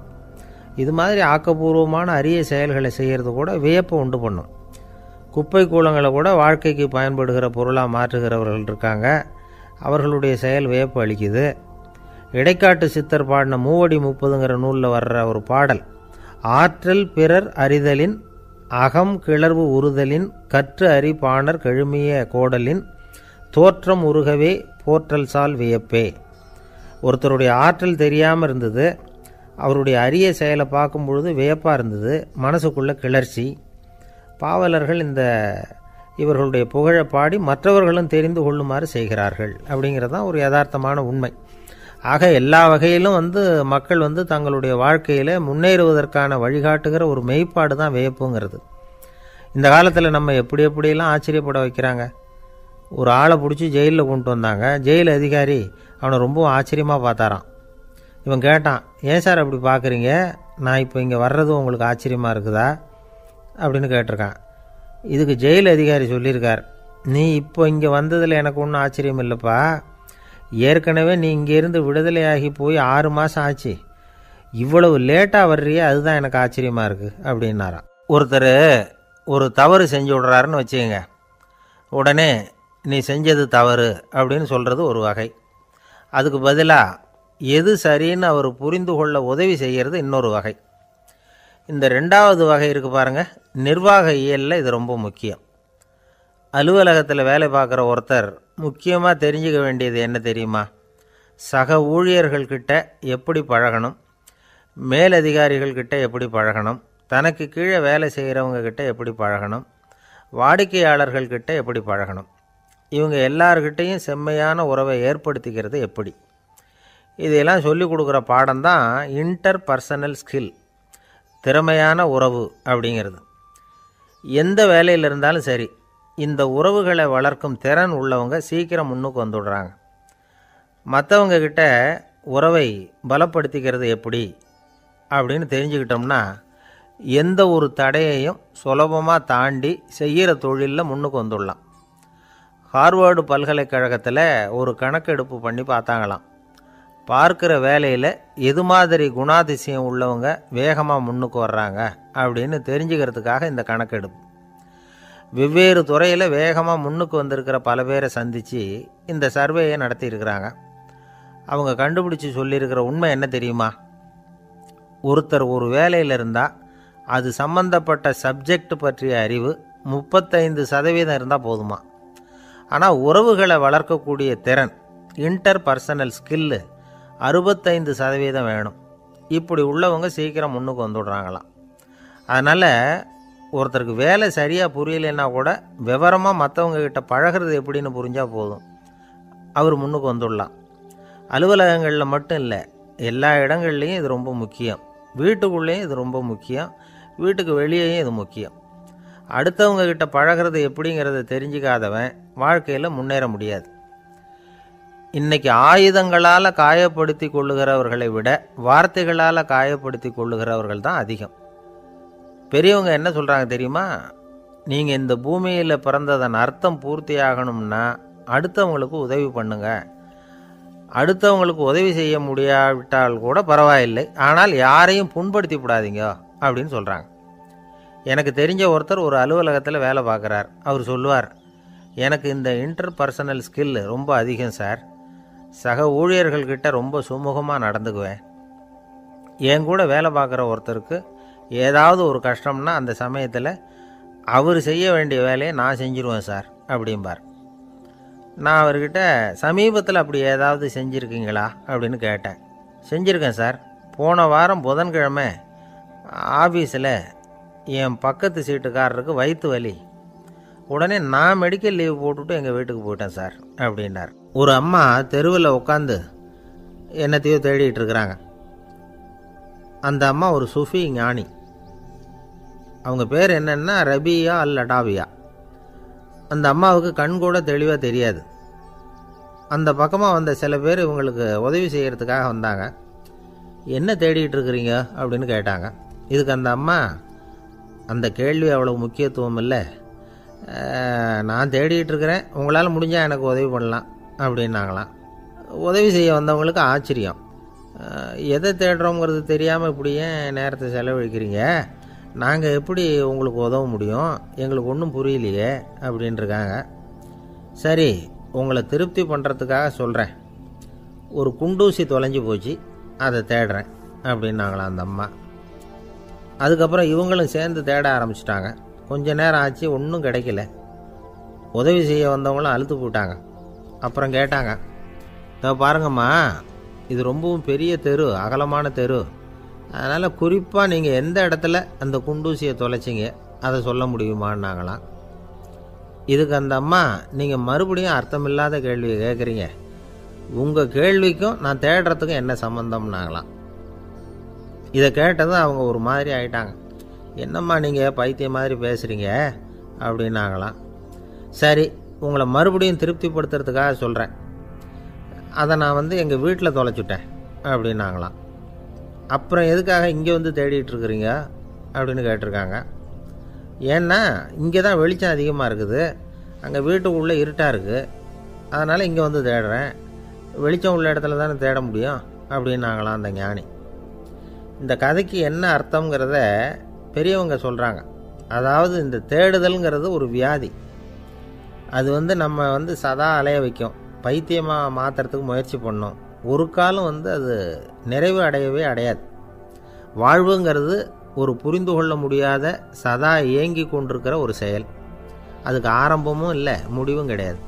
Speaker 1: இது மாதிரி ஆக்கப்பூர்வமான அரிய செயல்களை செய்கிறது கூட வியப்பை உண்டு பண்ணும். குப்பை கூலங்களை கூட வாழ்க்கைக்கு பயன்படுகிற பொருளாக மாற்றுகிறவர்கள் இருக்காங்க, அவர்களுடைய செயல் வியப்பு அளிக்குது. இடைக்காட்டு சித்தர் பாடின 30 நூலில் வர்ற ஒரு பாடல், ஆற்றல் பிறர் அறிதலின் அகம் கிளர்வு உறுதலின் கற்று அறி பாணர் கெழுமிய கோடலின் தோற்றம் உருகவே போற்றல் சால் வியப்பே. ஒருத்தருடைய ஆற்றல் தெரியாமல் இருந்தது, அவருடைய அரிய செயலை பார்க்கும் பொழுது வியப்பாக இருந்தது, மனசுக்குள்ள கிளர்ச்சி. பாவலர்கள் இவர்களுடைய புகழை பாடி மற்றவர்களும் தெரிந்து கொள்ளுமாறு செய்கிறார்கள் அப்படிங்கிறது தான் ஒரு யதார்த்தமான உண்மை. ஆக எல்லா வகையிலும் மக்கள் தங்களுடைய வாழ்க்கையில் முன்னேறுவதற்கான வழிகாட்டுகிற ஒரு மெய்ப்பாடு தான் வியப்புங்கிறது. இந்த காலத்தில் நம்ம எப்படி எப்படியெல்லாம் ஆச்சரியப்பட வைக்கிறாங்க. ஒரு ஆளை பிடிச்சி ஜெயிலில் கொண்டு வந்தாங்க. ஜெயில் அதிகாரி அவனை ரொம்ப ஆச்சரியமாக பார்த்தாரான். இவன் கேட்டான், ஏன் சார் அப்படி பார்க்குறீங்க, நான் இப்போ இங்கே வர்றது உங்களுக்கு ஆச்சரியமாக இருக்குதா அப்படின்னு கேட்டிருக்கான். இதுக்கு ஜெயில் அதிகாரி சொல்லியிருக்கார், நீ இப்போ இங்கே வந்ததில் எனக்கு ஒன்றும் ஆச்சரியம் இல்லைப்பா, ஏற்கனவே நீ இங்கேருந்து விடுதலையாகி போய் 6 மாதம் ஆச்சு, இவ்வளவு லேட்டாக வர்றியே அதுதான் எனக்கு ஆச்சரியமாக இருக்குது அப்படின்னாராம். ஒருத்தர் ஒரு தவறு செஞ்சு விட்றாருன்னு வச்சுக்கோங்க, உடனே நீ செஞ்சது தவறு அப்படின்னு சொல்கிறது ஒரு வகை. அதுக்கு பதிலாக எது சரின்னு அவர் புரிந்து கொள்ள உதவி செய்கிறது இன்னொரு வகை. இந்த 2வது வகை இருக்குது பாருங்கள், நிர்வாக இயலில் இது ரொம்ப முக்கியம். அலுவலகத்தில் வேலை பார்க்குற ஒருத்தர் முக்கியமாக தெரிஞ்சுக்க வேண்டியது என்ன தெரியுமா? சக ஊழியர்கள்கிட்ட எப்படி பழகணும், மேலதிகாரிகள்கிட்ட எப்படி பழகணும், தனக்கு கீழே வேலை செய்கிறவங்கக்கிட்ட எப்படி பழகணும், வாடிக்கையாளர்கள்கிட்ட எப்படி பழகணும், இவங்க எல்லார்கிட்டையும் செம்மையான உறவை ஏற்படுத்திக்கிறது எப்படி, இதையெல்லாம் சொல்லிக் கொடுக்குற பாடம் தான் இன்டர் பர்சனல் ஸ்கில், திறமையான உறவு அப்படிங்கிறது. எந்த வேலையில் இருந்தாலும் சரி, இந்த உறவுகளை வளர்க்கும் திறன் உள்ளவங்க சீக்கிரம் முன்னுக்கு வந்துடுறாங்க. மற்றவங்கக்கிட்ட உறவை பலப்படுத்திக்கிறது எப்படி அப்படின்னு தெரிஞ்சுக்கிட்டோம்னா எந்த ஒரு தடையையும் சுலபமாக தாண்டி செய்கிற தொழிலில் முன்னுக்கு வந்துடலாம். ஹார்வர்டு பல்கலைக்கழகத்தில் ஒரு கணக்கெடுப்பு பண்ணி பார்த்தாங்களாம். பார்க்குற வேலையில் எது மாதிரி குணாதிசயம் உள்ளவங்க வேகமாக முன்னுக்கு வர்றாங்க அப்படின்னு தெரிஞ்சுக்கிறதுக்காக இந்த கணக்கெடுப்பு. வெவ்வேறு துறையில் வேகமாக முன்னுக்கு வந்திருக்கிற பல பேரை சந்தித்து இந்த சர்வேயை நடத்தியிருக்கிறாங்க. அவங்க கண்டுபிடிச்சி சொல்லியிருக்கிற உண்மை என்ன தெரியுமா? ஒருத்தர் ஒரு வேலையில் இருந்தால் அது சம்பந்தப்பட்ட சப்ஜெக்ட் பற்றிய அறிவு 35% இருந்தால் போதுமா. ஆனால் உறவுகளை வளர்க்கக்கூடிய திறன், இன்டர் பர்சனல் ஸ்கில்லு 65% வேணும். இப்படி உள்ளவங்க சீக்கிரம் முன்னுக்கு வந்துடுறாங்களாம். அதனால் ஒருத்தருக்கு வேலை சரியாக புரியலைன்னா கூட விவரமாக மற்றவங்கக்கிட்ட பழகிறது எப்படின்னு புரிஞ்சால் போதும், அவர் முன்னுக்கு வந்துடலாம். அலுவலகங்களில் மட்டும் இல்லை, எல்லா இடங்கள்லேயும் இது ரொம்ப முக்கியம். வீட்டுக்குள்ளேயும் இது ரொம்ப முக்கியம், வீட்டுக்கு வெளியேயும் இது முக்கியம். அடுத்தவங்கக்கிட்ட பழகிறது எப்படிங்கிறத தெரிஞ்சிக்காதவன் வாழ்க்கையில் முன்னேற முடியாது. இன்றைக்கி ஆயுதங்களால் காயப்படுத்தி கொள்ளுகிறவர்களை விட வார்த்தைகளால் காயப்படுத்தி கொள்ளுகிறவர்கள் தான் அதிகம். பெரியவங்க என்ன சொல்கிறாங்க தெரியுமா? நீங்கள் இந்த பூமியில் பிறந்ததன் அர்த்தம் பூர்த்தி ஆகணும்னா அடுத்தவங்களுக்கு உதவி பண்ணுங்க. அடுத்தவங்களுக்கு உதவி செய்ய முடியாவிட்டால் கூட பரவாயில்லை, ஆனால் யாரையும் புண்படுத்தி விடாதீங்க அப்படின்னு சொல்கிறாங்க. எனக்கு தெரிஞ்ச ஒருத்தர் ஒரு அலுவலகத்தில் வேலை பார்க்குறார். அவர் சொல்லுவார், எனக்கு இந்த இன்டர் பர்சனல் ஸ்கில் ரொம்ப அதிகம் சார், சக ஊழியர்கள்கிட்ட ரொம்ப சுமூகமாக நடந்துக்குவேன். என் கூட வேலை பார்க்குற ஒருத்தருக்கு ஏதாவது ஒரு கஷ்டம்னா அந்த சமயத்தில் அவர் செய்ய வேண்டிய வேலையை நான் செஞ்சுருவேன் சார் அப்படிம்பார். நான் அவர்கிட்ட சமீபத்தில் அப்படி ஏதாவது செஞ்சுருக்கீங்களா அப்படின்னு கேட்டேன். செஞ்சுருக்கேன் சார். போன வாரம் புதன்கிழமை ஆஃபீஸில் என் பக்கத்து சீட்டுக்காரருக்கு வயிற்று வலி, உடனே நான் மெடிக்கல் லீவ் போட்டுவிட்டு எங்கள் வீட்டுக்கு போயிட்டேன் சார் அப்படின்னார். ஒரு அம்மா தெருவில் உட்காந்து என்னத்தையோ தேடிட்டு இருக்கிறாங்க. அந்த அம்மா ஒரு சூஃபி ஞானி. அவங்க பேர் என்னென்னா ரபியா அல் அடாவியா. அந்த அம்மாவுக்கு கண் கூட தெளிவாக தெரியாது. அந்த பக்கமாக வந்த சில பேர் இவங்களுக்கு உதவி செய்கிறதுக்காக வந்தாங்க. என்ன தேடிட்டு இருக்கிறீங்க அப்படின்னு கேட்டாங்க. இதுக்கு அந்த அம்மா, அந்த கேள்வி அவ்வளோ முக்கியத்துவம் இல்லை, நான் தேடிட்டு இருக்கிறேன், உங்களால் முடிஞ்சால் எனக்கு உதவி பண்ணலாம் அப்படின்னாங்களாம். உதவி செய்ய வந்தவங்களுக்கு ஆச்சரியம். எதை தேடுறோங்கிறது தெரியாமல் இப்படி ஏன் நேரத்தை செலவழிக்கிறீங்க, நாங்கள் எப்படி உங்களுக்கு உதவ முடியும், எங்களுக்கு ஒன்றும் புரியலையே அப்படின்ட்டுருக்காங்க. சரி, உங்களை திருப்தி பண்ணுறதுக்காக சொல்கிறேன், ஒரு குண்டூசி தொலைஞ்சி போச்சு, அதை தேடுறேன் அப்படின்னாங்களாம் அந்த அம்மா. அதுக்கப்புறம் இவங்களும் சேர்ந்து தேட ஆரம்பிச்சிட்டாங்க. கொஞ்ச நேரம் ஆச்சு, ஒன்றும் கிடைக்கல. உதவி செய்ய வந்தவங்களும் அழுத்து போட்டாங்க. அப்புறம் கேட்டாங்க, இதை பாருங்கம்மா, இது ரொம்பவும் பெரிய தெரு, அகலமான தெரு, அதனால் குறிப்பாக நீங்கள் எந்த இடத்துல அந்த குண்டூசியை தொலைச்சிங்க அதை சொல்ல முடியுமான்னாங்களாம். இதுக்கு அந்த அம்மா, நீங்கள் மறுபடியும் அர்த்தமில்லாத கேள்வியை கேட்குறீங்க, உங்கள் கேள்விக்கும் நான் தேடுறதுக்கும் என்ன சம்மந்தம்னாங்களாம். இதை கேட்டதும் அவங்க ஒரு மாதிரி ஆயிட்டாங்க. என்னம்மா நீங்கள் பைத்தியம் மாதிரி பேசுகிறீங்க அப்படின்னாங்களாம். சரி, உங்களை மறுபடியும் திருப்திப்படுத்துறதுக்காக சொல்கிறேன். அதை நான் எங்கள் வீட்டில் தொலைச்சுட்டேன் அப்படின்னாங்களாம். அப்புறம் எதுக்காக இங்கே வந்து தேடிட்டு இருக்கிறீங்க அப்படின்னு கேட்டிருக்காங்க. ஏன்னா இங்கே தான் வெளிச்சம் அதிகமாக இருக்குது, அங்கே வீட்டுக்குள்ளே இருட்டாக இருக்குது, அதனால் இங்கே வந்து தேடுறேன். வெளிச்சம் உள்ள இடத்துல தானே தேட முடியும் அப்படின்னாங்களாம் அந்த ஞானி. இந்த கதைக்கு என்ன அர்த்தங்கிறத பெரியவங்க சொல்கிறாங்க. அதாவது இந்த தேடுதல்ங்கிறது ஒரு வியாதி. அது நம்ம சதா அலைய வைக்கும், பைத்தியமாக மாற்றுறதுக்கு முயற்சி பண்ணோம். ஒரு காலம் அது நிறைவு அடையவே அடையாது. வாழ்வுங்கிறது ஒரு புரிந்து கொள்ள முடியாத சதா இயங்கி கொண்டிருக்கிற ஒரு செயல். அதுக்கு ஆரம்பமும் இல்லை, முடிவும் கிடையாது.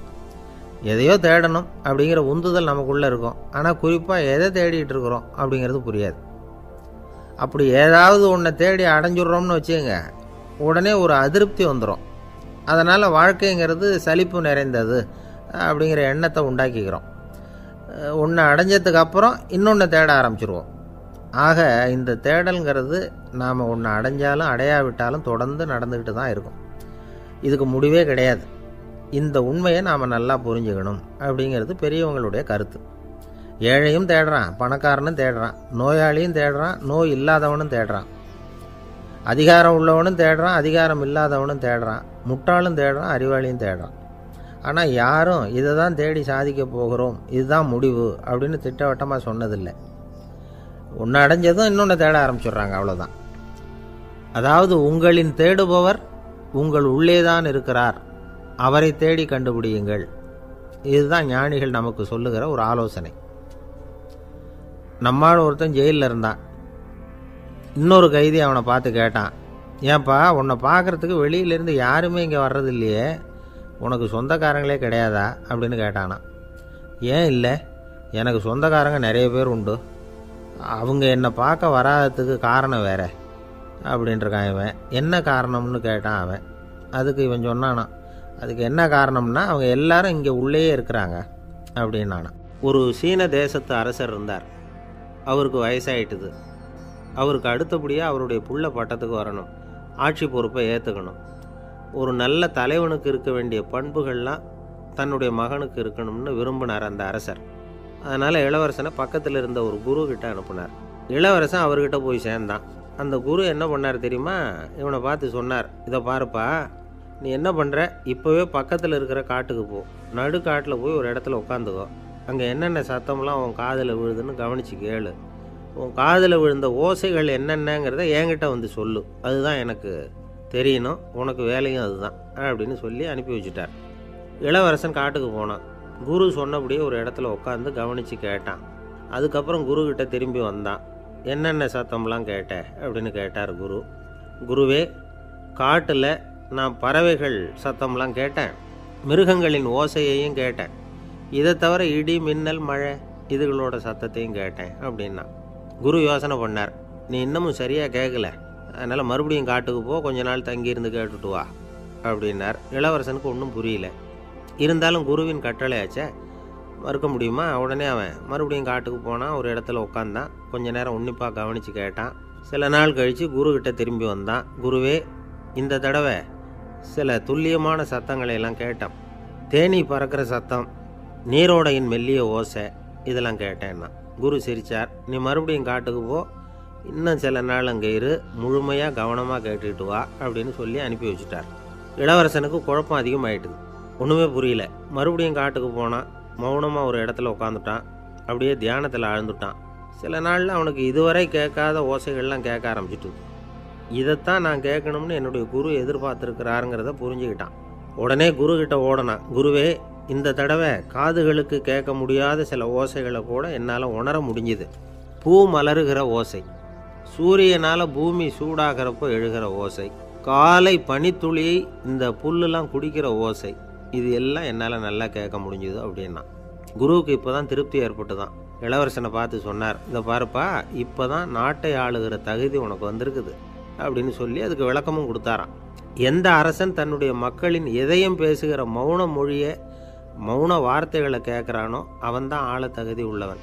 Speaker 1: எதையோ தேடணும் அப்படிங்கிற உந்துதல் நமக்குள்ளே இருக்கும். ஆனால் குறிப்பாக எதை தேடிட்டு இருக்கிறோம் அப்படிங்கிறது புரியாது. அப்படி ஏதாவது ஒன்றை தேடி அடைஞ்சிடுறோம்னு வச்சுக்கோங்க, உடனே ஒரு அதிருப்தி வந்துடும். அதனால் வாழ்க்கைங்கிறது சலிப்பு நிறைந்தது அப்படிங்கிற எண்ணத்தை உண்டாக்கிக்கிறோம். ஒன்று அடைஞ்சதுக்கு அப்புறம் இன்னொன்று தேட ஆரம்பிச்சிருவோம். ஆக இந்த தேடல்ங்கிறது நாம் ஒன்று அடைஞ்சாலும் அடையாவிட்டாலும் தொடர்ந்து நடந்துக்கிட்டு தான் இருக்கும். இதுக்கு முடிவே கிடையாது. இந்த உண்மையை நாம் நல்லா புரிஞ்சுக்கணும் அப்படிங்கிறது பெரியவங்களுடைய கருத்து. ஏழையும் தேடுறான், பணக்காரனும் தேடுறான், நோயாளியும் தேடுறான், நோய் இல்லாதவனும் தேடுறான், அதிகாரம் உள்ளவனும் தேடுறான், அதிகாரம் இல்லாதவனும் தேடுறான், முட்டாளும் தேடுறான், அறிவாளியும் தேடுறான். ஆனால் யாரும் இதை தான் தேடி சாதிக்க போகிறோம், இதுதான் முடிவு அப்படின்னு திட்டவட்டமாக சொன்னதில்லை. ஒன்று அடைஞ்சதும் இன்னொன்று தேட ஆரம்பிச்சிடுறாங்க, அவ்வளோதான். அதாவது உங்களின் தேடுபவர் உங்கள் உள்ளே தான் இருக்கிறார், அவரை தேடி கண்டுபிடியுங்கள். இதுதான் ஞானிகள் நமக்கு சொல்லுகிற ஒரு ஆலோசனை. நம்மால் ஒருத்தன் ஜெயிலில் இருந்தான். இன்னொரு கைதி அவனை பார்த்து கேட்டான், ஏன்பா உன்னை பார்க்குறதுக்கு வெளியிலேருந்து யாருமே இங்கே வர்றது இல்லையே, உனக்கு சொந்தக்காரங்களே கிடையாதா அப்படின்னு கேட்டானான். ஏன் இல்லை, எனக்கு சொந்தக்காரங்க நிறைய பேர் உண்டு, அவங்க என்னை பார்க்க வராததுக்கு காரணம் வேற அப்படின்ட்டுருக்கான் இவன். என்ன காரணம்னு கேட்டான் அவன். அதுக்கு இவன் சொன்னானான், அதுக்கு என்ன காரணம்னா அவங்க எல்லாரும் இங்கே உள்ளேயே இருக்கிறாங்க அப்படின்னானா. ஒரு சீன தேசத்து அரசர் இருந்தார். அவருக்கு வயசாயிட்டுது. அவருக்கு அடுத்தபடியாக அவருடைய புள்ள பட்டத்துக்கு வரணும், ஆட்சி பொறுப்பை ஏற்றுக்கணும். ஒரு நல்ல தலைவனுக்கு இருக்க வேண்டிய பண்புகள்லாம் தன்னுடைய மகனுக்கு இருக்கணும்னு விரும்பினார் அந்த அரசர். அதனால் இளவரசனை பக்கத்தில் இருந்த ஒரு குரு கிட்ட அனுப்புனார். இளவரசன் அவர்கிட்ட போய் சேர்ந்தான். அந்த குரு என்ன பண்ணார் தெரியுமா, இவனை பார்த்து சொன்னார், இதை பாருப்பா, நீ என்ன பண்ணுற, இப்போவே பக்கத்தில் இருக்கிற காட்டுக்கு போ, நடு காட்டில் போய் ஒரு இடத்துல உட்காந்துக்கோ, அங்கே என்னென்ன சத்தம்லாம் உன் காதில் விழுதுன்னு கவனித்து கேளு, உன் காதில் விழுந்த ஓசைகள் என்னென்னங்கிறத என்கிட்ட வந்து சொல்லு, அதுதான் எனக்கு தெரியணும், உனக்கு வேலையும் அதுதான் அப்படின்னு சொல்லி அனுப்பி வச்சுட்டார். இளவரசன் காட்டுக்கு போனான். குரு சொன்னபடியே ஒரு இடத்துல உட்காந்து கவனித்து கேட்டான். அதுக்கப்புறம் குருக்கிட்ட திரும்பி வந்தான். என்னென்ன சத்தம்லாம் கேட்ட அப்படின்னு கேட்டார் குரு. குருவே, காட்டில் நான் பறவைகள் சத்தம்லாம் கேட்டேன், மிருகங்களின் ஓசையையும் கேட்டேன், இதை தவிர இடி மின்னல் மழை இதுகளோட சத்தத்தையும் கேட்டேன் அப்படின்னா. குரு யோசனை பண்ணார், நீ இன்னமும் சரியாக கேட்கல, அதனால் மறுபடியும் காட்டுக்கு போ, கொஞ்ச நாள் தங்கியிருந்து கேட்டுட்டு வா அப்படின்னார். இளவரசனுக்கு ஒன்றும் புரியல. இருந்தாலும் குருவின் கட்டளையாச்சே, மறுக்க முடியுமா? உடனே அவன் மறுபடியும் காட்டுக்கு போனான். ஒரு இடத்துல உட்காந்தான். கொஞ்ச நேரம் உன்னிப்பாக கவனித்து கேட்டான். சில நாள் கழித்து குருக்கிட்ட திரும்பி வந்தான். குருவே, இந்த தடவை சில துல்லியமான சத்தங்களை எல்லாம் கேட்டேன். தேனீ பறக்கிற சத்தம், நீரோடையின் மெல்லிய ஓசை, இதெல்லாம் கேட்டேன்னா. குரு சிரித்தார். நீ மறுபடியும் காட்டுக்கு போ, இன்னும் சில நாள் அங்கே இரு, முழுமையாக கவனமாக கேட்டுக்கிட்டு வா அப்படின்னு சொல்லி அனுப்பி வச்சுட்டார். இளவரசனுக்கு குழப்பம் அதிகமாயிட்டுது. ஒன்றுமே புரியல. மறுபடியும் காட்டுக்கு போனான். மௌனமாக ஒரு இடத்துல உட்காந்துட்டான். அப்படியே தியானத்தில் ஆழ்ந்துட்டான். சில நாளில் அவனுக்கு இதுவரை கேட்காத ஓசைகள்லாம் கேட்க ஆரம்பிச்சிட்டுது. இதைத்தான் நான் கேட்கணும்னு என்னுடைய குரு எதிர்பார்த்துருக்கிறாருங்கிறத புரிஞ்சுக்கிட்டான். உடனே குருக்கிட்ட ஓடனான். குருவே, இந்த தடவை காதுகளுக்கு கேட்க முடியாத சில ஓசைகளை கூட என்னால் உணர முடிஞ்சுது. பூ மலருகிற ஓசை, சூரியனால் பூமி சூடாகிறப்போ எழுகிற ஓசை, காலை பனித்துளி இந்த புல்லுலாம் குடிக்கிற ஓசை, இது எல்லாம் என்னால் நல்லா கேட்க முடிஞ்சுது அப்படின்னா. குருவுக்கு இப்போ தான் திருப்தி ஏற்பட்டு தான். இளவரசனை பார்த்து சொன்னார், இதை பாருப்பா, இப்போ தான் நாட்டை ஆளுகிற தகுதி உனக்கு வந்திருக்குது அப்படின்னு சொல்லி அதுக்கு விளக்கமும் கொடுத்தாராம். எந்த அரசன் தன்னுடைய மக்களின் எதையும் பேசுகிற மௌன மொழியை மௌன வார்த்தைகளை கேட்குறானோ அவன்தான் ஆள தகுதி உள்ளவன்.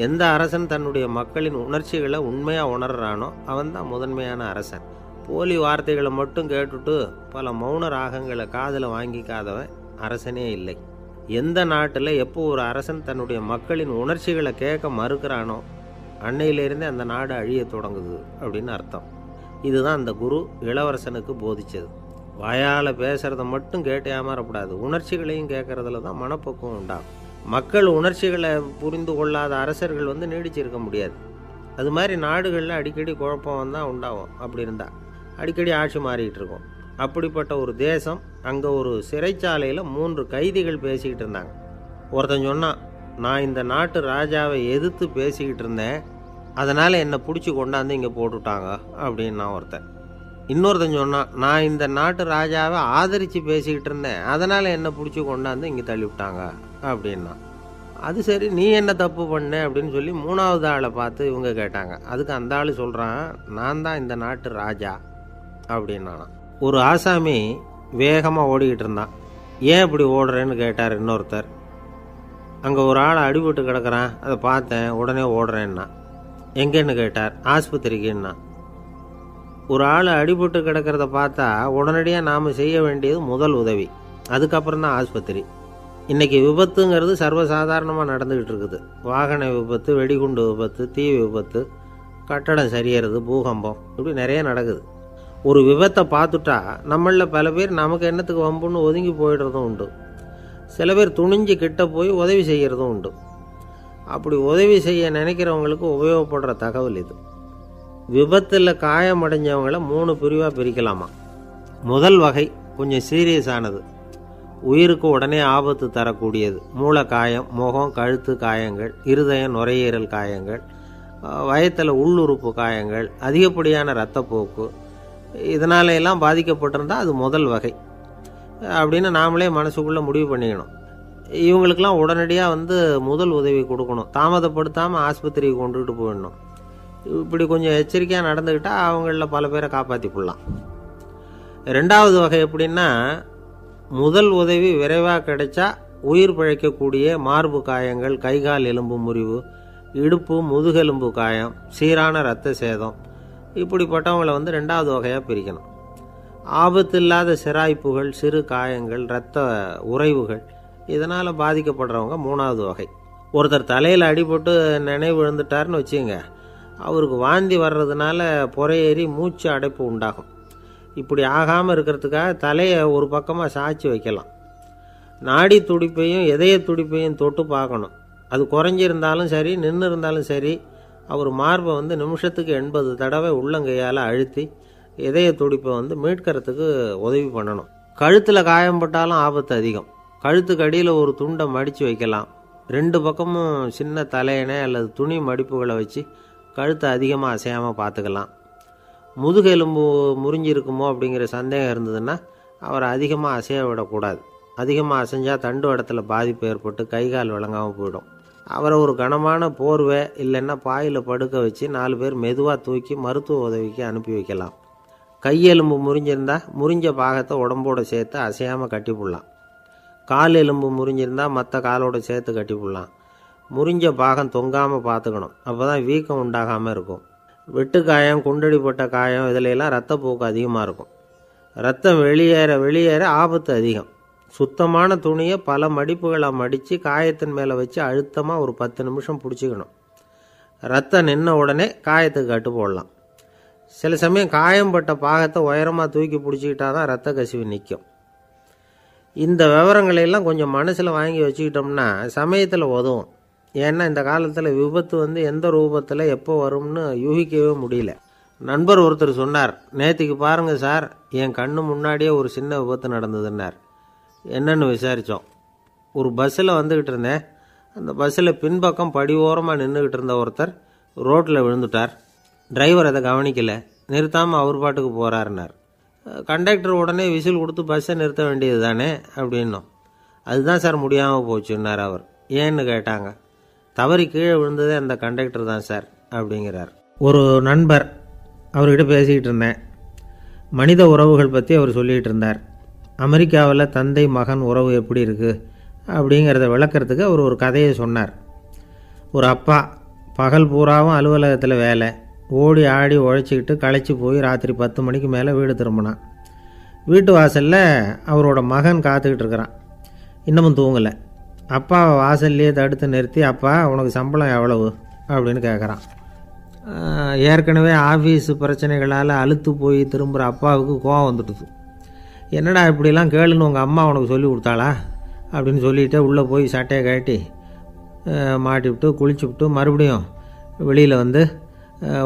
Speaker 1: எந்த அரசன் தன்னுடைய மக்களின் உணர்ச்சிகளை உண்மையாக உணர்றானோ அவன்தான் முதன்மையான அரசன். போலி வார்த்தைகளை மட்டும் கேட்டுட்டு பல மௌன ராகங்களை காதில் வாங்கிக்காதவன் அரசனே இல்லை. எந்த நாட்டில் எப்போ ஒரு அரசன் தன்னுடைய மக்களின் உணர்ச்சிகளை கேட்க மறுக்கிறானோ அன்னையிலேருந்தே அந்த நாடு அழிய தொடங்குது அப்படின்னு அர்த்தம். இதுதான் அந்த குரு இளவரசனுக்கு போதிச்சது. வாயால் பேசுகிறத மட்டும் கேட்டு ஏமாறக்கூடாது, உணர்ச்சிகளையும் கேட்குறதுல தான் மனப்பக்குவம் உண்டாகும். மக்கள் உணர்ச்சிகளை புரிந்து கொள்ளாத அரசர்கள் நீடிச்சிருக்க முடியாது. அது மாதிரி நாடுகளில் அடிக்கடி குழப்பம் தான் உண்டாகும். அப்படி இருந்தால் அடிக்கடி ஆட்சி மாறிக்கிட்டு இருக்கும். அப்படிப்பட்ட ஒரு தேசம், அங்கே ஒரு சிறைச்சாலையில் 3 கைதிகள் பேசிக்கிட்டு இருந்தாங்க. ஒருத்தன் சொன்னான், நான் இந்த நாட்டு ராஜாவை எதிர்த்து பேசிக்கிட்டு இருந்தேன், அதனால் என்னை பிடிச்சி கொண்டாந்து இங்கே போட்டுட்டாங்க அப்படின்னு ஒருத்தன். இன்னொருத்தன் சொன்னான், நான் இந்த நாட்டு ராஜாவை ஆதரித்து பேசிக்கிட்டு இருந்தேன், அதனால் என்னை பிடிச்சி கொண்டாந்து இங்கே தள்ளிவிட்டாங்க அப்படின்னா. அது சரி, நீ என்ன தப்பு பண்ண அப்படின்னு சொல்லி 3வது ஆளை பார்த்து இவங்க கேட்டாங்க. அதுக்கு அந்த ஆள் சொல்கிறான், நான் தான் இந்த நாட்டு ராஜா அப்படின்னா. ஒரு ஆசாமி வேகமாக ஓடிக்கிட்டு இருந்தான். ஏன் இப்படி ஓடுறேன்னு கேட்டார் இன்னொருத்தர். அங்கே ஒரு ஆள் அடிபட்டு கிடக்கிறான், அதை பார்த்தேன், உடனே ஓடுறேன்னா. எங்கேன்னு கேட்டார். ஆஸ்பத்திரிக்குன்னா. ஒரு ஆள் அடிபட்டு கிடக்கிறத பார்த்தா உடனடியாக நாம் செய்ய வேண்டியது முதல் உதவி, அதுக்கப்புறம் தான் ஆஸ்பத்திரி. இன்றைக்கி விபத்துங்கிறது சர்வசாதாரணமாக நடந்துக்கிட்டு இருக்குது. வாகன விபத்து, வெடிகுண்டு விபத்து, தீ விபத்து, கட்டடம் சரியறது, பூகம்பம், இப்படி நிறைய நடக்குது. ஒரு விபத்தை பார்த்துட்டா நம்மளில் பல பேர் நமக்கு என்னத்துக்கு வம்புன்னு ஒதுங்கி போயிடுறதும் உண்டு. சில பேர் துணிஞ்சு கிட்ட போய் உதவி செய்கிறதும் உண்டு. அப்படி உதவி செய்ய நினைக்கிறவங்களுக்கு உபயோகப்படுற தகவல் இது. விபத்தில் காயமடைஞ்சவங்களை 3 பிரிவாக பிரிக்கலாமா. முதல் வகை கொஞ்சம் சீரியஸானது, உயிருக்கு உடனே ஆபத்து தரக்கூடியது. மூளை காயம், முகம், கழுத்து காயங்கள், இருதயம், நுரையீரல் காயங்கள், வயத்தில் உள்ளுறுப்பு காயங்கள், அதிகப்படியான இரத்தப்போக்கு, இதனால எல்லாம் பாதிக்கப்பட்டிருந்தால் அது முதல் வகை அப்படின்னு நாமளே மனசுக்குள்ளே முடிவு பண்ணிக்கணும். இவங்களுக்கெல்லாம் உடனடியாக முதல் உதவி கொடுக்கணும். தாமதப்படுத்தாமல் ஆஸ்பத்திரிக்கு கொண்டுகிட்டு போயிடணும். இப்படி கொஞ்சம் எச்சரிக்கையாக நடந்துக்கிட்டால் அவங்களில் பல பேரை காப்பாற்றிக்கொள்ளலாம். 2வது வகை எப்படின்னா, முதல் உதவி விரைவாக கிடைச்சா உயிர் பிழைக்கக்கூடிய மார்பு காயங்கள், கைகால் எலும்பு முறிவு, இடுப்பு முதுகெலும்பு காயம், சீரான இரத்த சேதம், இப்படிப்பட்டவங்களை 2வது வகையாக பிரிக்கணும். ஆபத்து இல்லாத சிராய்ப்புகள், சிறு காயங்கள், இரத்த உறைவுகள், இதனால் பாதிக்கப்படுறவங்க 3வது வகை. ஒருத்தர் தலையில் அடிபட்டு நினைவு விழுந்துட்டார்னு வச்சுங்க, அவருக்கு வாந்தி வர்றதுனால புறையேறி மூச்சு அடைப்பு உண்டாகும். இப்படி ஆகாமல் இருக்கிறதுக்காக தலையை ஒரு பக்கமாக சாய்ச்சி வைக்கலாம். நாடி துடிப்பையும் இதய துடிப்பையும் தொட்டு பார்க்கணும். அது குறைஞ்சிருந்தாலும் சரி, நின்று இருந்தாலும் சரி, அவர் மார்பை நிமிஷத்துக்கு 80 தடவை உள்ளங்கையால் அழுத்தி இதய துடிப்பை மீட்கிறதுக்கு உதவி பண்ணணும். கழுத்தில் காயம்பட்டாலும் ஆபத்து அதிகம். கழுத்துக்கு அடியில் ஒரு துண்டை மடித்து வைக்கலாம். 2 பக்கமும் சின்ன தலையணை அல்லது துணி மடிப்புகளை வச்சு கழுத்தை அதிகமாக அசையாமல் பார்த்துக்கலாம். முதுகெலும்பு முறிஞ்சிருக்குமோ அப்படிங்கிற சந்தேகம் இருந்ததுன்னா அவரை அதிகமாக அசைய விடக்கூடாது. அதிகமாக அசைஞ்சால் தண்டு இடத்துல பாதிப்பு ஏற்பட்டு கைகால் விளங்காமல் போயிடும். அவரை ஒரு கனமான போர்வை இல்லைன்னா பாயில் படுக்க வச்சு 4 பேர் மெதுவாக தூக்கி மருத்துவ உதவிக்கு அனுப்பி வைக்கலாம். கையெலும்பு முறிஞ்சிருந்தால் முறிஞ்ச பாகத்தை உடம்போடு சேர்த்து அசையாமல் கட்டி போடலாம். கால் எலும்பு முறிஞ்சிருந்தால் மற்ற காலோடு சேர்த்து கட்டி போடலாம். முறிஞ்ச பாகம் தொங்காமல் பார்த்துக்கணும், அப்போ தான் வீக்கம் உண்டாகாமல் இருக்கும். வெட்டு காயம், குண்டடிப்பட்ட காயம், இதிலெல்லாம் ரத்தப்போக்கு அதிகமாக இருக்கும். ரத்தம் வெளியேற ஆபத்து அதிகம். சுத்தமான துணியை பல மடிப்புகளை மடித்து காயத்தின் மேலே வச்சு அழுத்தமாக ஒரு 10 நிமிஷம் பிடிச்சிக்கணும். ரத்தம் நின்ன உடனே காயத்துக்கு கட்டு போடலாம். சில சமயம் காயம்பட்ட பாகத்தை உயரமாக தூக்கி பிடிச்சிக்கிட்டா தான் ரத்த கசிவு நிற்கும். இந்த விவரங்களையெல்லாம் கொஞ்சம் மனசில் வாங்கி வச்சுக்கிட்டோம்னா சமயத்தில் உதவும். ஏன்னா இந்த காலத்தில் விபத்து எந்த ரூபத்தில் எப்போ வரும்னு யூகிக்கவே முடியல. நண்பர் ஒருத்தர் சொன்னார், நேற்றுக்கு பாருங்கள் சார், என் கண்ணு முன்னாடியே ஒரு சின்ன விபத்து நடந்ததுன்னார். என்னன்னு விசாரித்தோம். ஒரு பஸ்ஸில் வந்துக்கிட்டு இருந்தேன். அந்த பஸ்ஸில் பின்பக்கம் படி ஓரமாக நின்றுக்கிட்டு இருந்த ஒருத்தர் ரோட்டில் விழுந்துட்டார். டிரைவர் அதை கவனிக்கலை, நிறுத்தாமல் அவர் பாட்டுக்கு போகிறாருன்னார். கண்டக்டர் உடனே விசில் கொடுத்து பஸ்ஸை நிறுத்த வேண்டியது தானே அப்படின்னோம். அதுதான் சார் முடியாமல் போச்சுன்னார் அவர். ஏன்னு கேட்டாங்க. தவறி கீழே விழுந்ததே அந்த கண்டக்டர் தான் சார் அப்படிங்கிறார். ஒரு நண்பர், அவர்கிட்ட பேசிக்கிட்டு இருந்தேன். மனித உறவுகள் பற்றி அவர் சொல்லிகிட்டு இருந்தார். அமெரிக்காவில் தந்தை மகன் உறவு எப்படி இருக்குது, அப்படிங்கிறத விளக்கிறதுக்கு அவர் ஒரு கதையை சொன்னார். ஒரு அப்பா பகல் பூராவும் அலுவலகத்தில் வேலை, ஓடி ஆடி உழைச்சிக்கிட்டு களைச்சி போய் ராத்திரி 10 மணிக்கு மேலே வீடு திரும்பினான். வீட்டு வாசலில் அவரோட மகன் காத்துக்கிட்டு இருக்கிறான். இன்னமும் தூங்கலை. அப்பாவை வாசல்லையே தடுத்து நிறுத்தி, அப்பா உனக்கு சம்பளம் எவ்வளவு அப்படின்னு கேட்குறான். ஏற்கனவே ஆஃபீஸ் பிரச்சனைகளால் அலுத்து போய் திரும்புகிற அப்பாவுக்கு கோவம் வந்துடுது. என்னடா இப்படிலாம் கேளுன்னு உங்கள் அம்மா உனக்கு சொல்லி கொடுத்தாளா அப்படின்னு சொல்லிவிட்டு உள்ளே போய் சட்டையை கட்டி மாட்டிவிட்டு குளிச்சுவிட்டு மறுபடியும் வெளியில் வந்து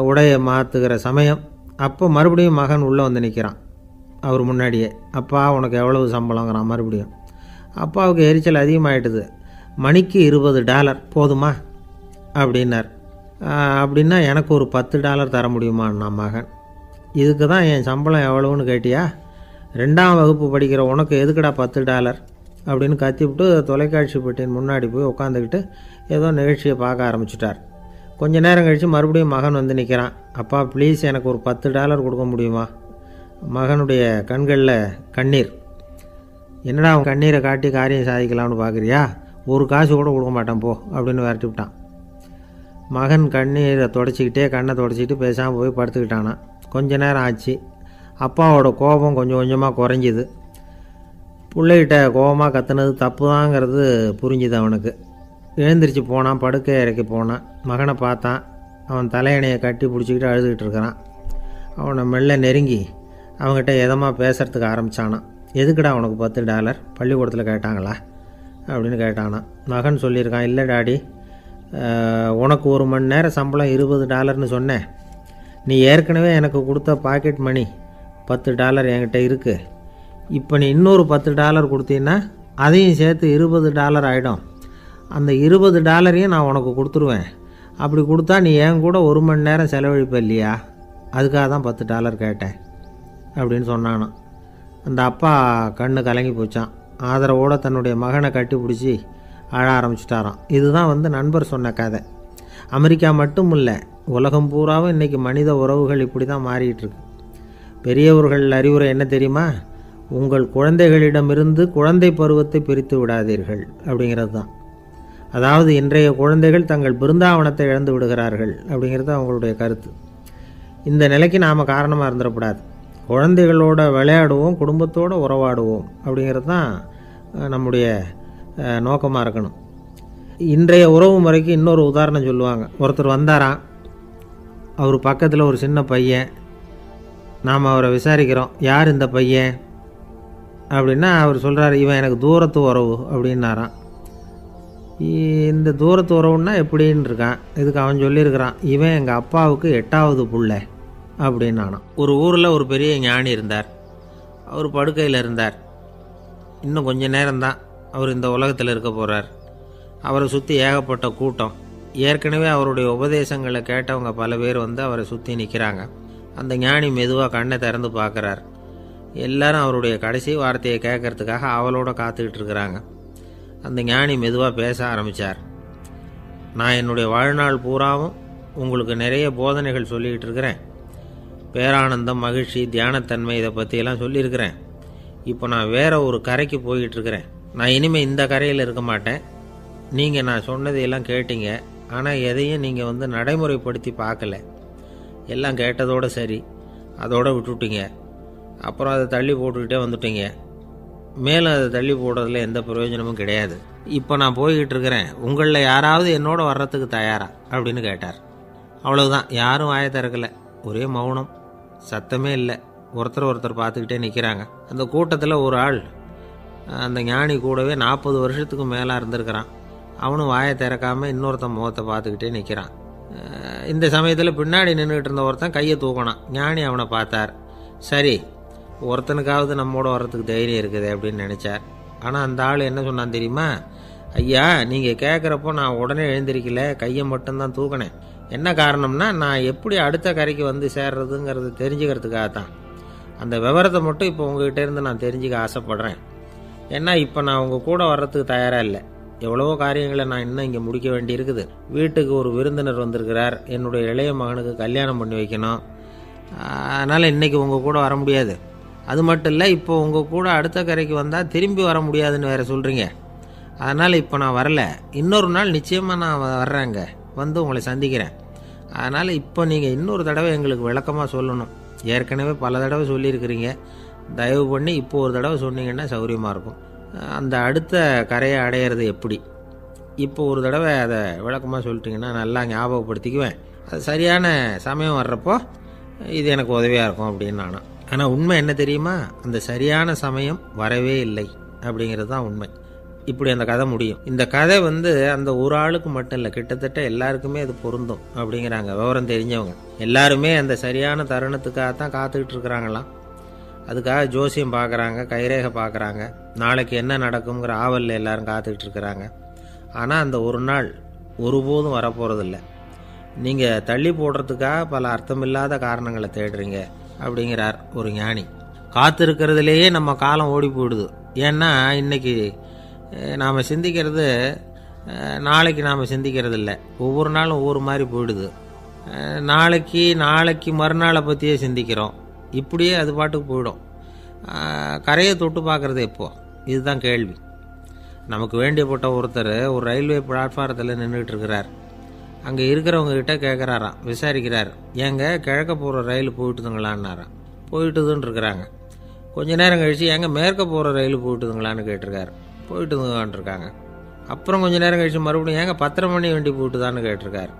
Speaker 1: உடையை மாற்றுகிற சமயம் அப்போ மறுபடியும் மகன் உள்ளே வந்து நிற்கிறான் அவர் முன்னாடியே. அப்பா உனக்கு எவ்வளவு சம்பளங்கிறான் மறுபடியும். அப்பாவுக்கு எரிச்சல் அதிகமாகிட்டுது. மணிக்கு $20 போதுமா அப்படின்னார். அப்படின்னா எனக்கு ஒரு $10 தர முடியுமான்னா மகன். இதுக்கு தான் என் சம்பளம் எவ்வளவுன்னு கேட்டியா? 2ஆம் வகுப்பு படிக்கிற உனக்கு எதுக்குடா $10 அப்படின்னு கத்திவிட்டு தொலைக்காட்சி பெட்டியின் முன்னாடி போய் உட்காந்துக்கிட்டு ஏதோ நிகழ்ச்சியை பார்க்க ஆரம்பிச்சிட்டார். கொஞ்ச நேரம் கழித்து மறுபடியும் மகன் வந்து நிற்கிறான். அப்பா ப்ளீஸ் எனக்கு ஒரு $10 கொடுக்க முடியுமா? மகனுடைய கண்களில் கண்ணீர். என்னடா அவன் கண்ணீரை காட்டி காரியம் சாதிக்கலாம்னு பார்க்குறியா? ஒரு காசு கூட கொடுக்க மாட்டான் போ அப்படின்னு விரட்டி விட்டான். மகன் கண்ணீரை தொடச்சிக்கிட்டே கண்ணை தொடச்சிக்கிட்டு பேசாமல் போய் படுத்துக்கிட்டானா. கொஞ்ச நேரம் ஆச்சு. அப்பாவோட கோபம் கொஞ்சம் கொஞ்சமாக குறைஞ்சிது. பிள்ளைகிட்ட கோபமாக கத்துனது தப்பு தாங்கிறது புரிஞ்சுது அவனுக்கு. எழுந்திரிச்சு போனான், படுக்கை இறக்கி போனான். மகனை பார்த்தான். அவன் தலையணையை கட்டி பிடிச்சிக்கிட்டு அழுதுகிட்டு இருக்கிறான். அவனை மெல்ல நெருங்கி அவங்ககிட்ட எதமாக பேசுகிறதுக்கு ஆரம்பித்தானான். எதுக்குடா உனக்கு $10 பள்ளிக்கூடத்தில் கேட்டாங்களா அப்படின்னு கேட்டானான். மகன் சொல்லியிருக்கான், இல்லை டாடி, உனக்கு 1 மணி நேரம் சம்பளம் $20ன்னு சொன்னேன். நீ ஏற்கனவே எனக்கு கொடுத்த பாக்கெட் மணி $10 என்கிட்ட இருக்குது. இப்போ நீ இன்னொரு $10 கொடுத்தீங்கன்னா அதையும் சேர்த்து $20 ஆகிடும். அந்த $20 நான் உனக்கு கொடுத்துருவேன். அப்படி கொடுத்தா நீ என் கூட 1 மணி நேரம் செலவழிப்ப இல்லையா? அதுக்காக தான் $10 கேட்டேன் அப்படின்னு சொன்னானான். அந்த அப்பா கண்ணு கலங்கி போச்சான். ஆதரவோடு தன்னுடைய மகனை கட்டி பிடிச்சி அழ ஆரம்பிச்சிட்டாராம். இதுதான் நண்பர் சொன்ன கதை. அமெரிக்கா மட்டும் இல்லை, உலகம் பூராவும் இன்றைக்கி மனித உறவுகள் இப்படி தான் மாறிட்டுருக்கு. பெரியவர்கள் அறிவுரை என்ன தெரியுமா? உங்கள் குழந்தைகளிடமிருந்து குழந்தை பருவத்தை பிரித்து விடாதீர்கள் அப்படிங்கிறது தான். அதாவது இன்றைய குழந்தைகள் தங்கள் பிருந்தாவனத்தை இழந்து விடுகிறார்கள் அப்படிங்கிறது அவங்களுடைய கருத்து. இந்த நிலைக்கு நாம் காரணமாக இருந்துடக்கூடாது. குழந்தைகளோட விளையாடுவோம், குடும்பத்தோடு உறவாடுவோம் அப்படிங்கிறது தான் நம்முடைய நோக்கமாக இருக்கணும். இன்றைய உறவு முறைக்கு இன்னொரு உதாரணம் சொல்லுவாங்க. ஒருத்தர் வந்தாராம். அவர் பக்கத்தில் ஒரு சின்ன பையன். நாம் அவரை விசாரிக்கிறோம், யார் இந்த பையன் அப்படின்னா அவர் சொல்கிறார், இவன் எனக்கு தூரத்து உறவு அப்படின்னாராம். இந்த தூரத்து உறவுன்னா எப்படின்னு இருக்கான். இதுக்கு அவன் சொல்லியிருக்கிறான், இவன் எங்கள் அப்பாவுக்கு 8வது புள்ளை அப்படின்னானான். ஒரு ஊரில் ஒரு பெரிய ஞானி இருந்தார். அவர் படுக்கையில் இருந்தார். இன்னும் கொஞ்சம் நேரம்தான் அவர் இந்த உலகத்தில் இருக்க போகிறார். அவரை சுற்றி ஏகப்பட்ட கூட்டம். ஏற்கனவே அவருடைய உபதேசங்களை கேட்டவங்க பல பேர் அவரை சுற்றி நிற்கிறாங்க. அந்த ஞானி மெதுவாக கண்ணை திறந்து பார்க்குறார். எல்லாரும் அவருடைய கடைசி வார்த்தையை கேட்கறதுக்காக அவளோட காத்துக்கிட்டு இருக்கிறாங்க. அந்த ஞானி மெதுவாக பேச ஆரம்பித்தார். நான் என்னுடைய வாழ்நாள் பூராவும் உங்களுக்கு நிறைய போதனைகள் சொல்லிக்கிட்டு இருக்கிறேன். பேரானந்தம், மகிழ்ச்சி, தியானத்தன்மை இதை பற்றியெல்லாம் சொல்லியிருக்கிறேன். இப்போ நான் வேறு ஒரு கரைக்கு போய்கிட்டு இருக்கிறேன். நான் இனிமேல் இந்த கரையில் இருக்க மாட்டேன். நீங்கள் நான் சொன்னதையெல்லாம் கேட்டீங்க, ஆனால் எதையும் நீங்கள் நடைமுறைப்படுத்தி பார்க்கல. எல்லாம் கேட்டதோடு சரி, அதோடு விட்டுவிட்டீங்க. அப்புறம் அதை தள்ளி போட்டுக்கிட்டே வந்துட்டீங்க. மேலும் அதை தள்ளி போடுறதுல எந்த பிரயோஜனமும் கிடையாது. இப்போ நான் போய்கிட்டு இருக்கிறேன். உங்களில் யாராவது என்னோட வர்றதுக்கு தயாரா அப்படின்னு கேட்டார். அவ்வளவுதான். யாரும் வாயை திறக்கலை. ஒரே மௌனம், சத்தமே இல்லை. ஒருத்தர் பார்த்துக்கிட்டே நிற்கிறாங்க. அந்த கூட்டத்தில் ஒரு ஆள் அந்த ஞானி கூடவே 40 வருஷத்துக்கு மேலே இருந்திருக்கிறான். அவனும் வாயை திறக்காமல் இன்னொருத்தன் முகத்தை பார்த்துக்கிட்டே நிற்கிறான். இந்த சமயத்தில் பின்னாடி நின்றுக்கிட்டு இருந்த ஒருத்தன் கையை தூக்கினான். ஞானி அவனை பார்த்தார். சரி, ஒருத்தனுக்காவது நம்மோட வர்றதுக்கு தைரியம் இருக்குது அப்படின்னு நினச்சார். ஆனால் அந்த ஆள் என்ன சொன்னான் தெரியுமா? ஐயா, நீங்கள் கேட்குறப்போ நான் உடனே எழுந்திருக்கல, கையை மட்டும்தான் தூக்கினேன். என்ன காரணம்னா, நான் எப்படி அடுத்த கரைக்கு சேர்றதுங்கிறது தெரிஞ்சுக்கிறதுக்காக தான். அந்த விவரத்தை மட்டும் இப்போ உங்ககிட்ட இருந்து நான் தெரிஞ்சுக்க ஆசைப்பட்றேன். ஏன்னா இப்போ நான் உங்கள் கூட வர்றதுக்கு தயாராக இல்லை. எவ்வளவோ காரியங்களை நான் இன்னும் இங்கே முடிக்க வேண்டி இருக்குது. வீட்டுக்கு ஒரு விருந்தினர் வந்திருக்கிறார். என்னுடைய இளைய மகனுக்கு கல்யாணம் பண்ணி வைக்கணும். அதனால் இன்றைக்கி உங்கள் கூட வர முடியாது. அது மட்டும் இல்லை, இப்போ உங்கள் கூட அடுத்த கரைக்கு வந்தால் திரும்பி வர முடியாதுன்னு வேறு சொல்கிறீங்க. அதனால் இப்போ நான் வரல, இன்னொரு நாள் நிச்சயமாக நான் வர்றேங்க, வந்து உங்களை சந்திக்கிறேன். அதனால் இப்போ நீங்கள் இன்னொரு தடவை எங்களுக்கு விளக்கமாக சொல்லணும். ஏற்கனவே பல தடவை சொல்லியிருக்கிறீங்க, தயவு பண்ணி இப்போ ஒரு தடவை சொன்னீங்கன்னா சௌகரியமாக இருக்கும். அந்த அடுத்த கரையை அடையிறது எப்படி, இப்போ ஒரு தடவை அதை விளக்கமாக சொல்லிட்டிங்கன்னா நல்லா ஞாபகப்படுத்திக்குவேன். அது சரியான சமயம் வர்றப்போ இது எனக்கு உதவியாக இருக்கும் அப்படின்னு நானும். ஆனால் உண்மை என்ன தெரியுமா, அந்த சரியான சமயம் வரவே இல்லை அப்படிங்கிறது தான் உண்மை. இப்படி அந்த கதை முடியும். இந்த கதை அந்த ஒரு ஆளுக்கு மட்டும் இல்லை, கிட்டத்தட்ட எல்லாருக்குமே அது பொருந்தும் அப்படிங்கிறாங்க விவரம் தெரிஞ்சவங்க. எல்லாருமே அந்த சரியான தருணத்துக்காகத்தான் காத்துக்கிட்டு இருக்கிறாங்களாம். அதுக்காக ஜோசியம் பார்க்குறாங்க, கைரேகை பார்க்குறாங்க, நாளைக்கு என்ன நடக்குங்கிற ஆவலில் எல்லாரும் காத்துக்கிட்டு இருக்கிறாங்க. ஆனால் அந்த ஒரு நாள் ஒருபோதும் வரப்போகிறதில்ல. நீங்கள் தள்ளி போடுறதுக்காக பல அர்த்தமில்லாத காரணங்களை தேடுறீங்க அப்படிங்கிறார் ஒரு ஞானி. காத்திருக்கிறதுலேயே நம்ம காலம் ஓடி போயிடுது. ஏன்னா இன்றைக்கி நாம் சிந்திக்கிறது நாளைக்கு நாம் சிந்திக்கிறது இல்லை, ஒவ்வொரு நாளும் ஒவ்வொரு மாதிரி போயிடுது. நாளைக்கு மறுநாளை பற்றியே சிந்திக்கிறோம். இப்படியே அது பாட்டுக்கு போயிடும். கரையை தொட்டு பார்க்குறது எப்போ, இதுதான் கேள்வி. நமக்கு வேண்டியப்பட்ட ஒருத்தர் ஒரு ரயில்வே பிளாட்ஃபாரத்தில் நின்றுட்டு இருக்கிறார். அங்கே இருக்கிறவங்ககிட்ட கேட்குறாராம், விசாரிக்கிறார், ஏங்க கிழக்க போகிற ரயில் போயிட்டுதுங்களான்னாராம். போயிட்டுதுன்னு இருக்கிறாங்க. கொஞ்ச நேரம் கழித்து ஏங்க மேற்க போகிற ரயில் போயிட்டுதுங்களான்னு கேட்டிருக்காரு. போயிட்டுதுங்களான் இருக்காங்க. அப்புறம் கொஞ்சம் நேரம் கழித்து மறுபடியும் ஏங்க 10:30 மணி வண்டி போயிட்டுதான்னு கேட்டிருக்காரு.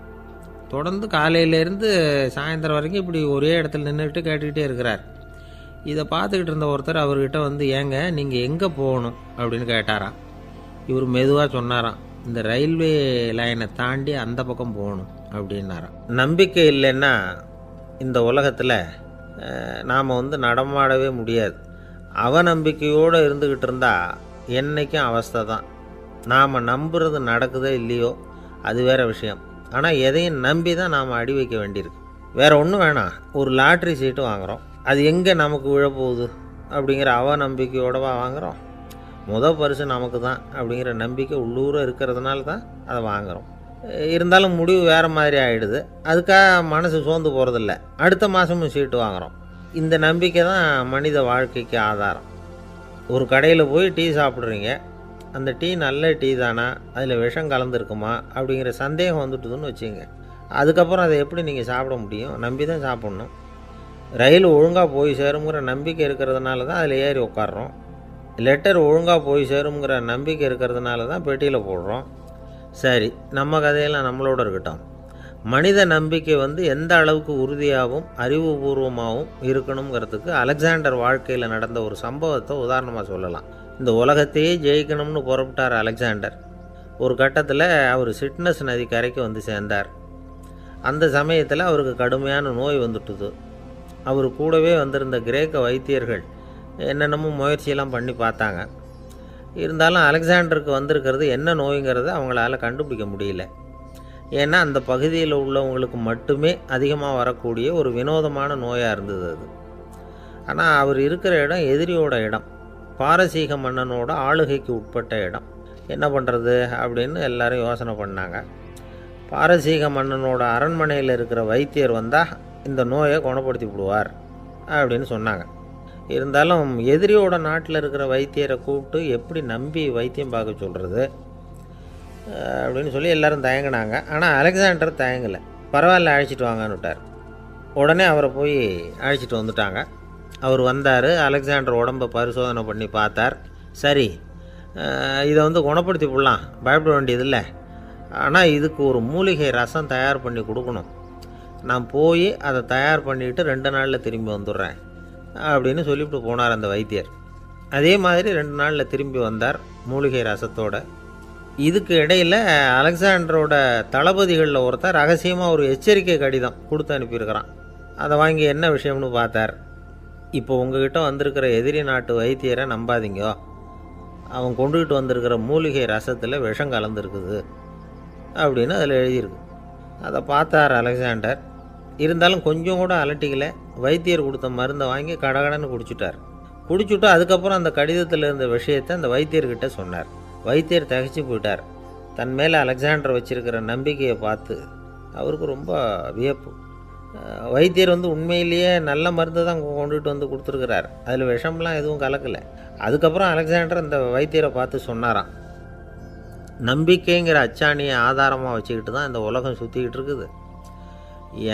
Speaker 1: தொடர்ந்து காலையிலேருந்து சாயந்தரம் வரைக்கும் இப்படி ஒரே இடத்துல நின்றுட்டு கேட்டுக்கிட்டே இருக்கிறார். இதை பார்த்துக்கிட்டு இருந்த ஒருத்தர் அவர்கிட்ட ஏங்க நீங்கள் எங்கே போகணும் அப்படின்னு கேட்டாராம். இவர் மெதுவாக சொன்னாராம், இந்த ரயில்வே லைனை தாண்டி அந்த பக்கம் போகணும் அப்படின்னாராம். நம்பிக்கை இல்லைன்னா இந்த உலகத்தில் நாம் நடமாடவே முடியாது. அவநம்பிக்கையோடு இருந்துக்கிட்டு இருந்தால் என்றைக்கும் அவஸ்தை தான். நாம் நம்புறது நடக்குதோ இல்லையோ அது வேறு விஷயம். ஆனால் எதையும் நம்பி தான் நாம் அடி வைக்க வேண்டியிருக்கு. வேறு ஒன்றும் வேணாம், ஒரு லாட்ரி சீட்டு வாங்குகிறோம், அது எங்கே நமக்கு விழப்போகுது அப்படிங்கிற அவநம்பிக்கையோடவா வாங்குகிறோம். பரிசு நமக்கு தான் அப்படிங்கிற நம்பிக்கை உள்ளூர இருக்கிறதுனால தான் அதை வாங்குகிறோம். இருந்தாலும் முடிவு வேறு மாதிரி ஆகிடுது. அதுக்காக மனசு சோர்ந்து போகிறதில்ல, அடுத்த மாதமும் சீட்டு வாங்குகிறோம். இந்த நம்பிக்கை தான் மனித வாழ்க்கைக்கு ஆதாரம். ஒரு கடையில் போய் டீ சாப்பிட்றீங்க, அந்த டீ நல்ல டீ தானா, அதில் விஷம் கலந்துருக்குமா அப்படிங்கிற சந்தேகம் வந்துட்டுதுன்னு வச்சுங்க. அதுக்கப்புறம் அதை எப்படி நீங்கள் சாப்பிட முடியும்? நம்பி தான் சாப்பிட்ணும். ரயில் ஒழுங்காக போய் சேருங்கிற நம்பிக்கை இருக்கிறதுனால தான் அதில் ஏறி உட்காடுறோம். லெட்டர் ஒழுங்காக போய் சேருங்கிற நம்பிக்கை இருக்கிறதுனால தான் பெட்டியில் போடுறோம். சரி, நம்ம கதையெல்லாம் நம்மளோட இருக்கட்டும். மனித நம்பிக்கை எந்த அளவுக்கு உறுதியாகவும் அறிவுபூர்வமாகவும் இருக்கணுங்கிறதுக்கு அலெக்சாண்டர் வாழ்க்கையில் நடந்த ஒரு சம்பவத்தை உதாரணமாக சொல்லலாம். இந்த உலகத்தையே ஜெயிக்கணும்னு புறப்பட்டார் அலெக்சாண்டர். ஒரு கட்டத்தில் அவர் சிட்னஸ் நதி கரைக்கு சேர்ந்தார். அந்த சமயத்தில் அவருக்கு கடுமையான நோய் வந்துட்டுது. அவர் கூடவே வந்திருந்த கிரேக்க வைத்தியர்கள் என்னென்னமோ முயற்சியெல்லாம் பண்ணி பார்த்தாங்க. இருந்தாலும் அலெக்சாண்டருக்கு வந்திருக்கிறது என்ன நோய்ங்கிறத அவங்களால கண்டுபிடிக்க முடியல. ஏன்னா அந்த பகுதியில் உள்ளவங்களுக்கு மட்டுமே அதிகமாக வரக்கூடிய ஒரு வினோதமான நோயாக இருந்தது அது. ஆனால் அவர் இருக்கிற இடம் எதிரியோட இடம், பாரசீக மன்னனோட ஆளுகைக்கு உட்பட்ட இடம். என்ன பண்ணுறது அப்படின்னு எல்லாரும் யோசனை பண்ணாங்க. பாரசீக மன்னனோட அரண்மனையில் இருக்கிற வைத்தியர் வந்தால் இந்த நோயை குணப்படுத்தி விடுவார் அப்படின்னு சொன்னாங்க. இருந்தாலும் எதிரியோட நாட்டில் இருக்கிற வைத்தியரை கூப்பிட்டு எப்படி நம்பி வைத்தியம் பார்க்க சொல்கிறது அப்படின்னு சொல்லி எல்லோரும் தயங்கினாங்க. ஆனால் அலெக்சாண்டர் தயங்கலை. பரவாயில்ல, அழைச்சிட்டு வாங்கன்னு விட்டார். உடனே அவரை போய் அழைச்சிட்டு வந்துட்டாங்க. அவர் வந்தார். அலெக்சாண்டர் உடம்பை பரிசோதனை பண்ணி பார்த்தார். சரி, இதை குணப்படுத்தி விடலாம், பயப்பட வேண்டியதில்லை. ஆனால் இதுக்கு ஒரு மூலிகை ரசம் தயார் பண்ணி கொடுக்கணும். நான் போய் அதை தயார் பண்ணிவிட்டு 2 நாளில் திரும்பி வந்துடுறேன் அப்படின்னு சொல்லிவிட்டு போனார் அந்த வைத்தியர். அதே மாதிரி 2 நாளில் திரும்பி வந்தார் மூலிகை ரசத்தோட. இதுக்கு இடையில் அலெக்சாண்டரோட தளபதிகளில் ஒருத்தர் ரகசியமாக ஒரு எச்சரிக்கை கடிதம் கொடுத்து அனுப்பியிருக்கிறான். அதை வாங்கி என்ன விஷயம்னு பார்த்தார். இப்போ உங்ககிட்ட வந்திருக்கிற எதிரி நாட்டு வைத்தியரை நம்பாதீங்க, அவன் கொண்டுகிட்டு வந்திருக்கிற மூலிகை ரசத்தில் விஷம் கலந்துருக்குது அப்படின்னு அதில் எழுதியிருக்கு. அதை பார்த்தார் அலெக்சாண்டர். இருந்தாலும் கொஞ்சம் கூட அலட்டிக்கலை. வைத்தியர் கொடுத்த மருந்தை வாங்கி கடகடன்னு குடிச்சுட்டு அதுக்கப்புறம் அந்த கடிதத்தில் இருந்த விஷயத்தை அந்த வைத்தியர்கிட்ட சொன்னார். வைத்தியர் தகைச்சு போயிட்டார். தன் மேலே அலெக்சாண்டர் வச்சிருக்கிற நம்பிக்கையை பார்த்து அவருக்கு ரொம்ப வியப்பு. வைத்தியர் உண்மையிலேயே நல்ல மருந்து தான் கொண்டுகிட்டு கொடுத்துருக்கிறார், அதில் விஷம்லாம் எதுவும் கலக்கலை. அதுக்கப்புறம் அலெக்சாண்டர் அந்த வைத்தியரை பார்த்து சொன்னாராம், நம்பிக்கைங்கிற அச்சாணியை ஆதாரமாக வச்சுக்கிட்டு தான் இந்த உலகம் சுற்றிக்கிட்டு இருக்குது.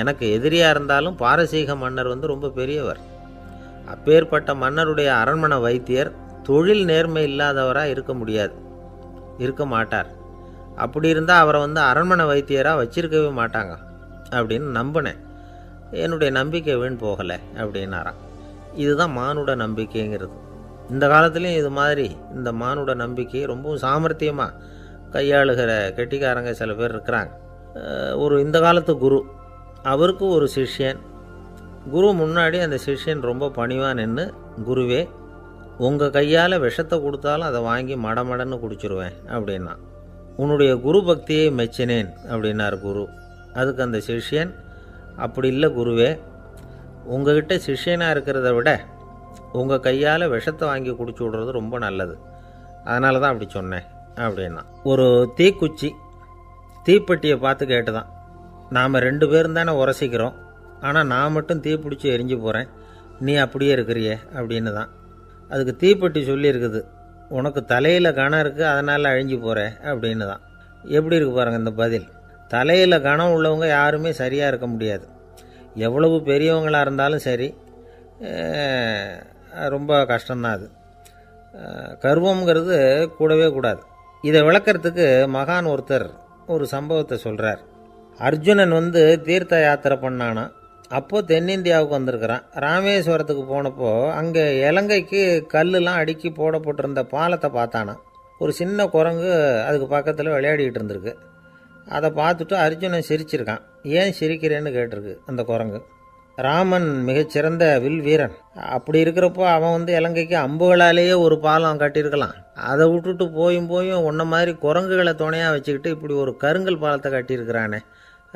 Speaker 1: எனக்கு எதிரியாக இருந்தாலும் பாரசீக மன்னர் ரொம்ப பெரியவர். அப்பேற்பட்ட மன்னருடைய அரண்மனை வைத்தியர் தொழில் நேர்மை இல்லாதவராக இருக்க முடியாது, இருக்க மாட்டார். அப்படி இருந்தால் அவரை அரண்மனை வைத்தியராக வச்சிருக்கவே மாட்டாங்க அப்படின்னு நம்பினேன். என்னுடைய நம்பிக்கை வீண் போகலை அப்படின்னாராம். இதுதான் மானுட நம்பிக்கைங்கிறது. இந்த காலத்துலேயும் இது மாதிரி இந்த மானுட நம்பிக்கையை ரொம்பவும் சாமர்த்தியமாக கையாளுகிற கெட்டிக்காரங்க சில பேர் இருக்கிறாங்க. இந்த காலத்து குரு, அவருக்கு ஒரு சிஷ்யன். குரு முன்னாடி அந்த சிஷ்யன் ரொம்ப பணிவாக நின்று, குருவே, உங்கள் கையால் விஷத்தை கொடுத்தாலும் அதை வாங்கி மடமடன்னு குடிச்சிருவேன் அப்படின்னா. உன்னுடைய குரு பக்தியை மெச்சினேன் அப்படின்னார் குரு. அதுக்கு அந்த சிஷ்யன், அப்படி இல்லை குருவே, உங்ககிட்ட சிஷ்யனாக இருக்கிறத விட உங்கள் கையால் விஷத்தை வாங்கி குடிச்சு விடுறது ரொம்ப நல்லது, அதனால தான் அப்படி சொன்னேன் அப்படின்னா. ஒரு தீக்குச்சி தீப்பெட்டியை பார்த்து கேட்டுதான், நாம் 2 பேரும் தானே உரசிக்கிறோம், ஆனால் நான் மட்டும் தீப்பிடிச்சி எரிஞ்சு போகிறேன், நீ அப்படியே இருக்கிறியே அப்படின்னு தான். அதுக்கு தீப்பெட்டி சொல்லியிருக்குது, உனக்கு தலையில் கணம் இருக்குது அதனால் அழிஞ்சு போகிற அப்படின்னு தான். எப்படி இருக்குது பாருங்கள் இந்த பதில். தலையில் கணம் உள்ளவங்க யாருமே சரியாக இருக்க முடியாது. எவ்வளவு பெரியவங்களாக இருந்தாலும் சரி, ரொம்ப கஷ்டம்தான் அது. கர்வங்கிறது கூடவே கூடாது. இதை விளக்கிறதுக்கு மகான் ஒருத்தர் ஒரு சம்பவத்தை சொல்கிறார். அர்ஜுனன் தீர்த்த யாத்திரை பண்ணானா. அப்போது தென்னிந்தியாவுக்கு வந்திருக்கிறான். ராமேஸ்வரத்துக்கு போனப்போ அங்கே இலங்கைக்கு கல்லுலாம் அடுக்கி போடப்பட்டிருந்த பாலத்தை பார்த்தானா. ஒரு சின்ன குரங்கு அதுக்கு பக்கத்தில் விளையாடிக்கிட்டு இருந்திருக்கு. அதை பார்த்துட்டு அர்ஜுனன் சிரிச்சிருக்கான். ஏன் சிரிக்கிறேன்னு கேட்டிருக்கு அந்த குரங்கு. ராமன் மிகச்சிறந்த வில் வீரன். அப்படி இருக்கிறப்போ அவன் இலங்கைக்கு அம்புகளாலேயே ஒரு பாலம் கட்டியிருக்கலாம். அதை விட்டுட்டு போயும் உன்ன மாதிரி குரங்குகளை துணையாக வச்சுக்கிட்டு இப்படி ஒரு கருங்கல் பாலத்தை கட்டியிருக்கிறானே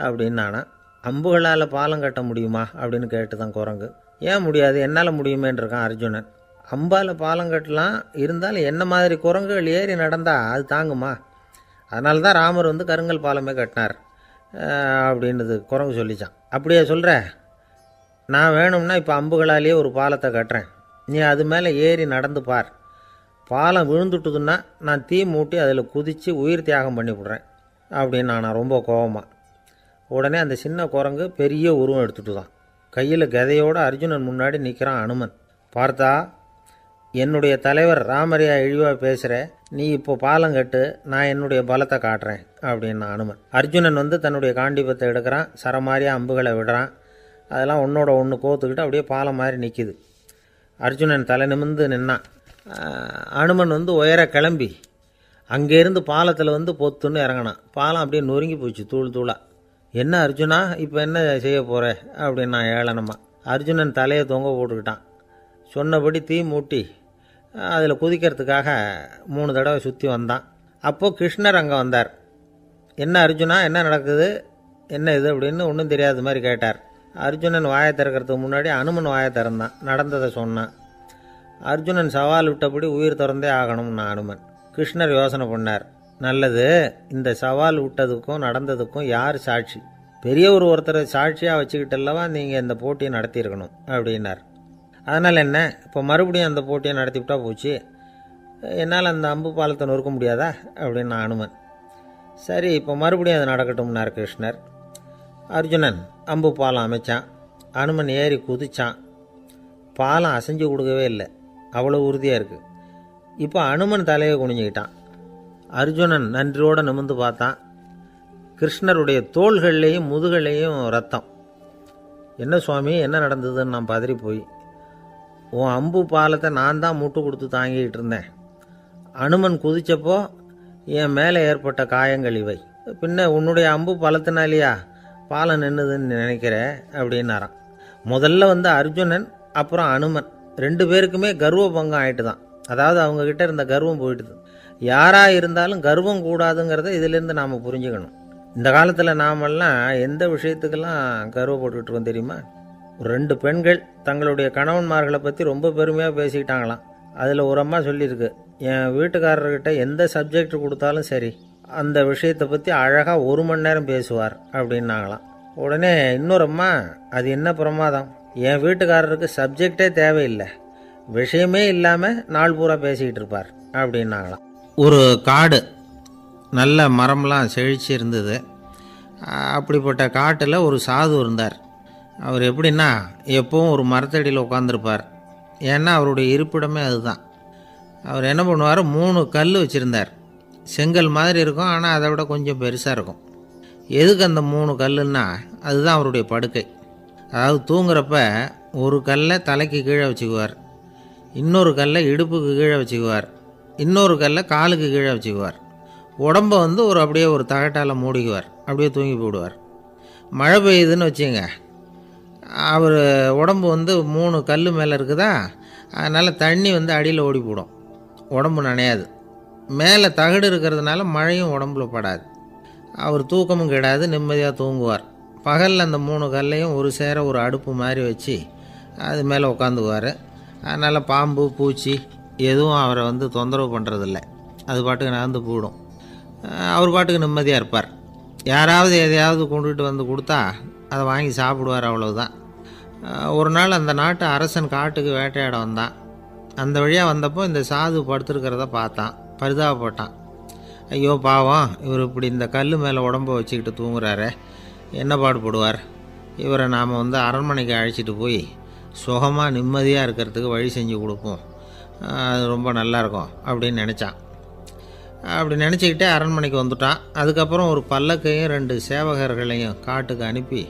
Speaker 1: அப்படின்னு நானா. அம்புகளால் பாலம் கட்ட முடியுமா அப்படின்னு கேட்டு தான் குரங்கு. ஏன் முடியாது, என்னால் முடியுமேன்னு இருக்கான் அர்ஜுனன். அம்பால் பாலம் கட்டலாம், இருந்தாலும் என்ன மாதிரி குரங்குகள் ஏறி நடந்தா அது தாங்குமா? அதனால தான் ராமர் கருங்கல் பாலமே கட்டினார் அப்படின்றது குரங்கு சொல்லிச்சான். அப்படியே சொல்கிற, நான் வேணும்னா இப்போ அம்புகளாலேயே ஒரு பாலத்தை கட்டுறேன், நீ அது மேலே ஏறி நடந்து பார். பாலம் விழுந்துட்டுதுன்னா நான் தீ மூட்டி அதில் குதித்து உயிர் தியாகம் பண்ணி விட்றேன் அப்படின்னு நான் ரொம்ப கோபமாக. உடனே அந்த சின்ன குரங்கு பெரிய உருவம் எடுத்துட்டு தான் கையில் கதையோடு அர்ஜுனன் முன்னாடி நிற்கிறான் அனுமன். பார்த்தா, என்னுடைய தலைவர் ராமரையா இழிவாக பேசுகிற, நீ இப்போ பாலம் கட்டு, நான் என்னுடைய பலத்தை காட்டுறேன் அப்படின்னா அனுமன். அர்ஜுனன் தன்னுடைய காண்டிபத்தை எடுக்கிறான், சரமாரியாக அம்புகளை விடுறான். அதெல்லாம் ஒன்றோட ஒன்று கோத்துக்கிட்டு அப்படியே பாலம் மாதிரி நிற்கிது. அர்ஜுனன் தலை நிமிர்ந்து நின்னான். அனுமன் உயர கிளம்பி அங்கேருந்து பாலத்தில் பொத்துன்னு இறங்கினான். பாலம் அப்படியே நொறுங்கி போச்சு தூள் தூளாக. என்ன அர்ஜுனா, இப்போ என்ன செய்ய போகிற அப்படின்னா ஏளனமா. அர்ஜுனன் தலையை தொங்க போட்டுக்கிட்டான். சொன்னபடி தீ மூட்டி அதில் குதிக்கிறதுக்காக 3 தடவை சுற்றி வந்தான். அப்போது கிருஷ்ணர் அங்கே வந்தார். என்ன அர்ஜுனா, என்ன நடக்குது, என்ன இது அப்படின்னு ஒன்றும் தெரியாத மாதிரி கேட்டார். அர்ஜுனன் வாயை திறக்கிறதுக்கு முன்னாடி அனுமன் வாயை திறந்தான், நடந்ததை சொன்னான். அர்ஜுனன் சவால் விட்டபடி உயிர் திறந்தே ஆகணும்னா அனுமன். கிருஷ்ணர் யோசனை பண்ணார். நல்லது, இந்த சவால் விட்டதுக்கும் நடந்ததுக்கும் யார் சாட்சி? பெரியவர் ஒருத்தரை சாட்சியாக வச்சுக்கிட்டல்லவா நீங்கள் இந்த போட்டியை நடத்தியிருக்கணும் அப்படின்னார். அதனால் என்ன, இப்போ மறுபடியும் அந்த போட்டியை நடத்திவிட்டா போச்சு, என்னால் அந்த அம்பு பாலத்தை நொறுக்க முடியாதா அப்படின்னா அனுமன். சரி, இப்போ மறுபடியும் அது நடக்கட்டும்னார் கிருஷ்ணர். அர்ஜுனன் அம்பு பாலம் அமைச்சான். அனுமன் ஏறி குதிச்சான். பாலம் அசைஞ்சு கொடுக்கவே இல்லை, அவ்வளோ உறுதியாக இருக்குது. இப்போ அனுமன் தலையை குனிஞ்சிக்கிட்டான். அர்ஜுனன் நன்றியோடு நிமிர்ந்து பார்த்தான். கிருஷ்ணருடைய தோள்கள்லேயும் முதுகள்லேயும் ரத்தம். என்ன சுவாமி, என்ன நடந்ததுன்னு நான் பதறி போய், உன் அம்பு பாலத்தை நான் தான் மூட்டு கொடுத்து தாங்கிக்கிட்டு இருந்தேன். அனுமன் குதித்தப்போ என் மேலே ஏற்பட்ட காயங்கள் இவை. பின்ன உன்னுடைய அம்பு பலத்தினாலேயா பாலம் நின்றுதுன்னு நினைக்கிற அப்படின்னாராம். முதல்ல அர்ஜுனன் அப்புறம் அனுமன் 2 பேருக்குமே கர்வ பங்கம் ஆகிட்டு தான். அதாவது அவங்கக்கிட்ட இருந்த கர்வம் போயிட்டுது. யாராக இருந்தாலும் கர்வம் கூடாதுங்கிறத இதிலேருந்து நாம் புரிஞ்சுக்கணும். இந்த காலத்தில் நாமெல்லாம் எந்த விஷயத்துக்கெல்லாம் கர்வப்பட்டுக்கிட்டு இருக்கோம் தெரியுமா? 2 பெண்கள் தங்களுடைய கணவன்மார்களை பற்றி ரொம்ப பெருமையாக பேசிக்கிட்டாங்களாம். அதில் ஒரு அம்மா சொல்லியிருக்கு, என் வீட்டுக்காரர்கிட்ட எந்த சப்ஜெக்ட் கொடுத்தாலும் சரி அந்த விஷயத்தை பற்றி அழகாக 1 மணி நேரம் பேசுவார் அப்படின்னாங்களாம். உடனே இன்னொரு அம்மா, அது என்ன பிரமாதம், என் வீட்டுக்காரருக்கு சப்ஜெக்டே தேவையில்லை, விஷயமே இல்லாமல் நாள் பூரா பேசிக்கிட்டு இருப்பார் அப்படின்னாங்களாம். ஒரு காடு, நல்ல மரம்லாம் செழிச்சு இருந்தது. அப்படிப்பட்ட காட்டில் ஒரு சாது இருந்தார். அவர் எப்படின்னா எப்பவும் ஒரு மரத்தடியில் உட்காந்துருப்பார். ஏன்னா அவருடைய இருப்பிடமே அதுதான். அவர் என்ன பண்ணுவார், 3 கல் வச்சுருந்தார். செங்கல் மாதிரி இருக்கும், ஆனால் அதை விட கொஞ்சம் பெருசாக இருக்கும். எதுக்கு அந்த 3 கல்லுன்னா அதுதான் அவருடைய படுக்கை. அதாவது தூங்குறப்ப ஒரு கல்லை தலைக்கு கீழே வச்சுக்குவார், இன்னொரு கல்லை இடுப்புக்கு கீழே வச்சுக்குவார், இன்னொரு கல்லை காலுக்கு கீழே வச்சுக்குவார். உடம்பை அப்படியே ஒரு தகட்டால் மூடிக்குவார். அப்படியே தூங்கி போடுவார். மழை பெய்யுதுன்னு வச்சுங்க, அவர் உடம்பு 3 கல் மேலே இருக்குதா, அதனால் தண்ணி அடியில் ஓடி போடும், உடம்பு நனையாது. மேலே தகடு இருக்கிறதுனால மழையும் உடம்புல படாது. அவர் தூக்கமும் கெடாது, நிம்மதியாக தூங்குவார். பகலில் அந்த 3 கல்லையும் ஒரு சேர ஒரு அடுப்பு மாதிரி வச்சு அது மேலே உட்காந்துக்குவார். அதனால் பாம்பு பூச்சி எதுவும் அவரை தொந்தரவு பண்ணுறதில்ல. அது பாட்டுக்கு நடந்து போயிடும். அவர் பாட்டுக்கு நிம்மதியாக இருப்பார். யாராவது எதையாவது கொண்டுகிட்டு கொடுத்தா அதை வாங்கி சாப்பிடுவார், அவ்வளவுதான். ஒரு நாள் அந்த நாட்டு அரசன் காட்டுக்கு வேட்டையாட வந்தான். அந்த வழியாக வந்தப்போ இந்த சாது படுத்துருக்கிறத பார்த்தான். பரிதாபப்பட்டான். ஐயோ பாவம், இவர் இப்படி இந்த கல் மேலே உடம்பை வச்சுக்கிட்டு தூங்குறாரே, என்ன பாடுபடுவார். இவரை நாம் அரண்மனைக்கு அழைச்சிட்டு போய் சுகமாக நிம்மதியாக இருக்கிறதுக்கு வழி செஞ்சு கொடுப்போம், அது ரொம்ப நல்லாயிருக்கும் அப்படின்னு நினச்சான். அப்படி நினச்சிக்கிட்டே அரண்மனைக்கு வந்துட்டான். அதுக்கப்புறம் ஒரு பல்லக்கையும் 2 சேவகர்களையும் காட்டுக்கு அனுப்பி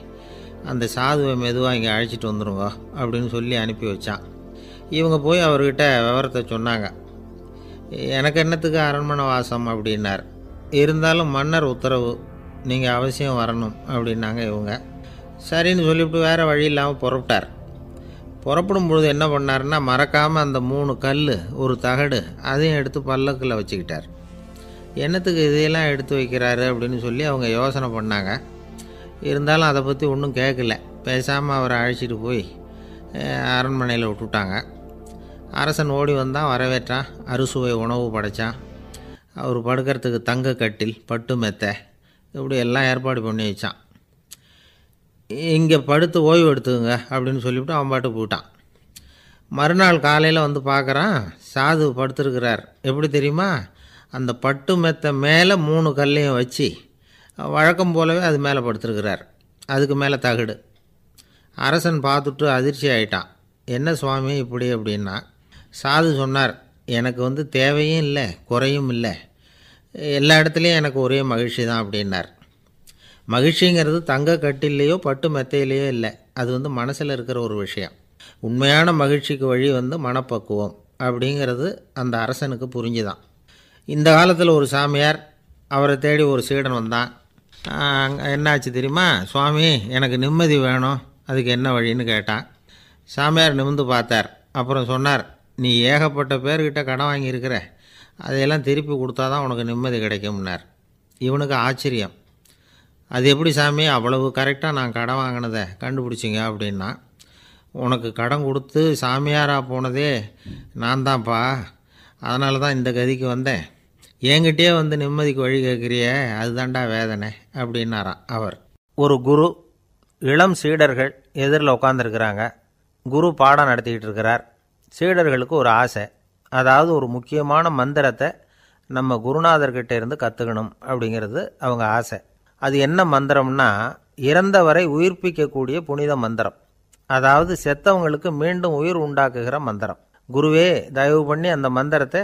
Speaker 1: அந்த சாதுவை மெதுவாக இங்கே அழைச்சிட்டு வந்துடுங்க அப்படின்னு சொல்லி அனுப்பி வச்சான். இவங்க போய் அவர்கிட்ட விவரத்தை சொன்னாங்க. எனக்கு என்னத்துக்கு அரண்மனை வாசம் அப்படின்னார். இருந்தாலும் மன்னர் உத்தரவு, நீங்கள் அவசியம் வரணும் அப்படின்னாங்க இவங்க. சரின்னு சொல்லிவிட்டு வேறு வழி இல்லாமல் புறப்பட்டார். புறப்படும் பொழுது என்ன பண்ணார்னா, மறக்காமல் அந்த 3 கல் ஒரு தகடு அதையும் எடுத்து பல்லக்கில் வச்சுக்கிட்டார். என்னத்துக்கு இதையெல்லாம் எடுத்து வைக்கிறாரு அப்படின்னு சொல்லி அவங்க யோசனை பண்ணாங்க. இருந்தாலும் அதை பற்றி ஒன்றும் கேட்கல. பேசாமல் அவரை அழைச்சிட்டு போய் அரண்மனையில் விட்டுட்டாங்க. அரசன் ஓடி வந்தான், வரவேற்றான், அறுசுவை உணவு படைத்தான். அவர் படுக்கிறதுக்கு தங்க கட்டில், பட்டு மெத்தை, இப்படி எல்லாம் ஏற்பாடு பண்ணி வச்சான். இங்கே படுத்து ஓய்வு எடுத்துக்குங்க அப்படின்னு சொல்லிவிட்டு அவன் பாட்டு போயிட்டான். மறுநாள் காலையில் பார்க்குறான், சாது படுத்துருக்கிறார். எப்படி தெரியுமா, அந்த பட்டு மெத்தை மேலே 3 கல்லையும் வச்சு வழக்கம் போலவே அது மேலே படுத்துருக்கிறார். அதுக்கு மேலே தகடு. அரசன் பார்த்துட்டு அதிர்ச்சி ஆகிட்டான். என்ன சுவாமி இப்படி அப்படின்னா, சாது சொன்னார், எனக்கு தேவையும் இல்லை குறையும் இல்லை, எல்லா இடத்துலையும் எனக்கு ஒரே மகிழ்ச்சி தான் அப்படின்னார். மகிழ்ச்சிங்கிறது தங்க கட்டிலேயோ பட்டு மெத்தையிலேயோ இல்லை, அது மனசில் இருக்கிற ஒரு விஷயம். உண்மையான மகிழ்ச்சிக்கு வழி மனப்பக்குவம் அப்படிங்கிறது அந்த அரசனுக்கு புரிஞ்சுதான். இந்த காலத்தில் ஒரு சாமியார், அவரை தேடி ஒரு சீடன் வந்தான். என்னாச்சு தெரியுமா, சுவாமி எனக்கு நிம்மதி வேணும், அதுக்கு என்ன வழின்னு கேட்டான். சாமியார் நிமிர்ந்து பார்த்தார். அப்புறம் சொன்னார், நீ ஏகப்பட்ட பேர்கிட்ட கடன் வாங்கியிருக்கிற, அதையெல்லாம் திருப்பி கொடுத்தா தான் உனக்கு நிம்மதி கிடைக்கும்னார். இவனுக்கு ஆச்சரியம். அது எப்படி சாமி, அவ்வளவு கரெக்டாக நான் கடன் வாங்கினதை கண்டுபிடிச்சிங்க அப்படின்னா. உனக்கு கடன் கொடுத்து சாமியாராக போனதே நான் தான்ப்பா, அதனால தான் இந்த கதிக்கு வந்தேன். என்கிட்டயே நிம்மதிக்கு வழி கேட்குறியே, அதுதான்டா வேதனை அப்படின்னாராம் அவர். ஒரு குரு, இளம் சீடர்கள் எதிரில் உட்காந்துருக்கிறாங்க. குரு பாடம் நடத்திக்கிட்டு இருக்கிறார். சீடர்களுக்கு ஒரு ஆசை, அதாவது ஒரு முக்கியமான மந்திரத்தை நம்ம குருநாதர்கிட்ட இருந்து கற்றுக்கணும் அப்படிங்கிறது அவங்க ஆசை. அது என்ன மந்திரம்னா, இறந்தவரை உயிர்ப்பிக்கக்கூடிய புனித மந்திரம். அதாவது செத்தவங்களுக்கு மீண்டும் உயிர் உண்டாக்குகிற மந்திரம். குருவே தயவு பண்ணி அந்த மந்திரத்தை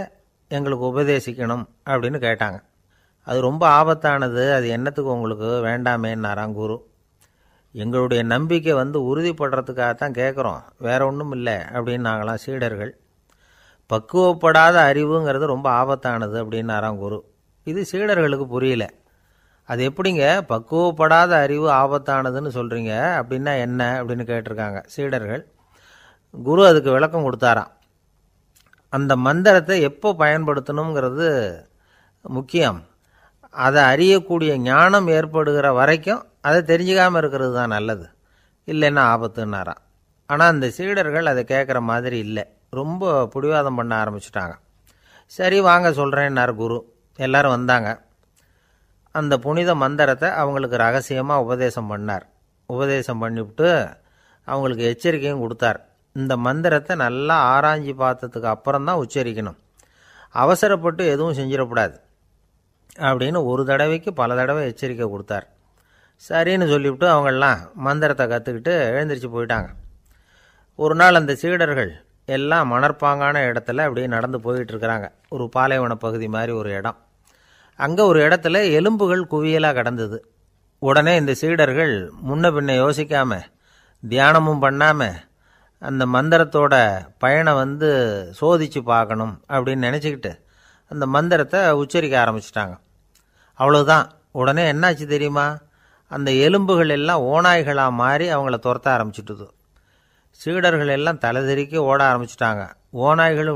Speaker 1: எங்களுக்கு உபதேசிக்கணும் அப்படின்னு கேட்டாங்க. அது ரொம்ப ஆபத்தானது, அது என்னத்துக்கு உங்களுக்கு வேண்டாமேன்னாராம் குரு. எங்களுடைய நம்பிக்கை உறுதிப்படுறதுக்காகத்தான் கேட்குறோம், வேற ஒன்றும் இல்லை அப்படின்னாங்களாம் சீடர்கள். பக்குவப்படாத அறிவுங்கிறது ரொம்ப ஆபத்தானது அப்படின்னாராம் குரு. இது சீடர்களுக்கு புரியல. அது எப்படிங்க பக்குவப்படாத அறிவு ஆபத்தானதுன்னு சொல்கிறீங்க, அப்படின்னா என்ன அப்படின்னு கேட்டிருக்காங்க சீடர்கள். குரு அதுக்கு விளக்கம் கொடுத்தாராம். அந்த மந்திரத்தை எப்போ பயன்படுத்தணுங்கிறது முக்கியம். அதை அறியக்கூடிய ஞானம் ஏற்படுகிற வரைக்கும் அதை தெரிஞ்சுக்காமல் இருக்கிறது தான் நல்லது, இல்லைன்னா ஆபத்துன்னாராம். ஆனால் அந்த சீடர்கள் அதை கேட்குற மாதிரி இல்லை, ரொம்ப பிடிவாதம் பண்ண ஆரம்பிச்சுட்டாங்க. சரி வாங்க சொல்கிறேன்னார் குரு. எல்லோரும் வந்தாங்க. அந்த புனித மந்திரத்தை அவங்களுக்கு ரகசியமாக உபதேசம் பண்ணார். உபதேசம் பண்ணிவிட்டு அவங்களுக்கு எச்சரிக்கையும் கொடுத்தார். இந்த மந்திரத்தை நல்லா ஆராய்ச்சி பார்த்ததுக்கு அப்புறம்தான் உச்சரிக்கணும், அவசரப்பட்டு எதுவும் செஞ்சிடக்கூடாது. அப்படின்னு ஒரு தடவைக்கு பல தடவை எச்சரிக்கை கொடுத்தார். சரின்னு சொல்லிவிட்டு அவங்கெல்லாம் மந்திரத்தை கற்றுக்கிட்டு எழுந்திரிச்சு போயிட்டாங்க. ஒரு நாள் அந்த சீடர்கள் எல்லாம் மணற்பாங்கான இடத்துல அப்படியே நடந்து போயிட்டுருக்கிறாங்க. ஒரு பாலைவன பகுதி மாதிரி ஒரு இடம். அங்கே ஒரு இடத்துல எலும்புகள் குவியலாக கிடந்தது. உடனே இந்த சீடர்கள் முன்ன பின்ன யோசிக்காமல், தியானமும் பண்ணாமல், அந்த மந்திரத்தோட பயனை சோதித்து பார்க்கணும் அப்படின்னு நினச்சிக்கிட்டு அந்த மந்திரத்தை உச்சரிக்க ஆரம்பிச்சிட்டாங்க. அவ்வளோதான். உடனே என்னாச்சு தெரியுமா? அந்த எலும்புகள் எல்லாம் ஓநாய்களாக மாறி அவங்கள துரத்த ஆரம்பிச்சிட்டுது. சீடர்கள் எல்லாம் தலைதெறிக்க ஓட ஆரம்பிச்சிட்டாங்க. ஓநாய்களும்